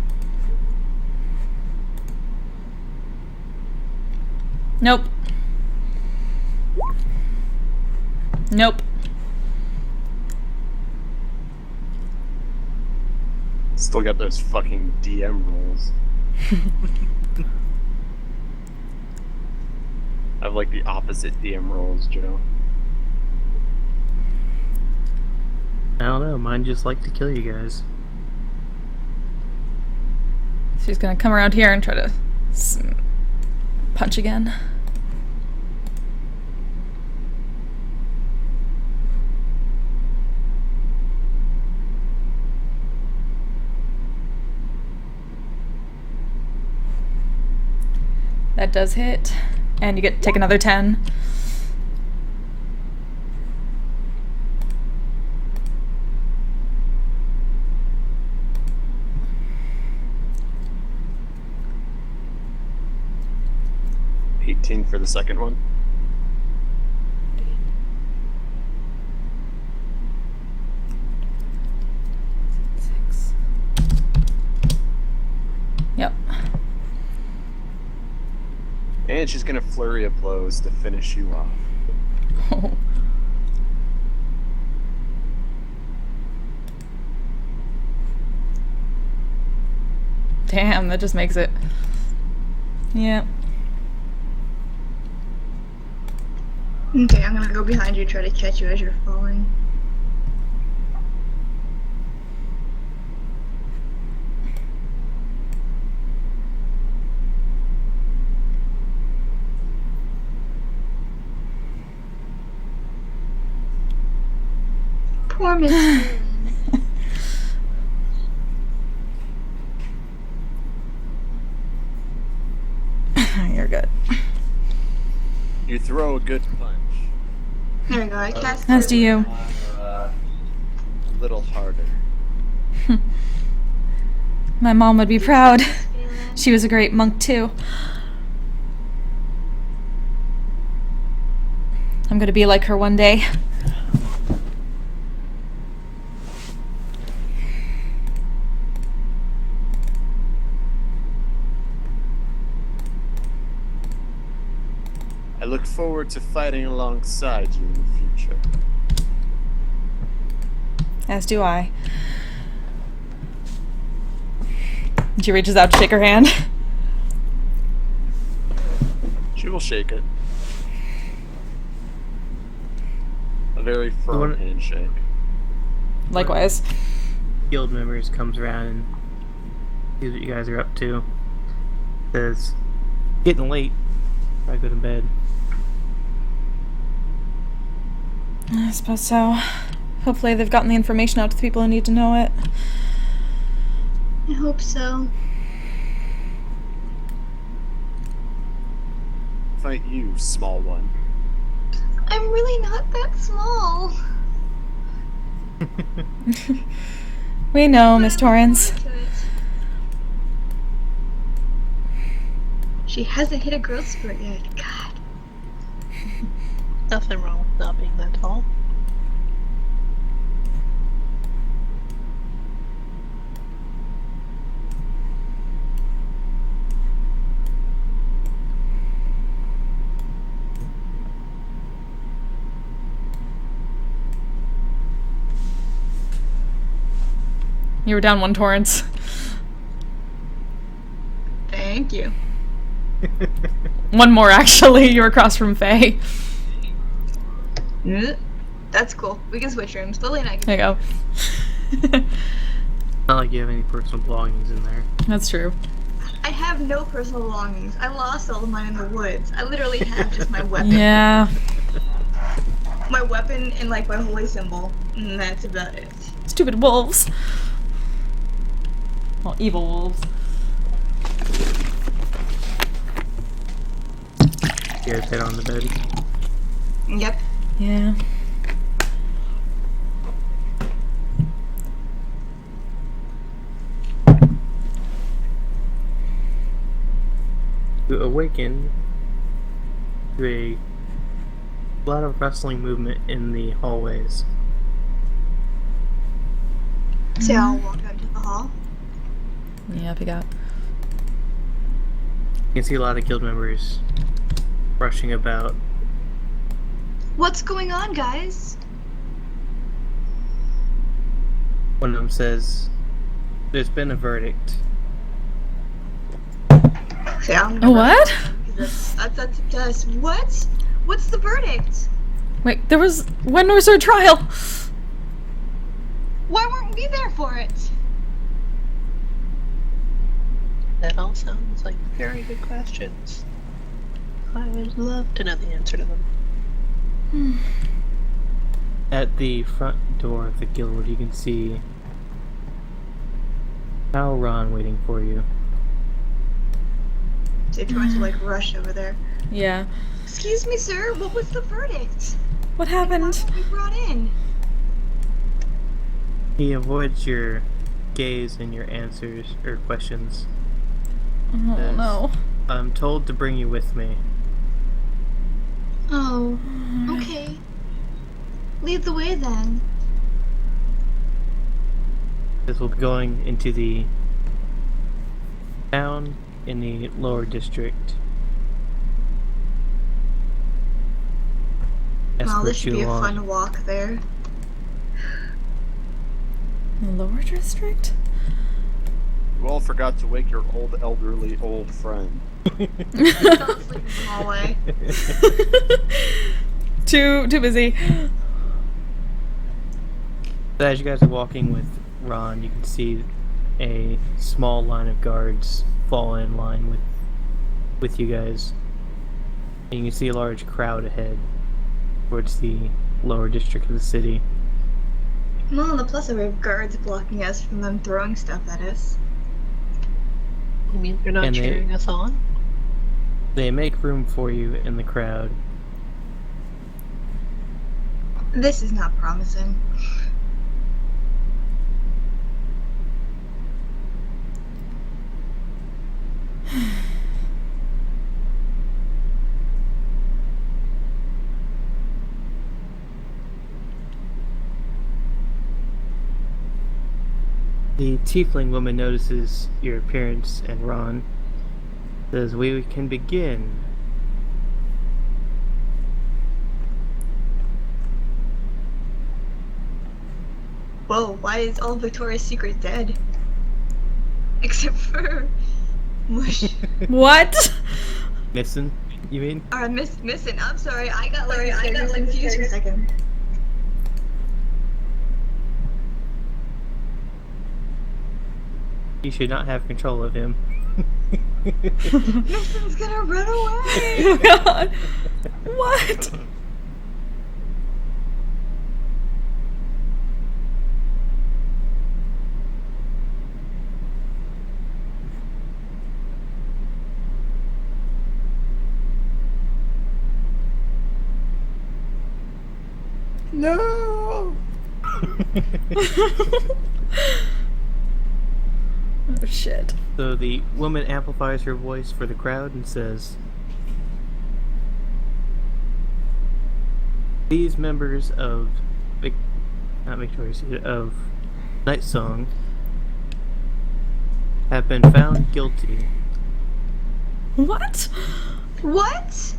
Nope. Nope. Still got those fucking DM rolls. I have like the opposite DM rolls, Joe. I don't know, mine just like to kill you guys. She's gonna come around here and try to punch again. That does hit, and you get to take another 10. $18 for the second one. And she's gonna flurry of blows to finish you off. Oh. Damn, that just makes it. Yeah. Okay, I'm gonna go behind you, try to catch you as you're falling. Poor Miss Moon. You're good. You throw a good punch. There we go, I cast As do you. A little harder. My mom would be proud. She was a great monk too. I'm gonna be like her one day. I look forward to fighting alongside you in the future. As do I. She reaches out to shake her hand. She will shake it. A very firm What- handshake. Likewise. Guild members comes around and sees what you guys are up to. Says, getting late. I go to bed. I suppose so. Hopefully they've gotten the information out to the people who need to know it. I hope so. Fight you, small one. I'm really not that small. We know, Miss But I'm Torrance. looking forward to it. She hasn't hit a growth spurt yet. God. Nothing wrong with not being that tall. You were down one, Torrance. Thank you. One more, actually. You were across from Faye. That's cool. We can switch rooms. Lily and I can. There you go. Not like you have any personal belongings in there. That's true. I have no personal belongings. I lost all of mine in the woods. I literally have just my weapon. Yeah. My weapon and like my holy symbol. And that's about it. Stupid wolves. Well, evil wolves. You guys head on the bed. Yep. Yeah. You awaken to a lot of rustling movement in the hallways. So I'll walk out to the hall. Yeah, pick out. You can see a lot of guild members rushing about. What's going on, guys? One of them says, "There's been a verdict." So I'm A what? That's us. What? What's the verdict? Wait, when was her trial? Why weren't we there for it? That all sounds like very good questions. I would love to know the answer to them. At the front door of the guild, you can see Hal Ron waiting for you. They're trying to like rush over there. Yeah. Excuse me, sir. What was the verdict? What Why happened? were we brought in? He avoids your gaze and your answers or questions. Oh Yes. no. I'm told to bring you with me. Oh, okay. Lead the way then. This will be going into the town in the lower district. Well, this escort should you be a along. fun walk there. The lower district? You all forgot to wake your old, elderly, old friend. Fell asleep in the hallway. Too busy. So as you guys are walking with Ron, you can see a small line of guards fall in line with you guys. And you can see a large crowd ahead towards the lower district of the city. Well, on the plus side, we have guards blocking us from them throwing stuff at us. You mean they're not And cheering us on? They make room for you in the crowd. This is not promising. The tiefling woman notices your appearance, and Ron says, "We can begin." Whoa, why is all Victoria's Secret dead? Except for Mush. What? Missing, you mean? Missing. I'm sorry, I got confused for a second. You should not have control of him. Missing's gonna run away! Oh god. What? No! Oh shit. So the woman amplifies her voice for the crowd and says, "These members of of Night Song have been found guilty. What? What?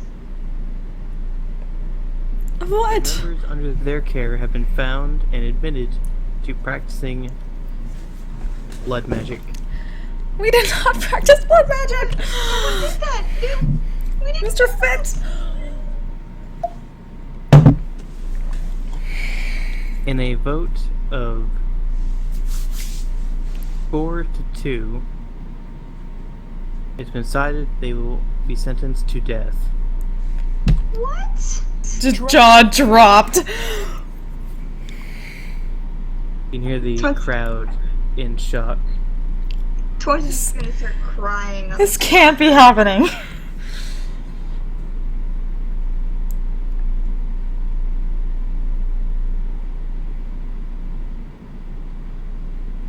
Of what? Members under their care have been found and admitted to practicing blood magic." We did not practice blood magic! What is that? We didn't. Mr. Fitz! In a vote of 4-2, it's been decided they will be sentenced to death. What? Jaw dropped. You can hear the Trunk- crowd in shock. Torch is gonna start crying. This can't be happening.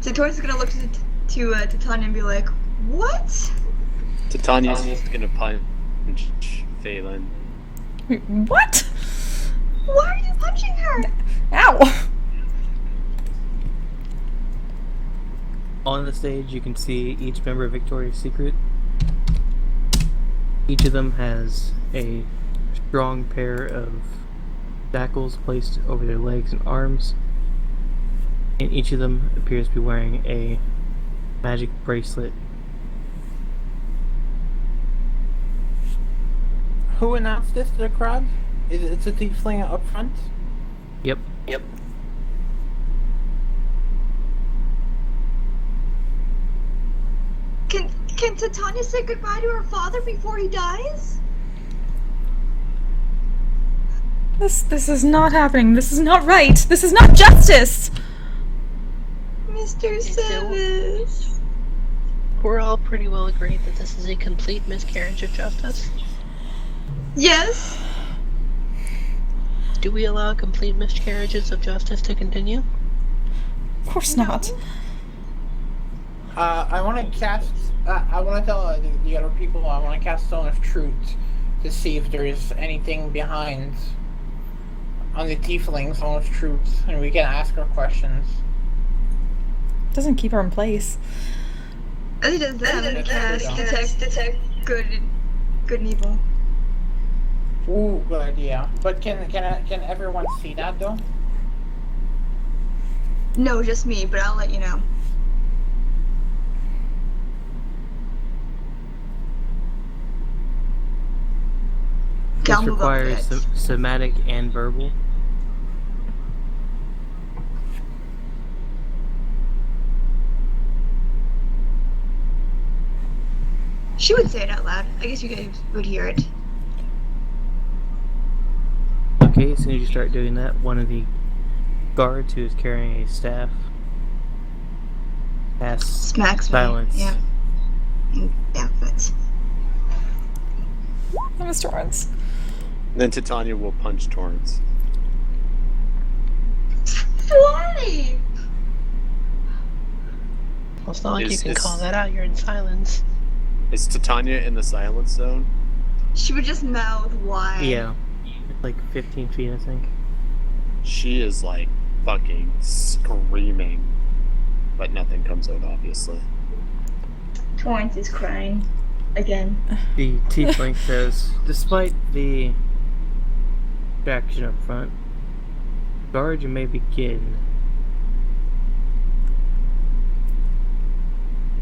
So Torch is gonna look to Tanya and be like, "What?" Titania's gonna punch Phelan. Wait, what? Why are you punching her? Ow. On the stage, you can see each member of Victoria's Secret. Each of them has a strong pair of shackles placed over their legs and arms. And each of them appears to be wearing a magic bracelet. Who announced this to the crowd? It's a tiefling up front? Yep. Can Titania say goodbye to her father before he dies? This is not happening. This is not right. This is not justice. Mr. Sevis. We're all pretty well agreed that this is a complete miscarriage of justice. Yes. Do we allow complete miscarriages of justice to continue? Of course not. I want to cast. I want to tell the other people. I want to cast Stone of Truth to see if there is anything behind on the tiefling Stone of Truth, and we can ask her questions. Doesn't keep her in place. As he does that, I'm gonna Detect cast detect good and evil. Ooh, good idea. But can everyone see that though? No, just me, but I'll let you know. Okay, This I'll move up a requires bit. somatic and verbal. She would say it out loud. I guess you guys would hear it. Okay, as soon as you start doing that, one of the guards who is carrying a staff casts Smacks me. silence. Yeah. Damn it. That was Torrance. Then Titania will punch Torrance. Why? Well, it's not like you Is- can is- call that out. You're in silence. Is Titania in the silence zone? She would just mouth why. Yeah. Like 15 feet, I think. She is like fucking screaming, but nothing comes out, obviously. Torrance is crying. Again. The tiefling says, despite the distraction up front, guard, you may begin.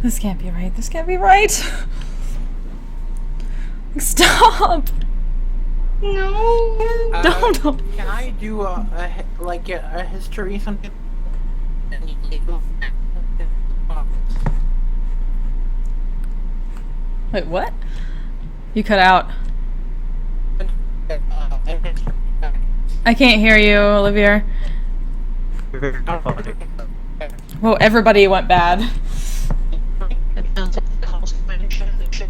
This can't be right. This can't be right. Stop. No. Don't. Can I do a history something? Wait, what? You cut out. I can't hear you, Olivia. Whoa, everybody went bad. It sounds like the call's going to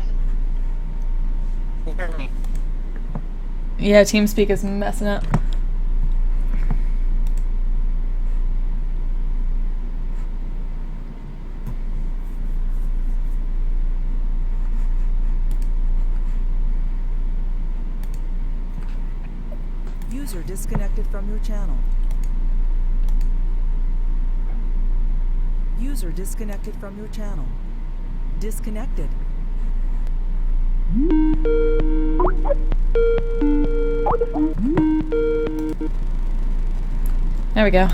Yeah, TeamSpeak is messing up. User disconnected from your channel. User disconnected from your channel. Disconnected. There we go.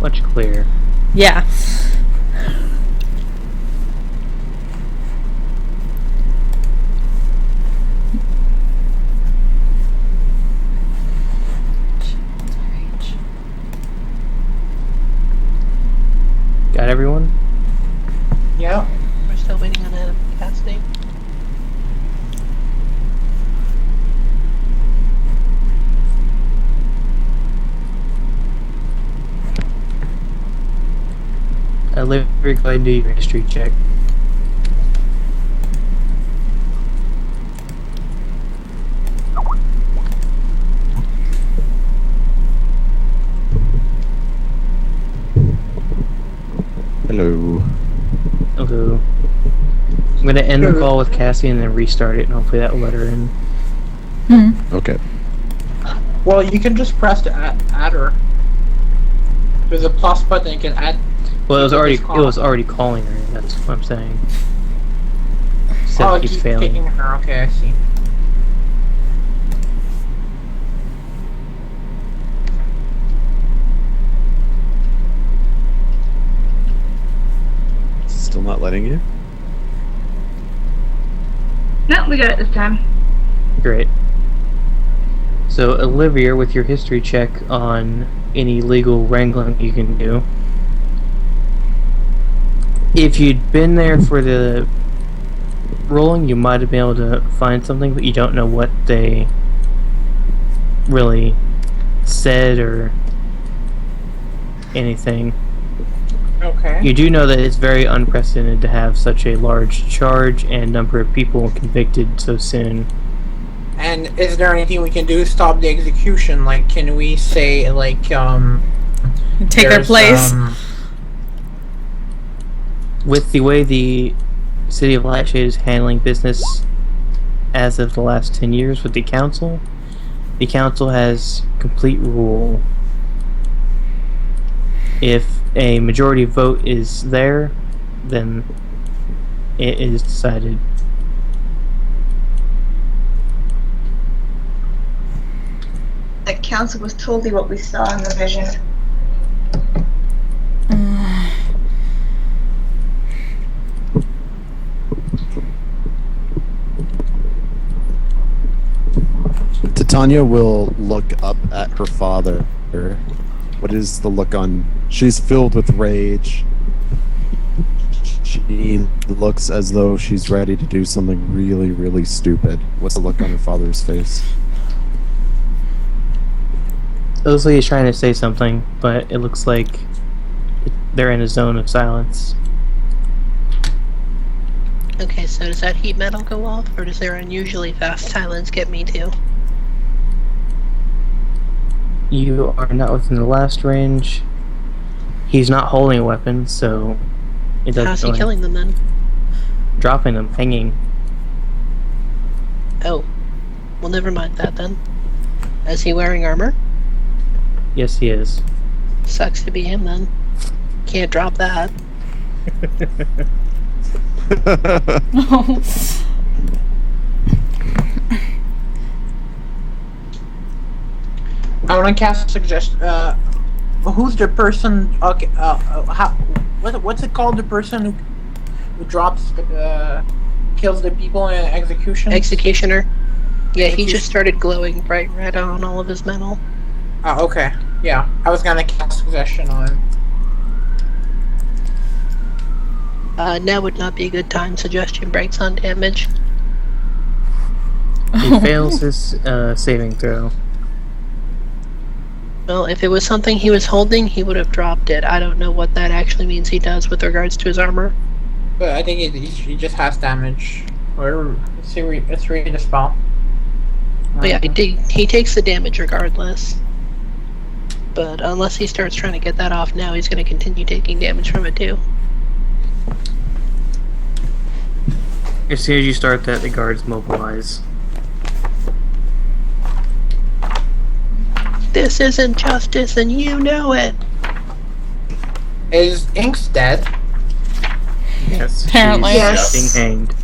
Much clearer. Yeah. Got everyone? Yeah. We're still waiting on a casting. Olivia, go ahead and do your history check. Hello. Hello. I'm gonna end the call with Cassie and then restart it, and hopefully that will let her in. Hmm. Okay. Well, you can just press the add her. There's a plus button. You can add. Well, Keep this call. it was already calling her. That's what I'm saying. Except Oh, keeps keep failing. kicking her. Okay, I see. Still not letting you? No, we got it this time. Great. So, Olivia, with your history check on any legal wrangling you can do, if you'd been there for the rolling, you might have been able to find something, but you don't know what they really said or anything. Okay. You do know that it's very unprecedented to have such a large charge and number of people convicted so soon. And is there anything we can do to stop the execution? Like, can we say, like, Take their there's, place. With the way the City of Lightshade is handling business as of the last 10 years with the council has complete rule. If a majority vote is there, then it is decided. council was totally what we saw in the vision. Titania will look up at her father. What is the look on? She's filled with rage. She looks as though she's ready to do something really, really stupid. What's the look on her father's face? It looks like he's trying to say something, but it looks like they're in a zone of silence. Okay, so does that heat metal go off, or does their unusually fast silence get me too? You are not within the last range. He's not holding a weapon, so it doesn't. How's he killing them then? Dropping them, hanging. Oh. Well, never mind that then. Is he wearing armor? Yes, he is. Sucks to be him then. Can't drop that. I want to cast a suggestion. Who's the person? Okay. What's it called? The person who drops, kills the people in execution. Executioner. Yeah, he just started glowing bright red on all of his metal. Oh, okay. Yeah, I was gonna cast suggestion on him. Now would not be a good time. Suggestion breaks on damage. He fails his saving throw. Well, if it was something he was holding, he would have dropped it. I don't know what that actually means he does with regards to his armor. But I think he just has damage. Or let's read the spell. But yeah, he takes the damage regardless. But unless he starts trying to get that off now, he's going to continue taking damage from it too. As soon as you start that, the guards mobilize. This isn't justice, and you know it. Is Inks dead? Yes. Apparently. She's Yes. being hanged.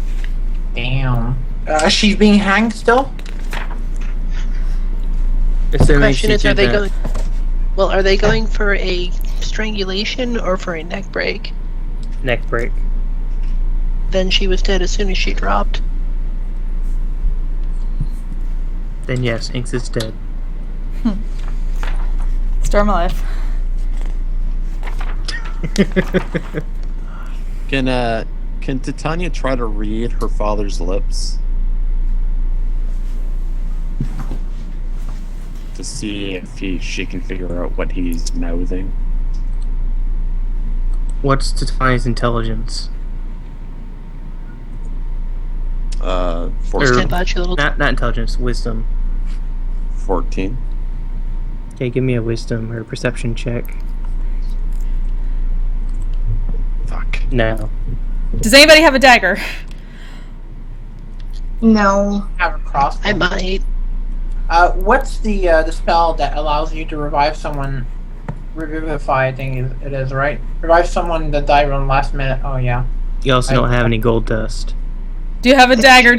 Damn. She's being hanged still? Assuming Question she is, are did they that. going? Well, are they going for a strangulation or for a neck break? Neck break. Then she was dead as soon as she dropped. Then yes, Inks is dead. Story of my life. Can Titania try to read her father's lips? To see if she can figure out what he's mouthing. What's Titania's intelligence? 14. Step out, you little. Not intelligence, wisdom. 14. Okay, give me a wisdom or perception check. Fuck. No. Does anybody have a dagger? No. Have a crossbow. I might. What's the spell that allows you to revive someone? Revivify, I think it is, right? Revive someone that died on last minute. Oh yeah. You also don't have any gold dust. Do you have a dagger?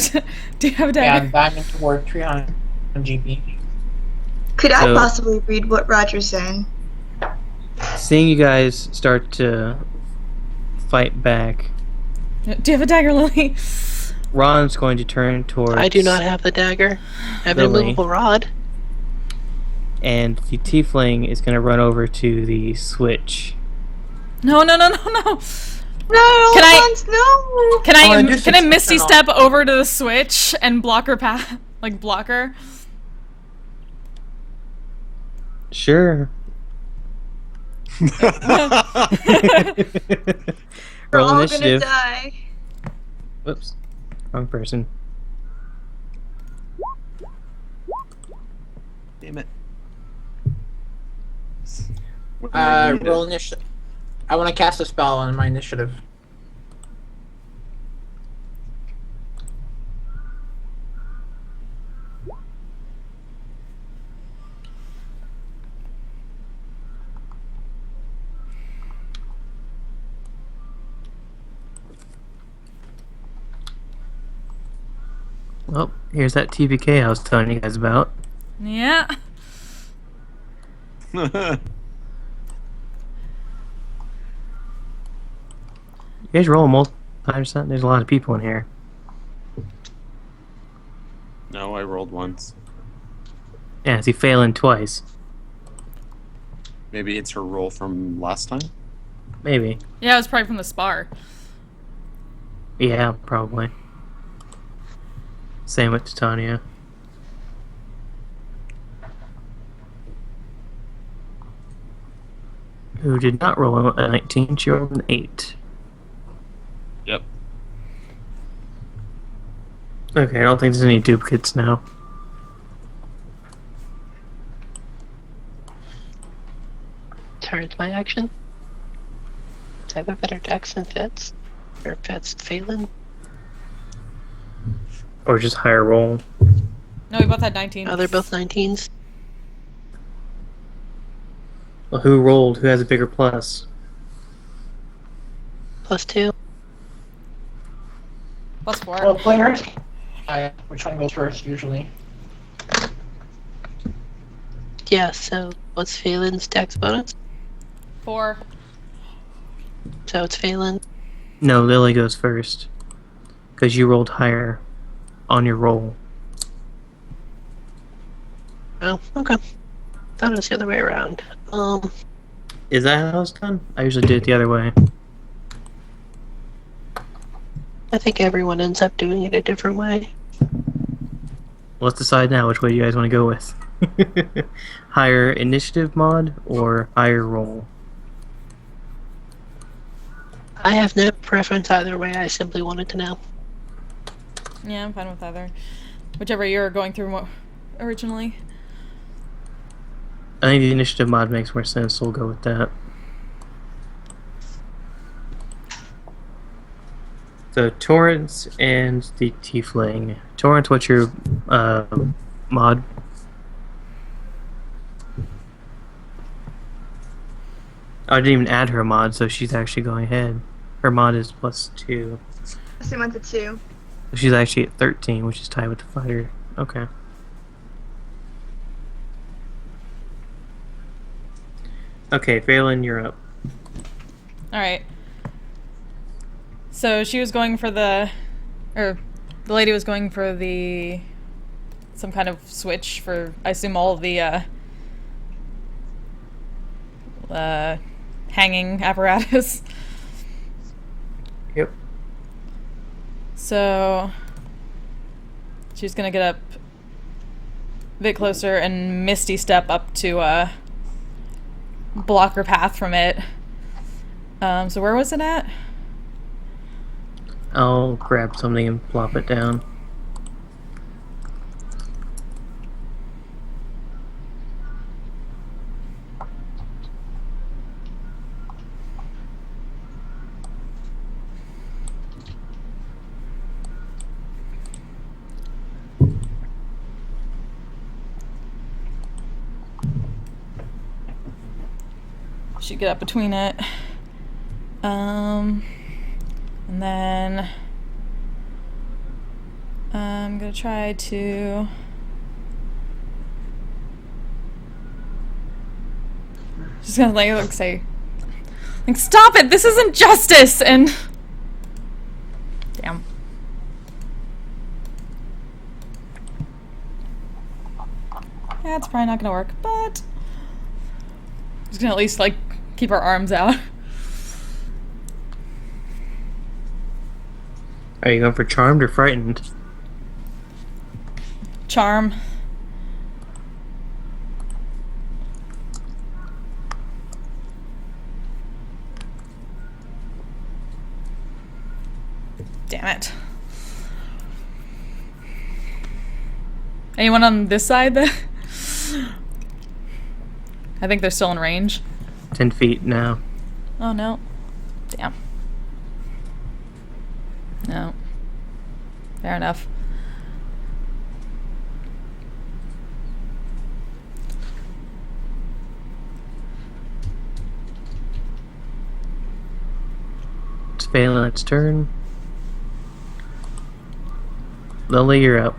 Do you have a Yeah, dagger? diamond toward 300 GP. Could I So- possibly read what Roger's saying? Seeing you guys start to fight back, Do you have a dagger, Lily? Ron's going to turn towards... I do not have the dagger. I have an Lily. immovable rod. And the tiefling is going to run over to the switch. No. No, Can I- Hans, no! Can Oh, I and just can I to misty turn off. step over to the switch and block her path? Like block her? Sure. We're Roll all initiative. gonna die. Whoops. Wrong person. Damn it. When I need Roll it. initiative. I want to cast a spell on my initiative. Well, here's that TPK I was telling you guys about. Yeah. You guys roll multiple times. There's a lot of people in here. No, I rolled once. Yeah, is he failing twice? Maybe it's her roll from last time? Maybe. Yeah, it was probably from the spar. Yeah, probably. Same with Titania. Who did not roll a 19, she rolled an 8. Yep. Okay, I don't think there's any duplicates now. Turns my action. Do I have a better dex than Fitz? Or Fitz Phelan? Or just higher roll. No, we both had 19. Oh, they're both 19s. Well, who rolled? Who has a bigger plus? +2. +4. Well, players. Which one goes first usually? Yeah, so what's Phelan's dex bonus? 4. So it's Phelan. No, Lily goes first. Because you rolled higher on your roll. Oh, okay. Thought it was the other way around. Is that how it's done? I usually do it the other way. I think everyone ends up doing it a different way. Let's decide now which way you guys want to go with. Higher initiative mod or higher roll? I have no preference either way, I simply wanted to know. Yeah, I'm fine with either. Whichever you're going through originally. I think the initiative mod makes more sense, so we'll go with that. So, Torrance and the Tiefling. Torrance, what's your mod? I didn't even add her mod, so she's actually going ahead. Her mod is +2. So went to 2. She's actually at 13, which is tied with the fighter. Okay. Okay, Phelan, you're up. Alright. So she was going for the lady was going for some kind of switch for, I assume, all of the hanging apparatus. Yep. So she's gonna get up a bit closer and Misty step up to block her path from it. So where was it at? I'll grab something and plop it down. Should get up between it. And then I'm gonna try to just gonna like say like, stop it, this isn't justice, and damn. Yeah, it's probably not gonna work, but just gonna at least like keep our arms out. Are you going for charmed or frightened? Charm. Damn it. Anyone on this side then? I think they're still in range. 10 feet now. Oh no. Damn. No. Fair enough. It's Phelan, its turn. Lily, you're up.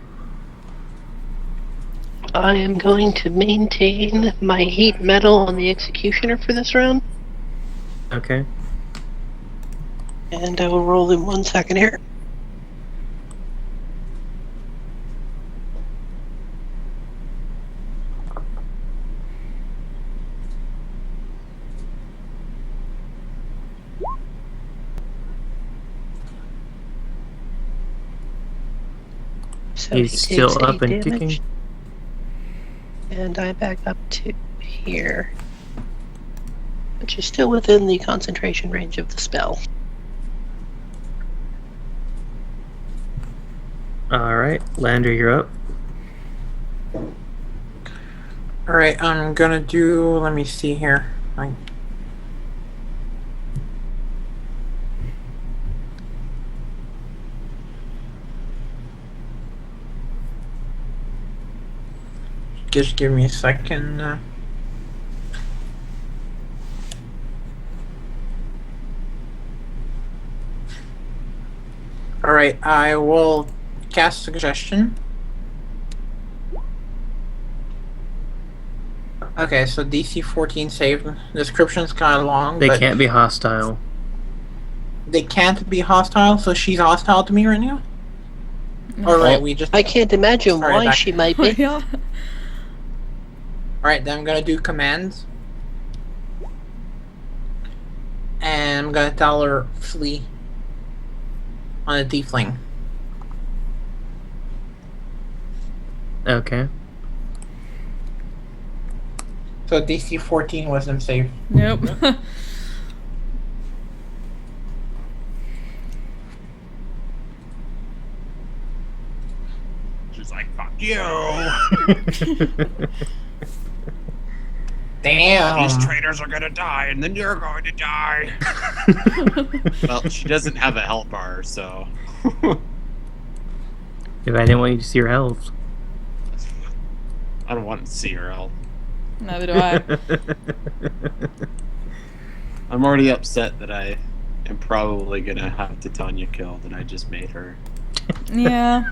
I am going to maintain my heat metal on the executioner for this round, Okay. and I will roll in 1 second here. So He's he still takes up 8 and damage, kicking. and I back up to here, which is still within the concentration range of the spell. Alright, Lander, you're up. Alright, I'm gonna do. Let me see here. Just give me a second. Alright, I will cast Suggestion. Okay, so DC 14 save. The description's kind of long, They but can't be hostile. they can't be hostile, so she's hostile to me right now? Alright, we just... I can't imagine Sorry, why back. she might be. Yeah. Alright, then I'm gonna do commands. And I'm gonna tell her flee on a tiefling. Okay. So DC 14 wisdom save. Nope. She's like, fuck you! Damn! These traitors are gonna die, and then you're going to die! Well, she doesn't have a health bar, so... If I didn't want you to see your health. I don't want to see her health. Neither do I. I'm already upset that I am probably gonna have Titania killed, and I just made her. Yeah.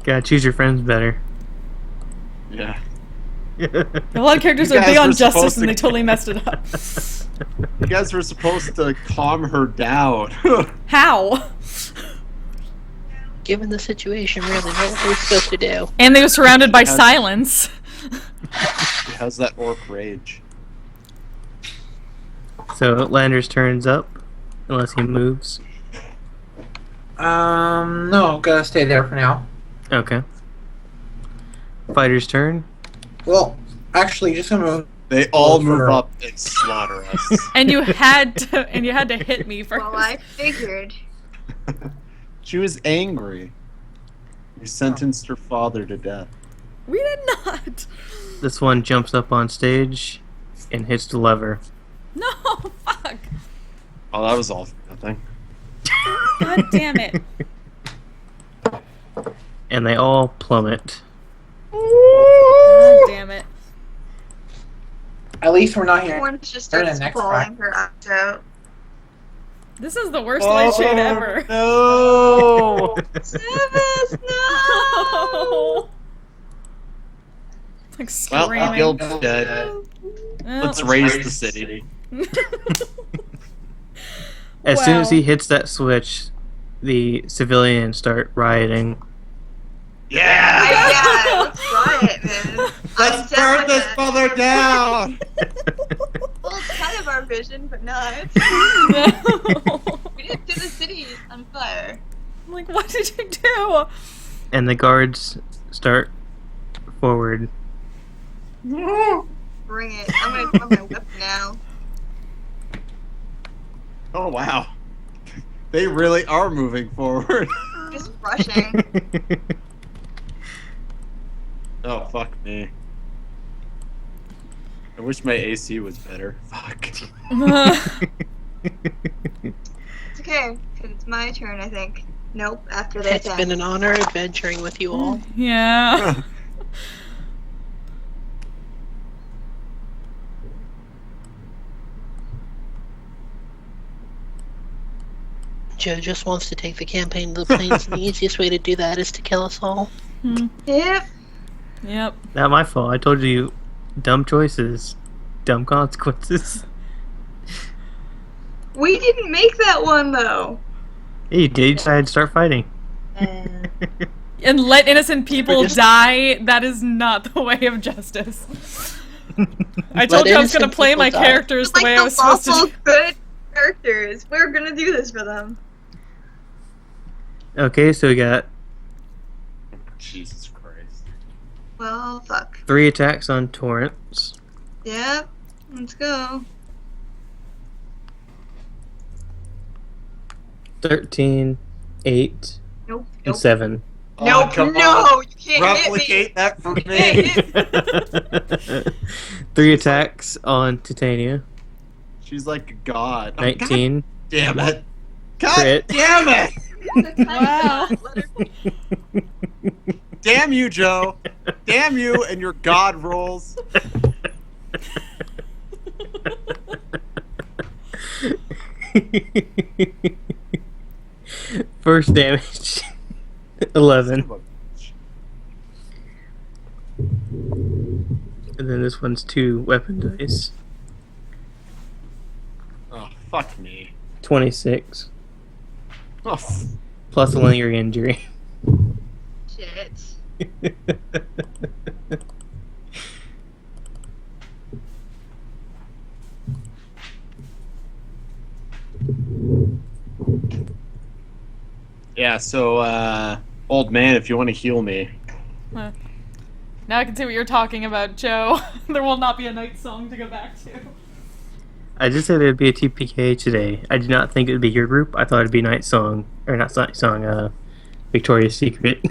Gotta choose your friends better. Yeah. A lot of characters You are guys big on were justice supposed and to- they totally messed it up. You guys were supposed to calm her down. How? Given the situation, really, what were we supposed to do? And they were surrounded by Has- silence. She has that orc rage. So Lander's turn's up, unless he moves. No, I'm gonna stay there for now. Okay. Fighter's turn. Well, actually, just gonna move. They all for move her. up and slaughter us. And you had to hit me first. Well, I figured. She was angry. You sentenced her father to death. We did not. This one jumps up on stage and hits the lever. No, fuck. Oh, that was all for nothing. God damn it. And they all plummet. God damn it. At least we're not here. Everyone just Turn starts the next clawing her eyes out. This is the worst light shade ever. No! Sevis, no! Like Well, screaming. the guild's dead. Well, Let's raise the city. As soon as Wow. he hits that switch, the civilians start rioting. Yeah! Yeah, let's try it, man. Let's burn this mother down! Well, it's kind of our vision, but not. No. We didn't do the city on fire. I'm like, what did you do? And the guards start forward. Bring it. I'm gonna draw my whip now. Oh, wow. They really are moving forward. Just rushing. Oh, fuck me. I wish my AC was better. Fuck. It's okay, because it's my turn, I think. Nope, after that. It's been an honor adventuring with you all. Yeah. Joe just wants to take the campaign to the plains, and the easiest way to do that is to kill us all. Yep. Yep. Not my fault. I told you, dumb choices, dumb consequences. We didn't make that one though. Yeah, you did. You decided to start fighting. And let innocent people die, that is not the way of justice. I told you I was going to play my characters the way I was supposed to do. Good characters. We're gonna do this for them. Okay, so we got Jesus Christ. Well, fuck. 3 attacks on Torrance. Yep. Let's go. 13, 8, Nope. and 7. Nope. come No, on. you can't Replicate that for hit me. 3 attacks on Titania. She's like a god. 19. Damn it. God Crit. damn it. Wow. Damn you, Joe. Damn you and your god rolls. First damage. 11. And then this one's 2 weapon dice. Oh, fuck me. 26. Oh, Plus a lingering injury. Shit. yeah, so, old man, if you want to heal me. Huh. Now I can see what you're talking about, Joe. There will not be a night song to go back to. I just said there'd be a TPK today. I did not think it would be your group. I thought it'd be Night Song. Or not Night Song, Victoria's Secret.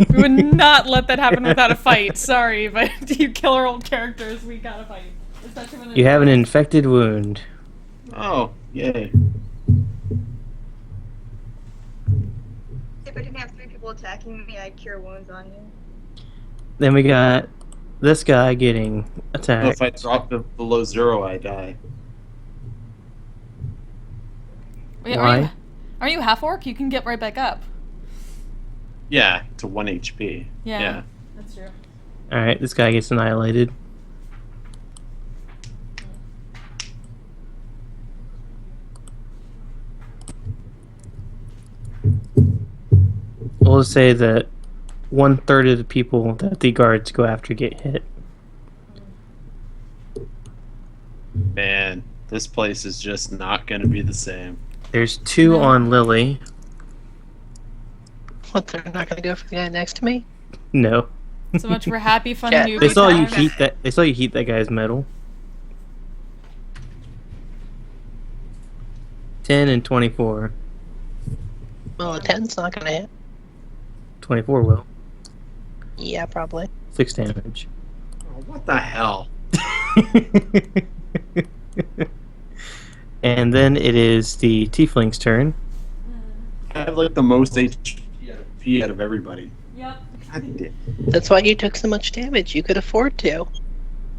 We would not let that happen without a fight. Sorry, but you kill our old characters, we gotta fight. Especially when You have an infected wound. Oh, yay. If I didn't have 3 people attacking me, I'd cure wounds on you. Then we got this guy getting Well, attacked. if I drop it below 0, I die. Wait, Why? Aren't you half orc? You can get right back up. Yeah, to 1 HP. Yeah. That's true. Alright, this guy gets annihilated. We'll just say that 1/3 of the people that the guards go after get hit. Man, this place is just not gonna be the same. There's 2 on Lily. What, they're not gonna go for the guy next to me? No. So much for happy, fun, Yeah. new They saw you times. heat that. They saw you heat that guy's metal. 10 and 24. Well, a 10's not gonna hit. 24 will. Yeah, probably. 6 damage. Oh, what the hell? And then it is the Tiefling's turn. I have like the most HP out of everybody. Yep. God damn. That's why you took so much damage. You could afford to.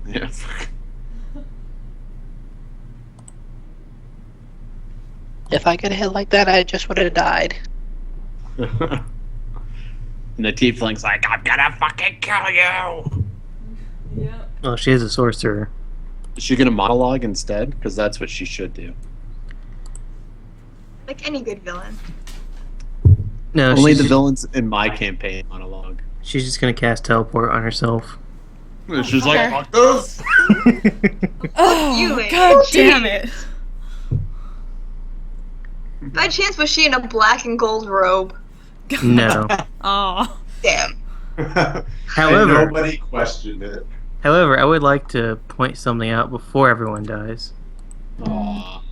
Yeah. If I got a hit like that, I just would have died. And the tiefling's like, I'm gonna fucking kill you! Yep. Oh, she is a sorcerer. Is she gonna monologue instead? Because that's what she should do. Like any good villain. No, Only she's, the villains in my campaign monologue. she's just gonna cast teleport on herself. She's okay. like, fuck this! Oh, You, Lady. god Jeez. damn it. By chance was she in a black and gold robe? No. Aw. Damn. However- And nobody questioned it. However, I would like to point something out before everyone dies. Aww.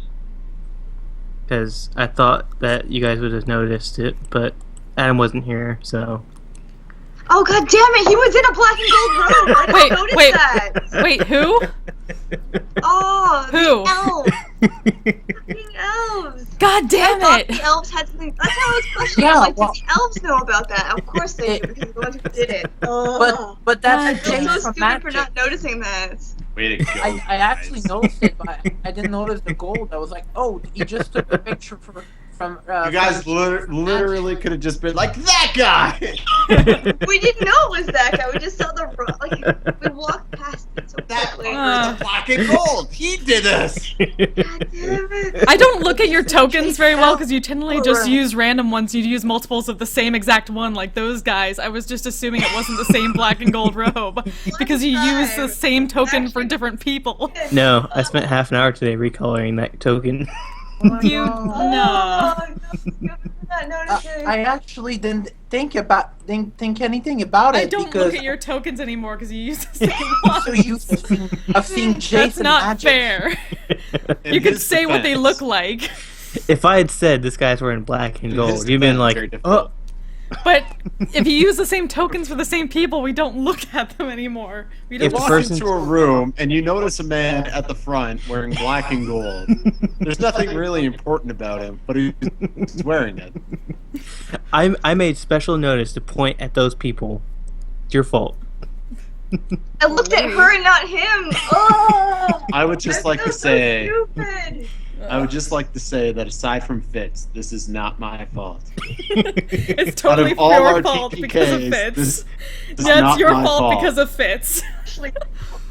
Because I thought that you guys would have noticed it, but Adam wasn't here, so... Oh god damn it, he was in a black and gold robe! I didn't notice wait. that! Wait, who? Oh, Who? the elves! Fucking elves! God damn I thought it! the elves had something. That's how I was questioning. I was like, does the elves know about that? Of course they do, because they're the ones who did it. But that's God a I'm so change from stupid magic. for not noticing that. Way to go. I actually guys. noticed it, but I didn't notice the gold. I was like, oh, he just took a picture from. You guys literally could have just been like, that guy! We didn't know it was that guy. We just saw the we walked past it so That quickly. fucker's the black and gold! He did this! God damn it. I don't look at your tokens very well because you totally just use random ones. You'd use multiples of the same exact one, like those guys. I was just assuming it wasn't the same black and gold robe because you use the same token for different people. No, I spent half an hour today recoloring that token. You no. I actually didn't think anything about it. I don't because look at your tokens anymore because you use the same one. so used of seeing That's Jason not magic. fair. In You can his say what they defense- look like, If I had said this guy's wearing black and in his gold, you'd been defense, like, very difficult. oh, but if you use the same tokens for the same people, we don't look at them anymore. We If You don't. the walk person- into a room and you notice a man at the front wearing black and gold. There's nothing really important about him, but he's wearing it. I made special notice to point at those people. It's your fault. I looked at her and not him. Oh, I would just that's like to so say, stupid. I would just like to say that aside from Fitz, this is not my fault. It's Out totally of all your our fault because of TPKs, Fitz. this is Yeah, it's not your my fault because of Fitz.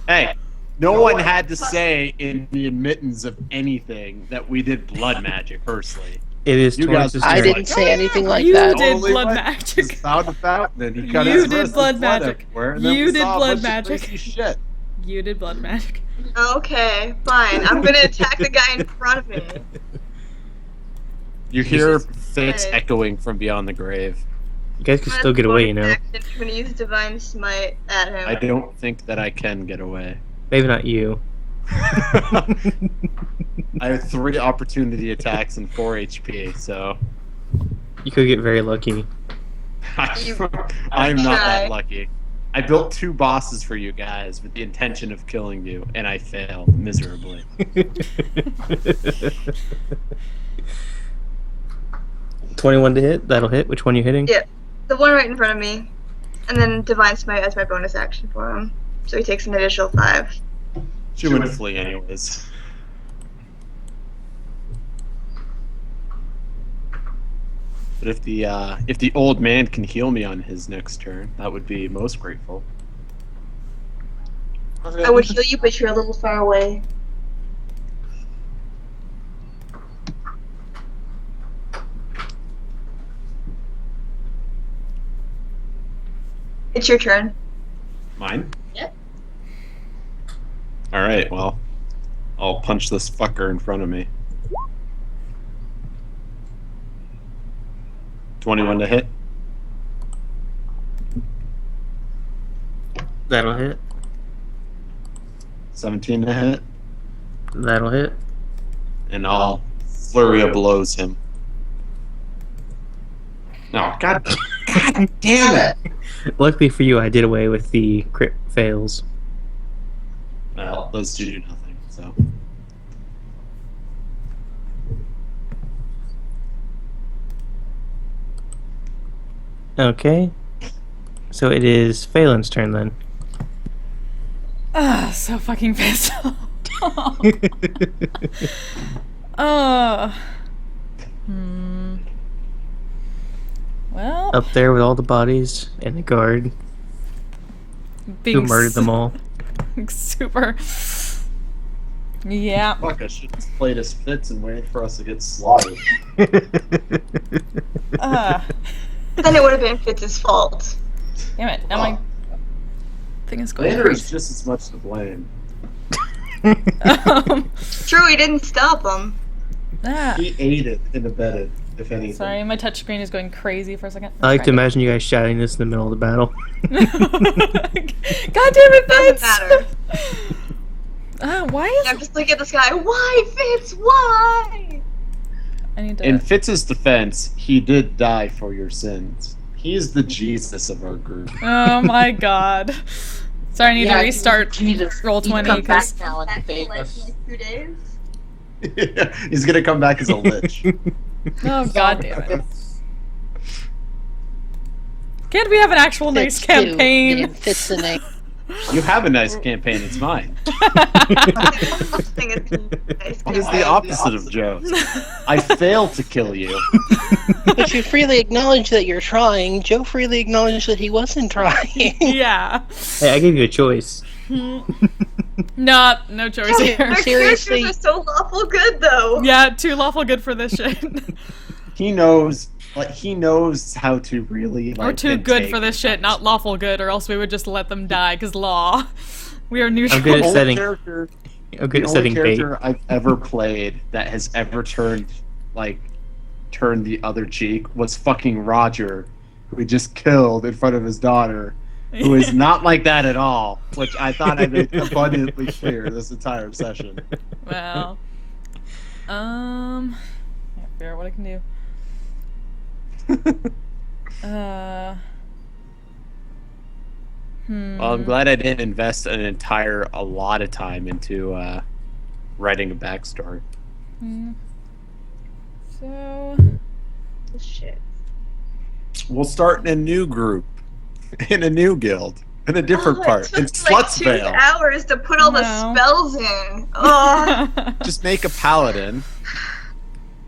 Hey, no one had to say in the admittance of anything that we did blood magic, personally. It is You guys- Torrance's I turn. didn't say anything like You that. did Totally blood went- magic. Just found a fountain and he cut You his did wrist blood with blood magic. everywhere, and then You we did saw a blood bunch of magic. crazy shit. You did blood magic. Okay, fine. I'm gonna attack the guy in front of me. You hear Fitz Okay. echoing from beyond the grave. You guys can still get away, you know. I'm gonna use Divine Smite at him. I don't think that I can get away. Maybe not you. I have 3 opportunity attacks and 4 HP, so You could get very lucky. I'm not Try. that lucky. I built 2 bosses for you guys with the intention of killing you, and I failed miserably. 21 to hit. That'll hit. Which one you hitting? Yeah. The one right in front of me. And then Divine Smite as my bonus action for him. So he takes an additional 5. She would flee anyways. But if the old man can heal me on his next turn, that would be most grateful. I would heal you, but you're a little far away. It's your turn. Mine? Yep. Alright, well, I'll punch this fucker in front of me. 21 to hit. That'll hit. 17 to hit. That'll hit. And I'll flurry of blows him. No, god damn it! Luckily for you, I did away with the crit fails. Well, those 2 do nothing, so. Okay. So it is Phelan's turn then. Ah, so fucking pissed off. Well, Up there with all the bodies and the guard being who murdered them all. super. Yeah. Fuck, I should have played as Fitz and waited for us to get slaughtered. Then it would have been Fitz's fault. Damn it. Now my thing is going Lander is crazy. just as much to blame. True, he didn't stop him. He aided and abetted, if anything. Sorry, my touchscreen is going crazy for a second. I like to imagine you guys shouting this in the middle of the battle. God damn it, Fitz! Doesn't matter. Why is I'm just looking at this guy. Why, Fitz? Why? I need to. In Fitz's defense, he did die for your sins. He is the Jesus of our group. Oh my god. Sorry, I need to restart Jesus. roll He'd 20 come back because now and Back to save life us. in like 2 days. He's gonna come back as a lich. oh god damn it. Can't we have an actual nice Fitz too. campaign? Name Fitz the name. You have a nice campaign. It's mine. It is the opposite of Joe. I failed to kill you. But you freely acknowledge that you're trying. Joe freely acknowledged that he wasn't trying. Yeah. Hey, I gave you a choice. No choice here. Our Seriously. characters are so lawful good, though. Yeah, too lawful good for this shit. He knows, he knows how to really. We're too good for this shit, not lawful good, or else we would just let them die, because law. We are neutral. I'm good at setting. Character, I'm good the at setting only bait. character I've ever played that has ever turned the other cheek was fucking Roger, who we just killed in front of his daughter, who is not like that at all, which I thought I made abundantly clear this entire session. Well, I figure out what I can do. Well, I'm glad I didn't invest a lot of time into writing a backstory. So, Shit. We'll start in a new group, in a new guild, in a different part, It in took like 2 Slutsvale. hours to put all the No. spells in. Oh. Just make a paladin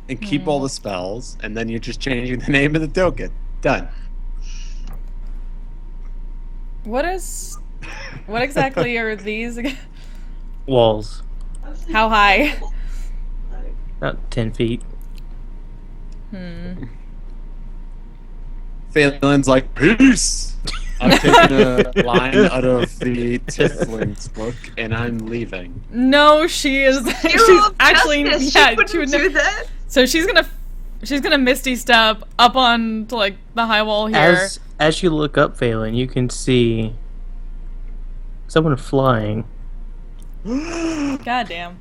and keep all the spells, and then you're just changing the name of the token. Done. what exactly are these again? Walls. How high? About 10 feet. Phelan's like, peace! I'm taking a line out of the Tifling's book, and I'm leaving. No, she is. She's Hero of actually. justice, Yeah, she wouldn't she would do never. that. So she's gonna Misty step up on to like the high wall here. As you look up, Phelan, you can see someone flying. God damn.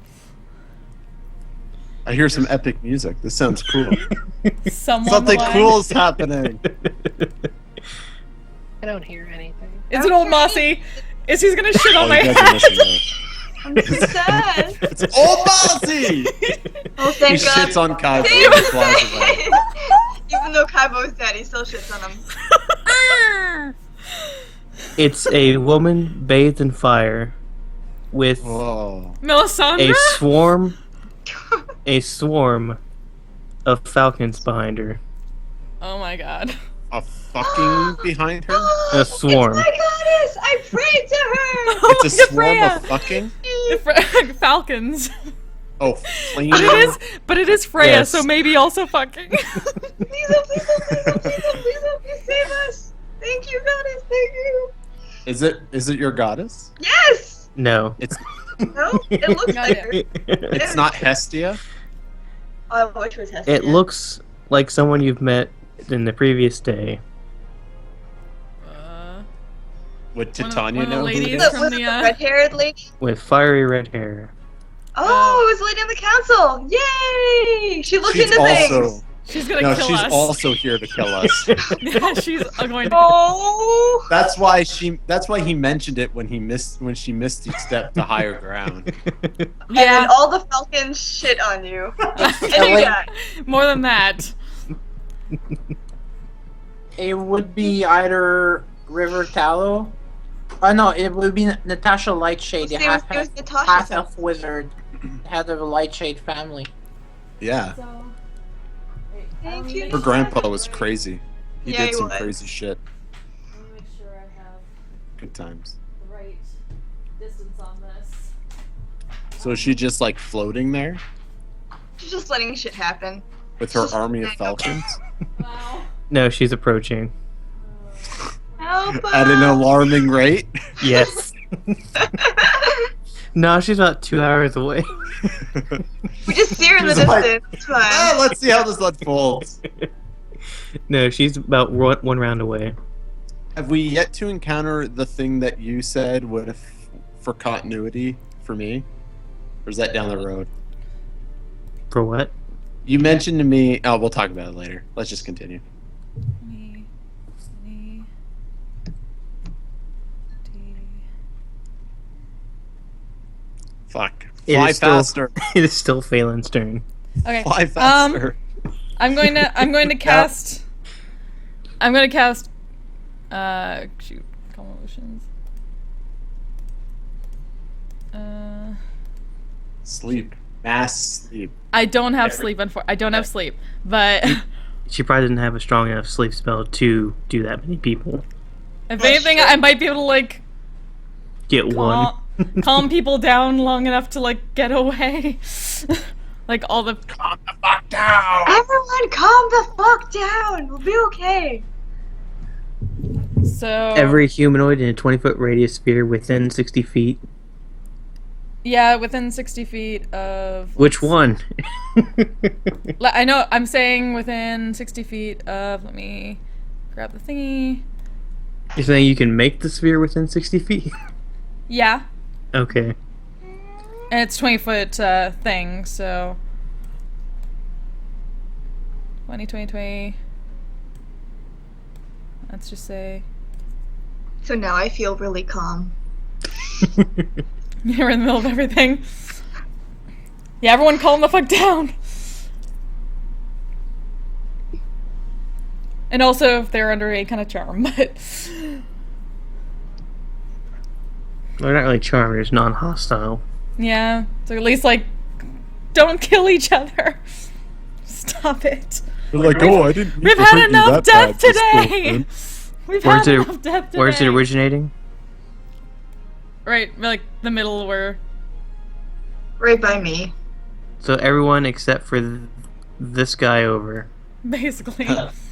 I hear some epic music. This sounds cool. Someone Something flying. cool is happening. I don't hear anything. Is it old Mossy? Is he's gonna shit on my you guys are head? missing out. I'm so sad. It's old Bossy! Oh, He thank God. shits on Kaiba Even and flies away. though Kaibo's dead, he still shits on him. It's a woman bathed in fire with Whoa. Melisandre? a swarm of falcons behind her. Oh my god. A fucking behind her? A swarm. It's my goddess! I prayed to her! Oh, It's a good swarm Freya. of fucking? Falcons. Oh, flaming. But it is Freya, Yes. so maybe also fucking. Please, oh, please, oh, please, oh, please, oh, please, oh, please save us! Thank you, goddess, thank you! Is it your goddess? Yes! No. It's No? It looks like her. it's not Hestia? Oh, I wish it was Hestia. It looks like someone you've met in the previous day. Would One of Titania the know who ladies it Was is? it from the the, red-haired lady? With fiery red hair. Oh, it was the lady on the council! Yay! She looked She's into also things! She's gonna no, kill she's us. also here to kill us. Yeah, she's going to. Oh! That's why he mentioned it when she missed each step to higher ground. And all the falcons shit on you. And you die. More than that. It would be either River Tallow. Oh no, it would be Natasha Lightshade, the It was Natasha. half-elf wizard, head of the Lightshade family. Yeah. Thank you. Her grandpa was crazy. He Yeah, did he some was. crazy shit. Make sure I have Good times. the right distance on this. So is she just like floating there She's just letting shit happen. with her army of falcons Wow. No, she's approaching. Help at an us. alarming rate? Yes. No, she's about 2 hours away. We just see her in the She's like, distance. It's fine. Ah, let's see how this unfolds. No, she's about one round away. Have we yet to encounter the thing that you said would have for continuity for me? Or is that down the road? For what? You mentioned to me. Oh, we'll talk about it later. Let's just continue. Me. Fuck. It Fly is still- faster. It is still Phelan's turn. Okay. Fly faster. I'm going to cast. I'm going to cast. Shoot. Calm emotions. Sleep. Mass sleep. I don't have sleep. I don't have sleep, but She probably didn't have a strong enough sleep spell to do that many people. if anything, I might be able to like Get one. calm people down long enough to like get away. Like all the Calm the fuck down! Everyone, calm the fuck down. We'll be okay. so Every humanoid in a 20-foot radius sphere within 60 feet. yeah, within 60 feet of Which one? I know. I'm saying within 60 feet of. Let me grab the thingy. You're saying you can make the sphere within 60 feet? Yeah, Okay. and it's 20-foot thing. So 20. Let's just say So now I feel really calm. you're in the middle of everything. Yeah, everyone, calm the fuck down. And also, if they're under any kind of charm, but They're not really charmed, it's non-hostile. yeah. So at least like, don't kill each other. Stop it. They're like, oh, I didn't. mean We've to had hurt you enough that death bad, Miss today. Wilson." We've Where's had it- enough death today. Where's it originating? Right, like the middle where. Right by me. So everyone except for this guy over. Basically.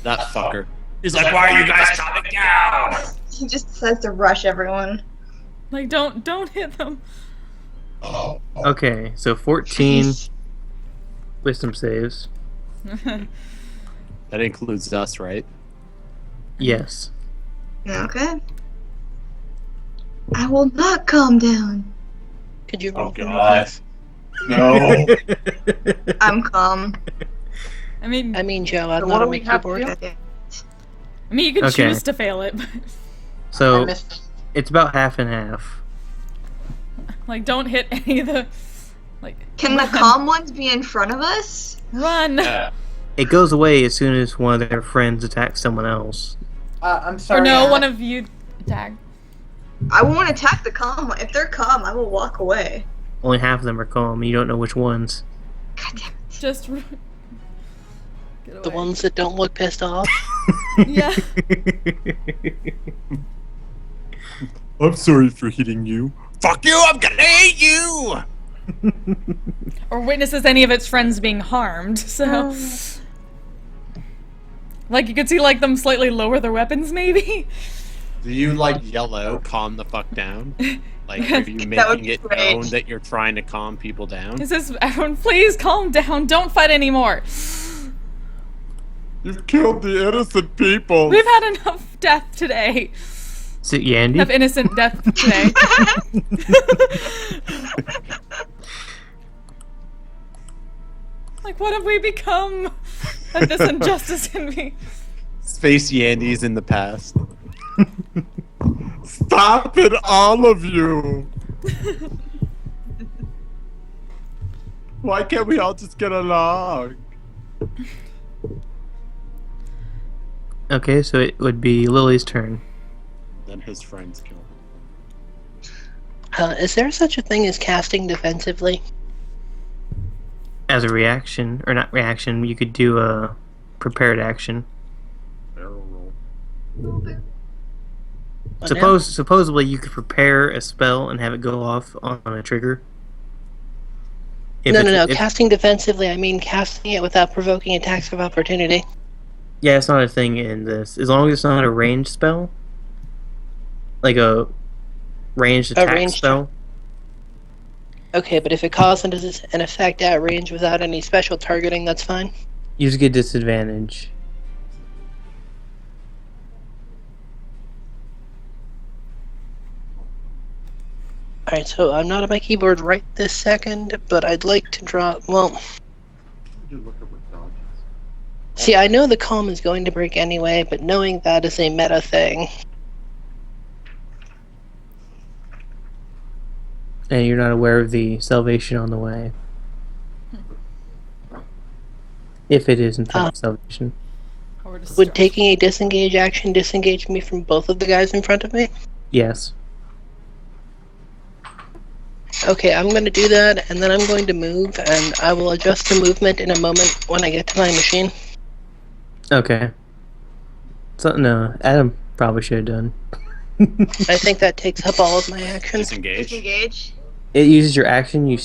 That fucker. He's like, why are you guys coming down? He just decides to rush everyone. Like, don't hit them. Okay, so 14 wisdom saves. That includes us, right? Yes. Okay. I will not calm down. Could you roll? No. I'm calm. I mean, Joe, I So don't what want to do we make you have bored. to do? I mean, you could Okay. choose to fail it, but I So missed. it's about half and half. like, don't hit any of the. Like, Can the run. calm ones be in front of us? Run. It goes away as soon as one of their friends attacks someone else. I'm sorry. Or no, Anna. one of you attack. I won't attack the calm one. If they're calm, I will walk away. Only half of them are calm, and you don't know which ones. God damn it. Just. Get away. The ones that don't look pissed off. Yeah. I'm sorry for hitting you. Fuck you! I'm gonna hate you! Or witnesses any of its friends being harmed, so. Like, you could see, like, them slightly lower their weapons, maybe? Do you like yell out, calm the fuck down? Like, are you That would making be it great. known that you're trying to calm people down? It says, everyone, please calm down, don't fight anymore. You've killed the innocent people. We've had enough death today. Is it Yandy? Enough innocent death today. Like, what have we become? Like, this injustice in me. Space Yandy's in the past. Stop it, all of you. Why can't we all just get along? Okay, so it would be Lily's turn. Then his friends kill him. Is there such a thing as casting defensively? As a reaction, or not reaction, you could do a prepared action. Barrel roll. What now? Supposedly you could prepare a spell and have it go off on a trigger. No. If- Casting defensively, I mean casting it without provoking attacks of opportunity. Yeah, it's not a thing in this. As long as it's not a ranged spell. Like a ranged attack ranged- spell. Okay, but if it causes an effect at range without any special targeting, that's fine. You just get disadvantage. Alright, so I'm not on my keyboard right this second, but I'd like to draw. Well, see, I know the calm is going to break anyway, but knowing that is a meta thing. And you're not aware of the salvation on the way. If it is in fact salvation. Or Would destruction. taking a disengage action disengage me from both of the guys in front of me? Yes. Okay, I'm going to do that, and then I'm going to move, and I will adjust the movement in a moment when I get to my machine. Okay. Something Adam probably should have done. I think that takes up all of my action. Disengage. Disengage. It uses your action. You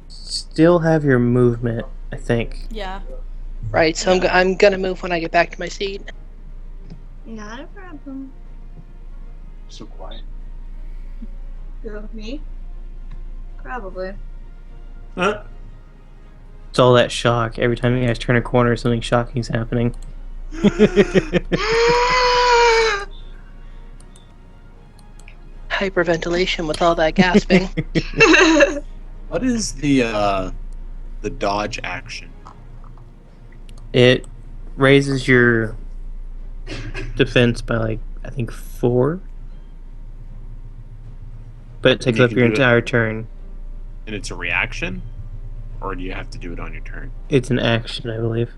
still have your movement, I think. Yeah. Right, so I'm going to move when I get back to my seat. Not a problem. So quiet. Who, me? Probably. Huh? It's all that shock. Every time you guys turn a corner, something shocking's happening. Hyperventilation with all that gasping. What is the dodge action? It raises your defense by, like, I think 4. But it takes You up can your do it. entire turn. And it's a reaction? Or do you have to do it on your turn? It's an action, I believe.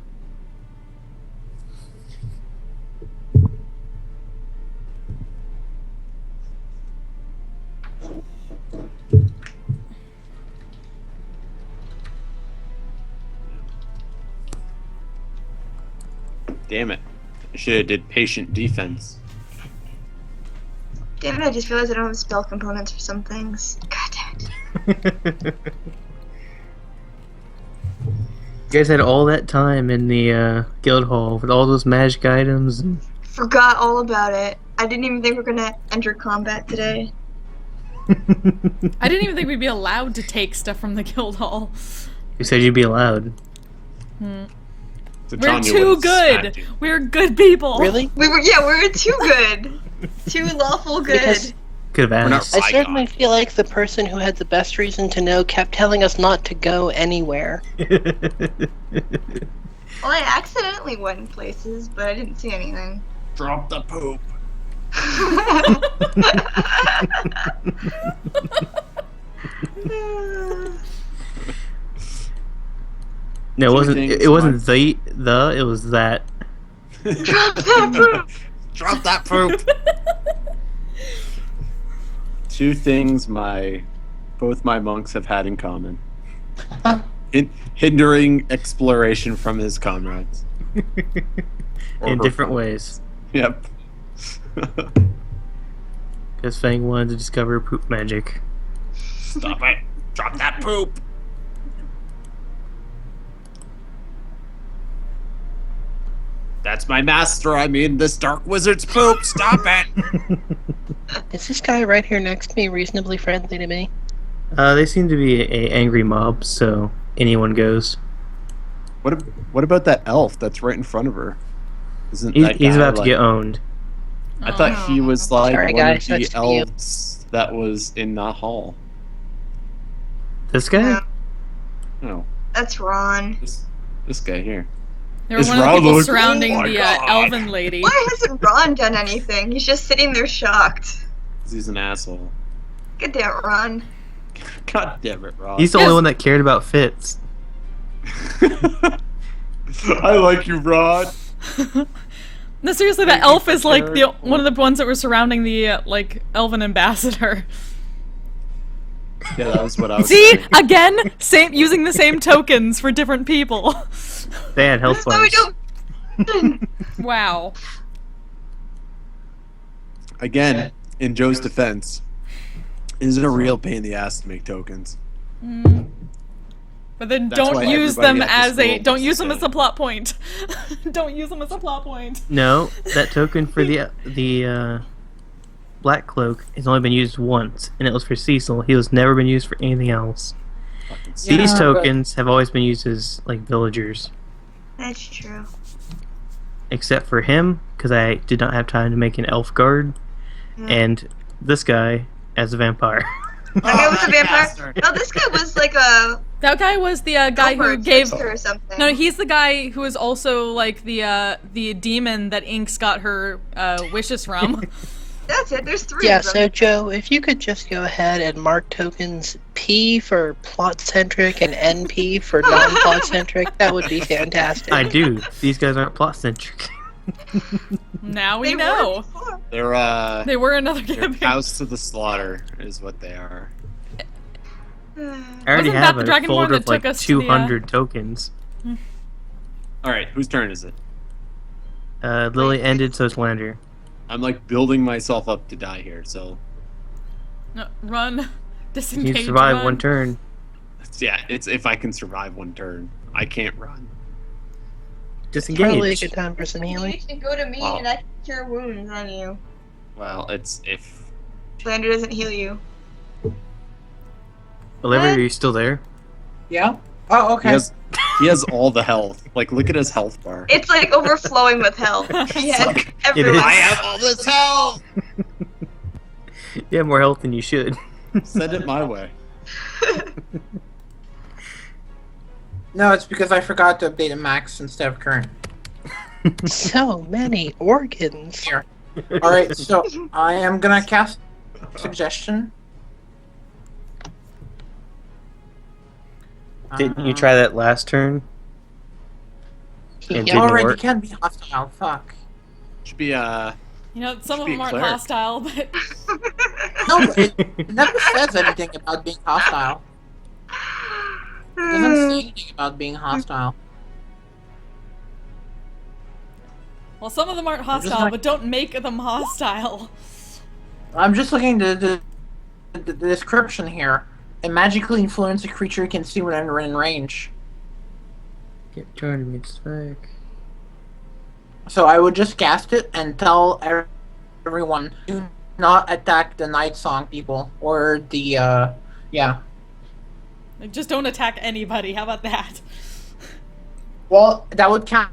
Damn it. I should have did patient defense. Damn it, I just realized I don't have spell components for some things. God damn it. You guys had all that time in the guild hall with all those magic items. And... Forgot all about it. I didn't even think we were gonna enter combat today. I didn't even think we'd be allowed to take stuff from the guild hall. You said you'd be allowed. We're Titania too would've smacked good. you. We're good people. Really? We were too good. Too lawful good. Because Could have We're not asked. I certainly feel like the person who had the best reason to know kept telling us not to go anywhere. Well, I accidentally went places, but I didn't see anything. Drop the poop. No, it wasn't. things, It wasn't the. It was that. Drop that poop! Drop that poop. Two things both my monks have had in common. Hindering exploration from his comrades. Or In her different comrades. ways. Yep. Because Fang wanted to discover poop magic. Stop it. Drop that poop. That's my master. I mean, this dark wizard's poop. Stop it. Is this guy right here next to me reasonably friendly to me? They seem to be a angry mob, so anyone goes. What about that elf that's right in front of her? Isn't He's, that he's guy, about to like- get owned. I thought he was like Sorry, one guys, of the that's for you. elves that was in the hall. This guy? No, No, that's Ron. this guy here. They were Is one of the Ron people like, surrounding "Oh my the God." elven lady. Why hasn't Ron done anything? He's just sitting there shocked. 'Cause he's an asshole. Good damn Ron. God damn it, Rob. He's the only Yes. one that cared about Fitz. I like you, Rod. No, seriously, that elf is like one of the ones that were surrounding the like elven ambassador. Yeah, that was what I was See, saying. again, using the same tokens for different people. They had health No, we bars. don't. Wow. Again, in Joe's defense, it is a real pain in the ass to make tokens. But then That's why don't use everybody them at the as school don't must use them say. as a plot point. Don't use them as a plot point. No, that token for the black cloak has only been used once, and it was for Cecil. He was never been used for anything else. Yeah, These but- tokens have always been used as like villagers, That's true. except for him, because I did not have time to make an elf guard, and this guy as a vampire. That guy was a vampire. No, this guy was like a That guy was the guy who Albert gave. trickster or something. No, he's the guy who is also like the demon that Inks got her wishes from. That's it. There's 3 Yeah, of them. so Joe, if you could just go ahead and mark tokens P for plot-centric and NP for non-plot-centric, that would be fantastic. I do. These guys aren't plot centric. Now we They were know. before. They're They were another they're campaign. cows to the slaughter is what they are. I already Wasn't have that the a Dragonborn folder that of like took us to the, 200 tokens. Alright, whose turn is it? Lily ended, so it's Lander. I'm like building myself up to die here, so No, run. Disengage. You survive run. one turn. yeah, it's if I can survive one turn. I can't run. Probably a Disengage. good time for some You healing. can go to me Wow. and I can cure wounds on you. Well, it's if Lander doesn't heal you. Olivia, are you still there? Yeah. Oh, okay. he has all the health. Like look at his health bar. It's like overflowing with health. He has like, everyone. is. I have all this health! You have more health than you should. Send it my way. No, it's because I forgot to update a max instead of current. So many organs. Here. Alright, so I am gonna cast suggestion. Didn't you try that last turn? It Yeah. didn't Alright, you work. can't be hostile. Fuck. Should be You know, some of Be them a aren't cleric. hostile, but No, it never says anything about being hostile. It doesn't say anything about being hostile. well, some of them aren't just hostile, like- but don't make them hostile. I'm just looking at the description here. A magically influence a creature can see when they're in range. Get tournaments back. So I would just cast it and tell everyone, do not attack the Night Song people or the yeah. Like, just don't attack anybody. How about that? Well, that would count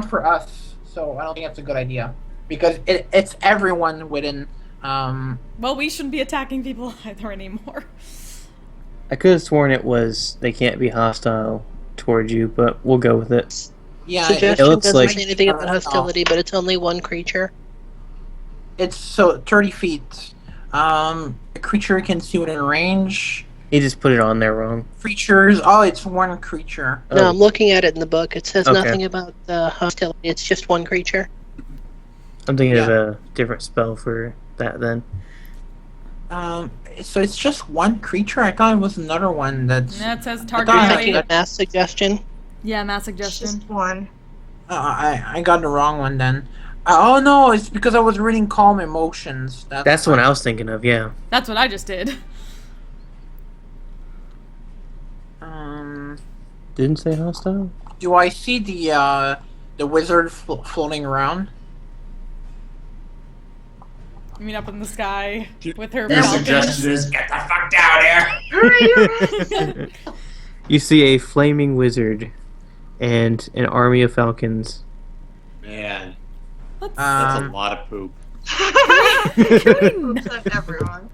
for us. So I don't think that's a good idea because it's everyone within. Well, we shouldn't be attacking people either anymore. I could have sworn it was they can't be hostile towards you, but we'll go with it. Yeah, Suggestion looks doesn't like- say anything about hostility, but it's only one creature. it's so 30 feet. A creature can see within range. He just put it on there wrong. Creatures. Oh, it's one creature. No, Oh. I'm looking at it in the book. It says Okay. nothing about hostility. It's just one creature. I'm thinking of Yeah. a different spell for that then. So it's just one creature. I thought it was another one. That's. Yeah, it says thought target I- Thinking rate. of mass suggestion. Yeah, mass It's suggestion. just one. I got the wrong one then. Oh no, it's because I was reading Calm Emotions. That's the one I was thinking of, yeah. That's what I just did. Didn't say hostile? Do I see the wizard floating around? You mean up in the sky with her Your falcon? suggestion is get the fuck down here. Hurry! You see a flaming wizard and an army of falcons. Man, Let's- that's a Um, lot of poop. Oops, on everyone.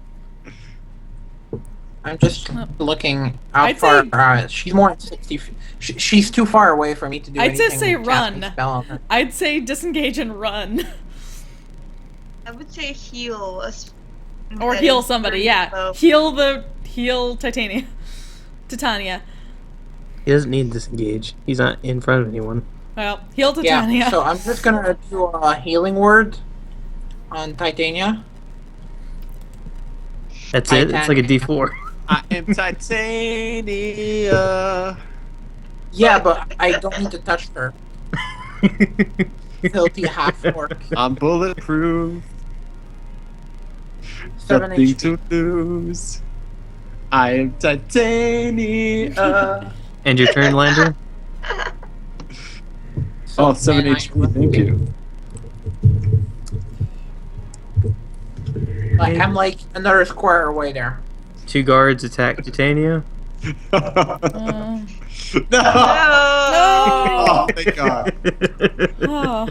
I'm just looking how I'd far. say- She's more than 60 feet. She's too far away for me to do I'd anything. just say and cast a run. spell on her. I'd say disengage and run. I would say heal us. Or heal somebody, yeah. Heal Titania. Titania. He doesn't need to disengage. He's not in front of anyone. Well, heal Titania. Yeah, so I'm just gonna do a healing word on Titania. That's it? It's like a D4. I am Titania. Yeah, but I don't need to touch her. Filthy half orc. I'm bulletproof. 7 Nothing HP. to lose. I am Titania. And your turn, Lander? Oh, 7 and HP, thank you. I'm like another square away there. 2 guards attack Titania. Uh, No! no! Oh, thank God. Oh,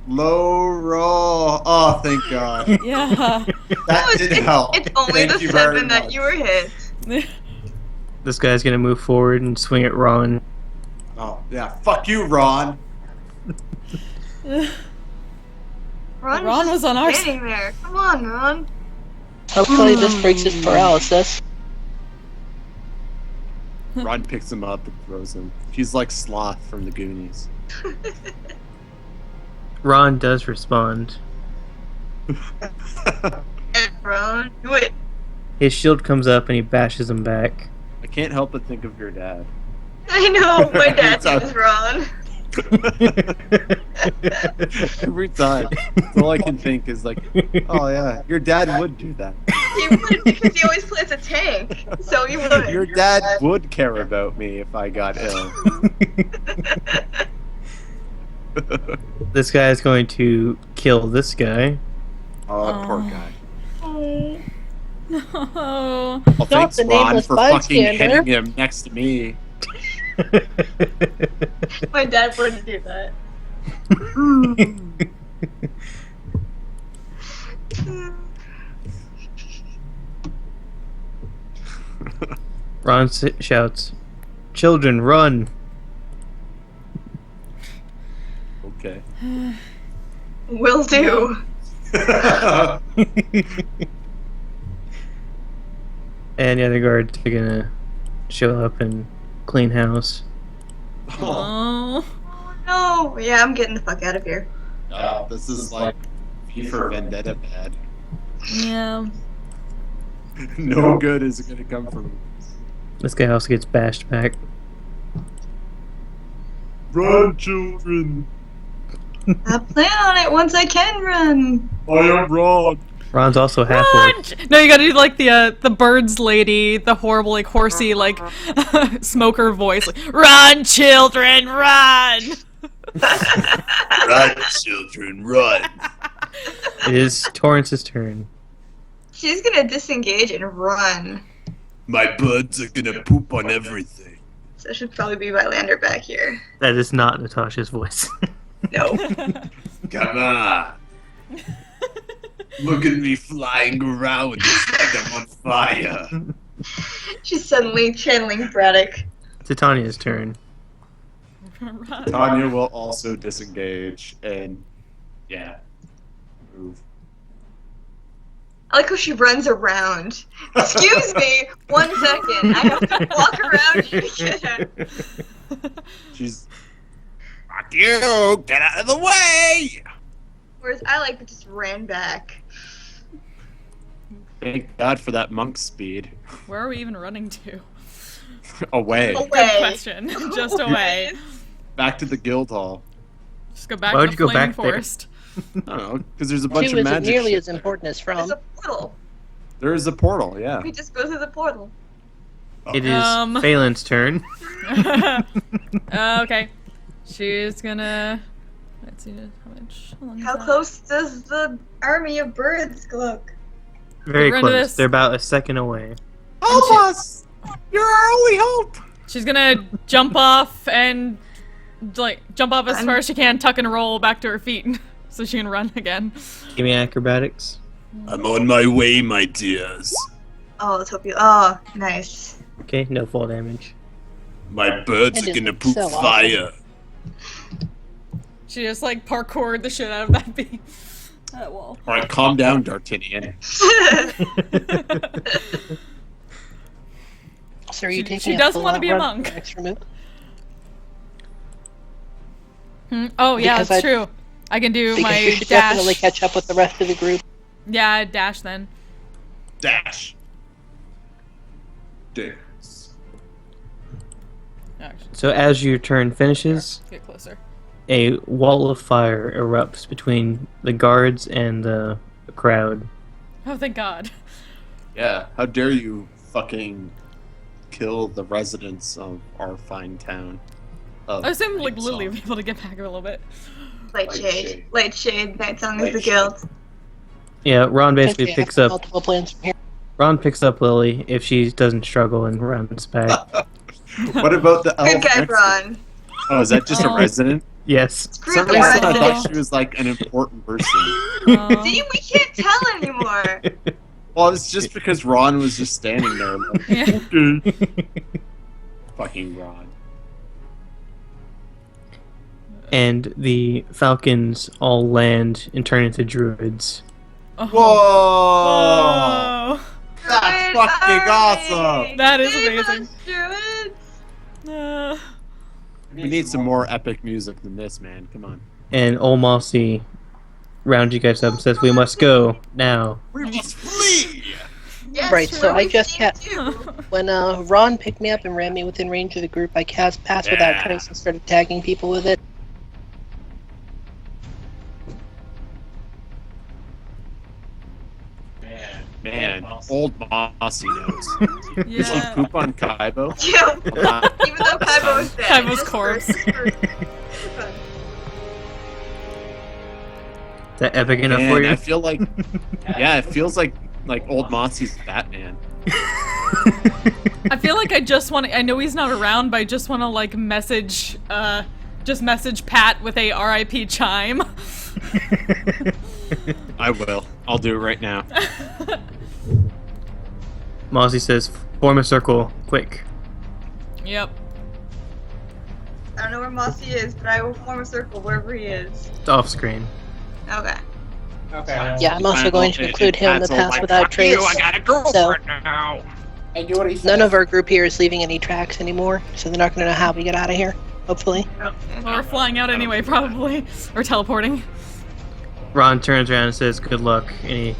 Low roll. Oh, thank God. yeah. That did help. It's only Thank the you very 7 that much. you were hit. This guy's gonna move forward and swing at Ron. Oh, yeah. Fuck you, Ron. Ron was on our standing there. Come on, Ron. Hopefully this breaks his paralysis. Ron picks him up and throws him. He's like Sloth from the Goonies. Ron does respond. Ron, do it. His shield comes up and he bashes him back. I can't help but think of your dad. I know, my dad's name is Ron. Every time. All I can think is like, oh yeah, your dad would do that. He would, because he always plays a tank, so he would. Your dad would care about me if I got ill. This guy is going to kill this guy. Oh, poor guy. No. Not Well, thanks, the Ron, nameless for fucking bystander. hitting him next to me. My dad wouldn't do that. Ron shouts, "Children, run!" Okay. Will do. And the other guards are gonna show up and clean house. Oh. No. Yeah, I'm getting the fuck out of here. This is like V for Vendetta bad. Yeah. No good is gonna come from it. This guy also gets bashed back. Run, children! I plan on it once I can run. I am Ron. Ron's also half Run! orc. No, you gotta do like the birds lady, the horrible like horsey like smoker voice. Like, run, children, run! Run, children, run! It is Torrance's turn. She's gonna disengage and run. My buds are gonna poop on everything. So it should probably be Vylander back here. That is not Natasha's voice. No. Come on! Look at me flying around like I'm on fire. She's suddenly channeling Braddock. Titania's turn. Run. Tanya will also disengage and yeah, move. I like how she runs around. Excuse me, 1 second. I have to walk around you to get her. She's Fuck you! Get out of the way! Whereas I like just ran back. thank God for that monk speed. Where are we even running to? Away. Away. Good question. Just away. Back to the guild hall. Just go back Why to would the you go flaming back there? forest. I don't know, because there's a bunch Two of isn't magic nearly shit as there. important as There's from. a portal. There is a portal, yeah. We just go through the portal. It is Um. Phelan's turn. Okay. She's gonna. Let's see how much. How long is How that? close does the army of birds look? Very Get rid of close. this. They're about a second away. Help us! You're our only hope! She's gonna jump off and jump off as Run. far as she can, tuck and roll back to her feet, so she can run again. Give me acrobatics. I'm on my way, my dears. Oh, let's hope you. Oh, nice. Okay, no fall damage. My birds That are gonna is poop so awesome. fire. She just like parkoured the shit out of that wall. Alright, calm down, D'Artagnan. So are you She- taking she a doesn't wanna full-out be a run monk. for extra move? Oh yeah, Because that's I- true. I can do Because my you should dash. definitely catch up with the rest of the group. Yeah, dash then. Dash. Dicks. Actually, So as your turn finishes, get closer. a wall of fire erupts between the guards and the crowd. Oh, thank God. Yeah, how dare you fucking kill the residents of our fine town. I assume like Night Lily will Song. be able to get back a little bit. Light shade. Light shade. Night song is Light the shade. guild. Yeah, Ron basically Actually, I picks have up. multiple plans from here. Ron picks up Lily if she doesn't struggle and runs back. What about the elf Good guy, next to- Ron. Oh, is that just a Oh. resident? Yes. For Screw some the reason, I resident. thought she was like an important person. Oh. See, we can't tell anymore. Well, it's just because Ron was just standing there like, Yeah. okay. Fucking Ron. And the falcons all land and turn into druids. Oh. Whoa! Whoa. That's fucking awesome! That is Save amazing. us, druids. We need some more epic music than this, man. Come on. And Old Mossy rounds you guys up and says, "We must go now." We must flee! Yes, Right, so I we've just seen kept- too. When Ron picked me up and ran me within range of the group, I cast Pass Without Yeah. Trace and started tagging people with it. Man, old Mossy knows. Did he Yeah. poop on Kaibo? Yeah. Even though Kaibo is dead. Kaibo's just corpse. for fun. Is that epic enough Man, for you? I feel like, yeah, it feels like old Mossy's Batman. I feel like I just want to, I know he's not around, but I just want to like message Pat with a RIP chime. I will. I'll do it right now. Mozzie says, form a circle, quick. Yep. I don't know where Mossy is, but I will form a circle wherever he is. It's off screen. Okay. Okay. Yeah, I'm also going to include him in the Pass Without Trace. I got a girlfriend now. I do what he says. None of our group here is leaving any tracks anymore, so they're not going to know how we get out of here, hopefully. Well, we're flying out anyway, probably. Or teleporting. Ron turns around and says, good luck, and he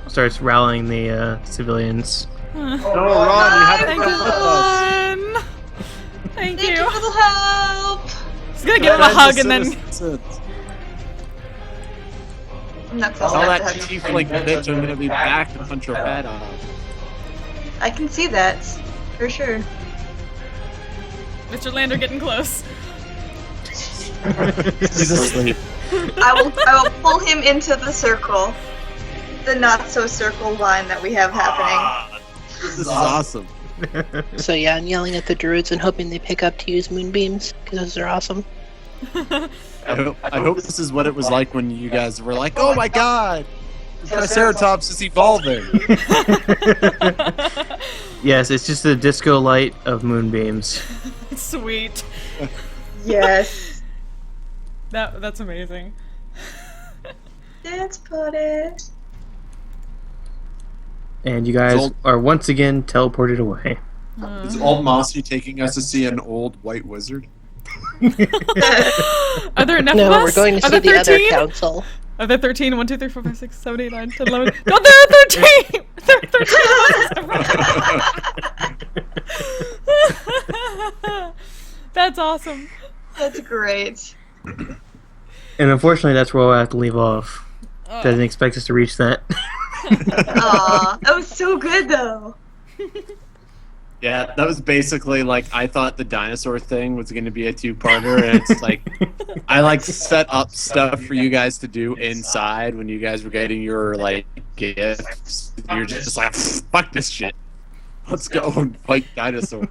starts rallying the civilians. No, Ron, you have to Thank come you, with us. Ron! Thank Thank you you. for the help. He's gonna give him a hug and then... I'm not All close that enough to hug. tiefling bitch, I'm gonna be back to punch her head off. I can see that, for sure. Mr. Lander getting close. He's asleep. I will pull him into the circle. The not so circle line that we have happening. This is awesome. So yeah, I'm yelling at the druids and hoping they pick up to use moonbeams, because those are awesome. I hope this is what it was like when you guys were like, oh my god! The Triceratops is evolving! Yes, it's just the disco light of moonbeams. Sweet. Yes. That's amazing. Let's put it. And you guys Old- are once again teleported away. Is old Mossy taking us to see an old white wizard? Are there enough No, of us? we're going to Are see there the other 13? council. Are there 13? 1, 2, 3, 4, 5, 6, 7, 8, 9, 10, 11. No, there are 13! There are 13! That's awesome. That's great. And unfortunately, that's where we'll have to leave off. Oh. Doesn't expect us to reach that. Aw, that was so good though. Yeah, that was basically like I thought the dinosaur thing was going to be a two-parter, and it's like I like set up stuff for you guys to do inside when you guys were getting your like gifts. You're just like, fuck this shit. Let's go and fight dinosaurs.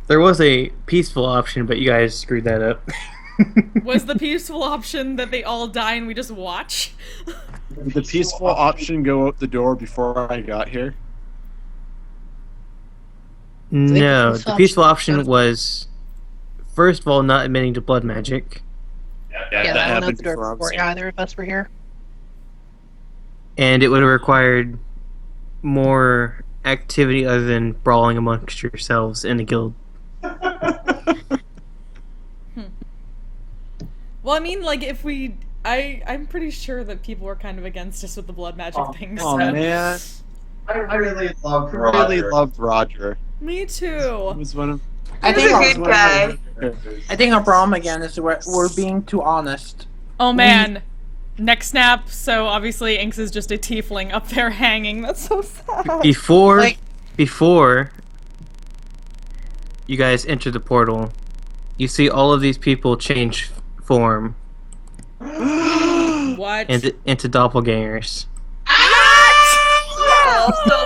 There was a peaceful option, but you guys screwed that up. Was the peaceful option that they all die and we just watch? Did the peaceful option go out the door before I got here? No, peaceful the peaceful option- option was, first of all, not admitting to blood magic, Yeah, Yeah, that that went out happened the door before I was before either of us were here. and it would have required more activity other than brawling amongst yourselves in a guild. Well, I mean, like, if we... I'm pretty sure that people were kind of against us with the blood magic thing. Oh so. man, I really loved loved Roger. Me He too. was one of I He's think a our- good guy. I think our problem again is we're being too honest. Oh man. Neck snap, so obviously Inks is just a tiefling up there hanging. That's so sad. Before you guys enter the portal, you see all of these people change form What? into doppelgangers. Oh, so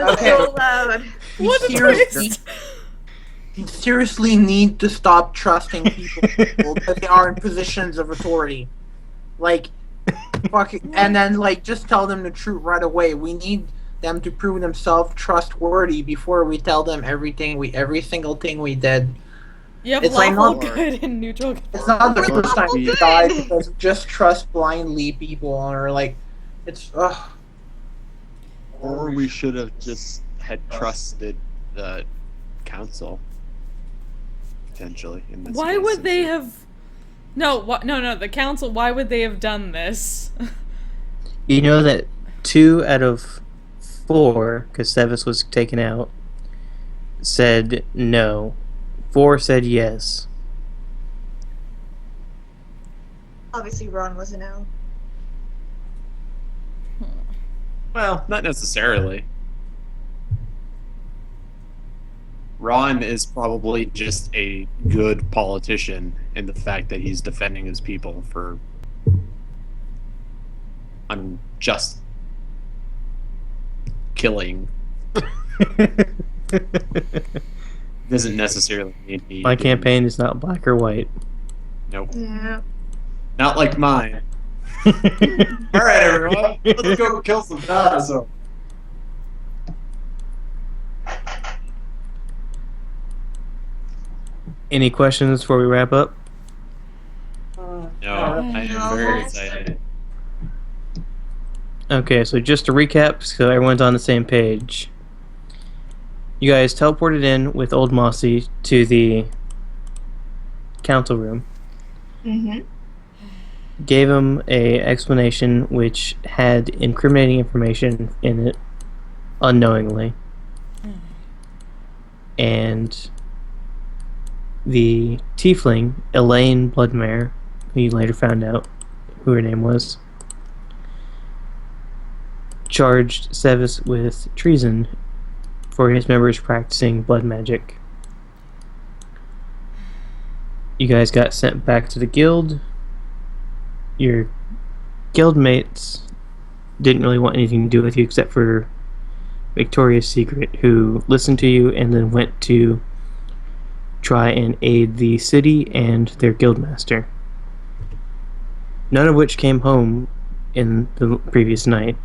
loud. Okay. So loud. What a seriously- twist! You seriously need to stop trusting people because they are in positions of authority. Like, and then just tell them the truth right away. We need them to prove themselves trustworthy before we tell them every single thing we did. You have It's like lawful not- good and neutral good. It's not the We're first time we good. died because we just trust blindly people or it's ugh. Or we should have just had trusted the council. Potentially. In this Why case, would they have No, the council, why would they have done this? You know that 2 out of 4, because Sevis was taken out, said no. 4 said yes. Obviously, Ron was a no. Well, not necessarily. Ron is probably just a good politician in the fact that he's defending his people for unjust killing. Doesn't necessarily mean he. My campaign is not black or white. Nope. Yeah. Not like mine. Alright, everyone. Let's go kill some dinosaurs. Any questions before we wrap up? No, I am very excited. Okay, so just to recap, so everyone's on the same page. You guys teleported in with Old Mossy to the council room. Mm-hmm. Gave him a explanation which had incriminating information in it, unknowingly. And the tiefling, Elaine Bloodmare, who you later found out who her name was, charged Sevis with treason for his members practicing blood magic. You guys got sent back to the guild. Your guildmates didn't really want anything to do with you except for Victoria's Secret, who listened to you and then went to try and aid the city and their guildmaster. None of which came home in the previous night.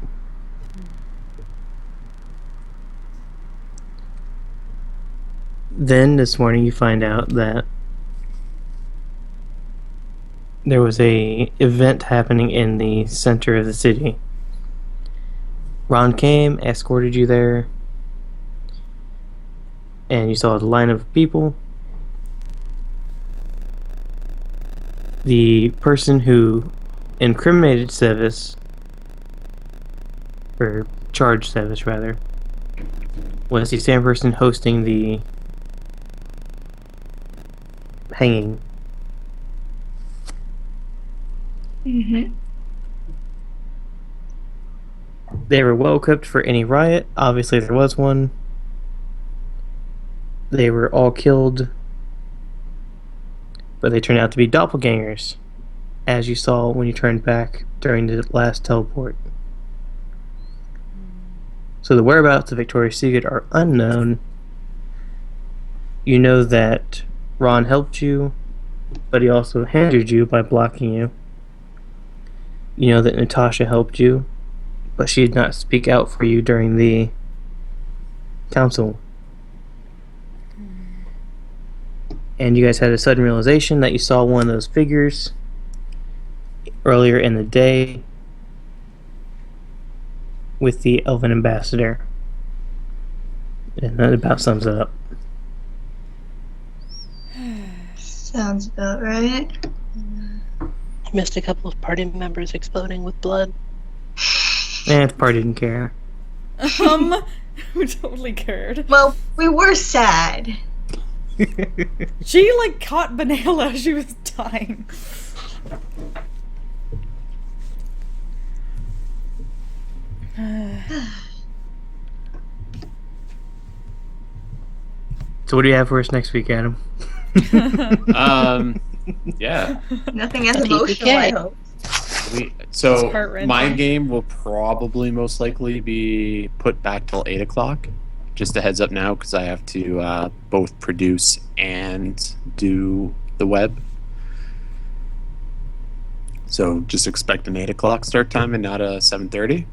Then this morning you find out that there was a event happening in the center of the city. Ron came, escorted you there, and you saw the line of people. The person who incriminated Sevis, or charged Sevis rather, was the same person hosting the hanging. Mm-hmm. They were well equipped for any riot. Obviously there was one. They were all killed, but they turned out to be doppelgangers, as you saw when you turned back during the last teleport. So the whereabouts of Victoria's Secret are unknown. You know that Ron helped you, but he also hindered you by blocking you. You know that Natasha helped you, but she did not speak out for you during the council. And you guys had a sudden realization that you saw one of those figures earlier in the day with the Elven Ambassador. And that about sums it up. Sounds about right. I missed a couple of party members exploding with blood. The party didn't care. Who totally cared? Well, we were sad. She, caught Benayla as she was dying. So what do you have for us next week, Adam? Yeah. Nothing as A emotional, I TPK. hope. So It's heart-wrenching. my game will probably most likely be put back till 8 o'clock. Just a heads up now, because I have to both produce and do the web. So just expect an 8 o'clock start time and not a 7:30.